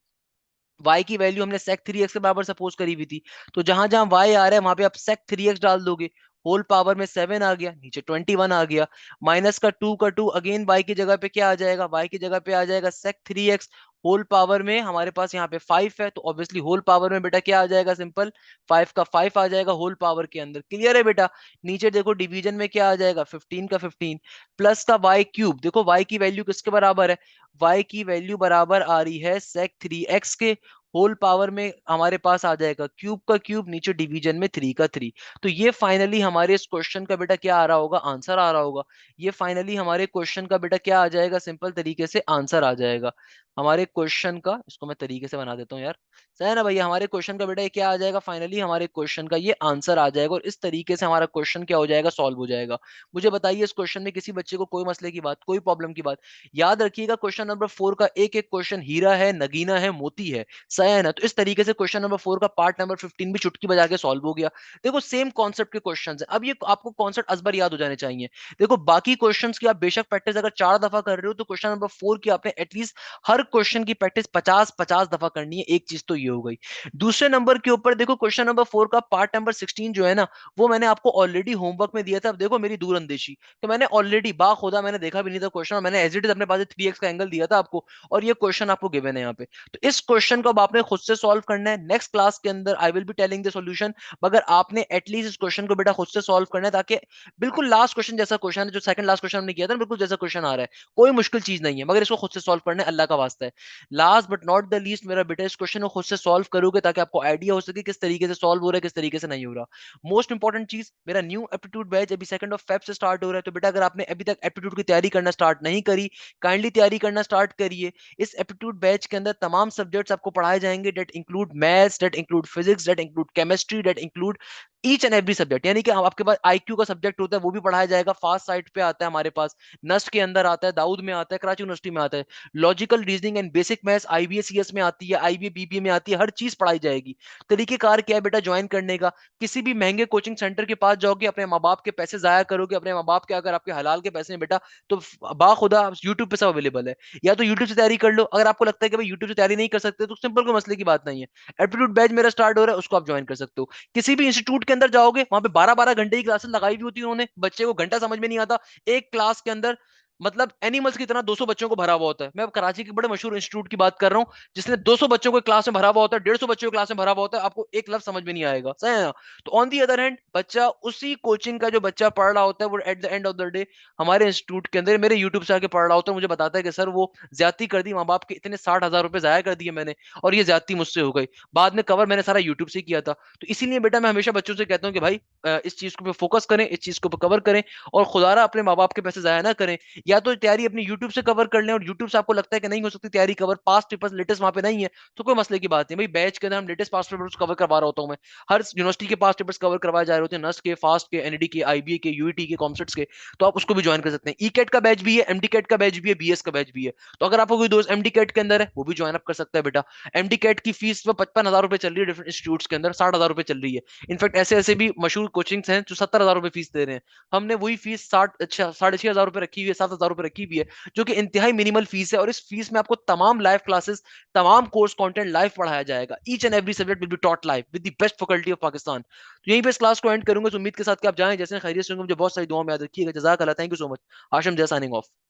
y की वैल्यू हमने sec 3x के बराबर सपोज करी हुई थी। तो जहां जहां y आ रहा है वहां पे आप sec 3x डाल दोगे, होल पावर में 7 आ गया, नीचे 21 आ गया, माइनस का 2 का 2, अगेन y की जगह पे क्या आ जाएगा, y की जगह पे आ जाएगा sec 3x, होल पावर में हमारे पास यहाँ पे 5 है तो ऑब्वियसली होल पावर में बेटा क्या आ जाएगा, सिंपल 5 का 5 आ जाएगा होल पावर के अंदर, क्लियर है बेटा। नीचे देखो डिवीजन में क्या आ जाएगा, 15 का 15 प्लस का y क्यूब, देखो y की वैल्यू किसके बराबर है, y की वैल्यू बराबर आ रही है sec 3x के, होल पावर में हमारे पास आ जाएगा क्यूब का क्यूब, नीचे डिवीजन में 3 का 3। तो ये फाइनली हमारे इस क्वेश्चन का बेटा क्या आ रहा होगा, आंसर आ रहा होगा। ये फाइनली हमारे क्वेश्चन का बेटा क्या आ जाएगा, सिंपल तरीके से आंसर आ जाएगा हमारे क्वेश्चन का। इसको मैं तरीके से बना देता हूँ यार, सही है ना भैया। हमारे क्वेश्चन का बेटा ये क्या आ जाएगा, फाइनली हमारे क्वेश्चन का ये आंसर आ जाएगा, और इस तरीके से हमारा क्वेश्चन क्या हो जाएगा, सॉल्व हो जाएगा। मुझे बताइए इस क्वेश्चन में किसी बच्चे को कोई मसले की बात, कोई प्रॉब्लम की बात। याद रखिएगा क्वेश्चन नंबर 4 का एक एक क्वेश्चन हीरा है, नगीना है, मोती है, सही है ना। तो इस तरीके से क्वेश्चन नंबर 4 का पार्ट नंबर 15 भी चुटकी बजा के सॉल्व हो गया। देखो सेम कॉन्सेप्ट के क्वेश्चंस हैं, अब ये आपको कॉन्सेप्ट अजबर याद हो जाने चाहिए। देखो बाकी क्वेश्चंस की आप बेशक प्रैक्टिस अगर 4 दफा कर रहे हो, तो क्वेश्चन नंबर 4 की आपने एटलीस्ट हर क्वेश्चन की प्रैक्टिस 50-50 दफा करनी है, एक चीज तो ये हो गई। दूसरे नंबर के ऊपर देखो क्वेश्चन नंबर 4 का पार्ट नंबर 16 जो है ना, वो मैंने आपको ऑलरेडी होमवर्क में दिया था। अब देखो मेरी दूर अंदेशी, तो मैंने ऑलरेडी बाखुदा मैंने देखा भी नहीं था क्वेश्चन, और मैंने एज इट इज अपने पास 3x का एंगल दिया था आपको, और ये क्वेश्चन आपको गिवन है यहाँ पे। तो इस क्वेश्चन को अब आपने खुद से सॉल्व करना है, नेक्स्ट क्लास के अंदर I will be telling the solution, मगर आपने एटलीस्ट इस क्वेश्चन को बेटा खुद से सॉल्व करना है, ताकि बिल्कुल लास्ट क्वेश्चन जैसा क्वेश्चन है, जो सेकंड लास्ट क्वेश्चन हमने किया था ना, बिल्कुल जैसा क्वेश्चन आ रहा है, कोई मुश्किल चीज नहीं है, मगर इसको खुद से सॉल्व करना है, अल्लाह का वास्ता है। Last but not the least मेरा बेटा, इस क्वेश्चन को खुद से सॉल्व करोगे ताकि आपको आइडिया हो सके किस तरीके से सॉल्व हो रहा है, किस तरीके से नहीं हो रहा। मोस्ट इंपॉर्टेंट चीज, मेरा न्यू एप्टीट्यूड बैच अभी 2 फेब से स्टार्ट हो रहा है, तो बेटा अगर आपने अभी तक एप्टीट्यूड की तैयारी करना स्टार्ट नहीं करी, काइंडली तैयारी करना स्टार्ट करिए। इस एप्टीट्यूड बैच के अंदर तमाम सब्जेक्ट्स आपको पढ़ाए जाएंगे, that include maths, that include physics, that include chemistry, that include each and every subject. यानी कि आपके पास आईक्यू का सब्जेक्ट होता है, वो भी पढ़ाया जाएगा, फास्ट साइड पे आता है हमारे पास, नस्ट के अंदर आता है, दाऊद में आता है, कराची यूनिवर्सिटी में आता है। Logical reasoning and basic maths IBSES में आती है, आईबीबीबी में आती है, हर चीज पढ़ाई जाएगी। तरीकेकार क्या है बेटा ज्वाइन करने का, किसी भी महंगे कोचिंग सेंटर के पास जाओगे, अपने माँ बाप के पैसे जाया करोगे, अपने माँ बाप के अगर आपके हलाल के पैसे हैं बेटा, तो बाखुदा यूट्यूब पे सब अवेलेबल है। या तो यूट्यूब से तैयारी कर लो, अगर आपको लगता है कि भाई यूट्यूब से तैयारी नहीं कर सकते, तो सिंपल कोई मसले की बात नहीं है, एप्टीट्यूड बैच मेरा स्टार्ट हो रहा है, उसको आप ज्वाइन कर सकते हो। किसी भी इंस्टीट्यूट के अंदर जाओगे, वहां पे 12-12 घंटे की क्लासेस लगाई हुई होती है उन्होंने, बच्चे को घंटा समझ में नहीं आता एक क्लास के अंदर, मतलब एनिमल्स की तरह 200 बच्चों को भरा हुआ होता है। मैं अब कराची के बड़े मशहूर इंस्टीट्यूट की बात कर रहा हूँ, जिसने 200 बच्चों को क्लास में भरा हुआ होता है, 150 बच्चों को क्लास में भरा हुआ होता है, आपको एक लफ्ज समझ में नहीं आएगा, सही है ना? तो ऑन दी अदर हैंड, बच्चा उसी कोचिंग का जो बच्चा पढ़ रहा होता है, वो at the end of the day हमारे इंस्टीट्यूट के अंदर मेरे यूट्यूब से आके पढ़ रहा होता है, मुझे बताता है कि सर वो ज्यादती कर दी, माँ बाप के इतने 60,000 रुपए जाया कर दिए मैंने, और ये ज्यादती मुझसे हो गई। बाद में कवर मैंने सारा यूट्यूब से किया था। तो इसीलिए बेटा मैं हमेशा बच्चों से कहता हूँ कि भाई इस चीज को फोकस करें, इस चीज को कवर करें, और खुदारा अपने माँ बाप के पैसे जाया ना करें। या तो तैयारी अपनी यूट्यूब से कवर कर लें, और यूट्यूब से आपको लगता है कि नहीं हो सकती तैयारी कवर, पास्ट पेपर्स लेटेस्ट वहां पे नहीं है, तो कोई मसले की बात नहीं भाई, बैच के अंदर हम लेटेस्ट पास्ट पेपर्स कवर करवा रहा होता हूँ मैं। हर यूनिवर्सिटी के पास्ट पेपर्स कवर करवाए जा रहे होते हैं, नस्ट के, फास्ट के, एनईडी के, आईबीए के, यूईटी के, कॉमसेट्स के। तो आप उसको भी ज्वाइन कर सकते हैं। ई कैट का बैच भी है, एमडी कैट का बैच भी है, बीएस का बैच भी है। तो अगर आपको कोई दोस्त एमडी कैट के अंदर है, वो भी ज्वाइन अप कर सकता है बेटा। एमडी कैट की फीस 55,000 रुपए चल रही है डिफरेंट इंस्टीट्यूट्स के अंदर, 60,000 रुपए चल रही है। इनफैक्ट ऐसे ऐसे भी मशहूर कोचिंग्स हैं जो 70,000 रुपए फीस दे रहे हैं। हमने वही फीस 6,500 रुपए रखी हुई है, 7,000 रुपए रखी हुई है, जो कि इंतहाई मिनिमल फीस है। और इस फीस में आपको तमाम लाइव क्लासेस, तमाम कोर्स कंटेंट लाइव पढ़ाया जाएगा। Each and every subject will be taught live with the best faculty of Pakistan. तो यहीं पे इस क्लास को एंड करूंगा, उम्मीद के साथ कि आप जाएं, जैसे खैरियत से होंगे। मुझे बहुत सारी दुआ में याद रखिएगा। जज़ाक अल्लाह, thank you so much. Hashim Jai, signing of.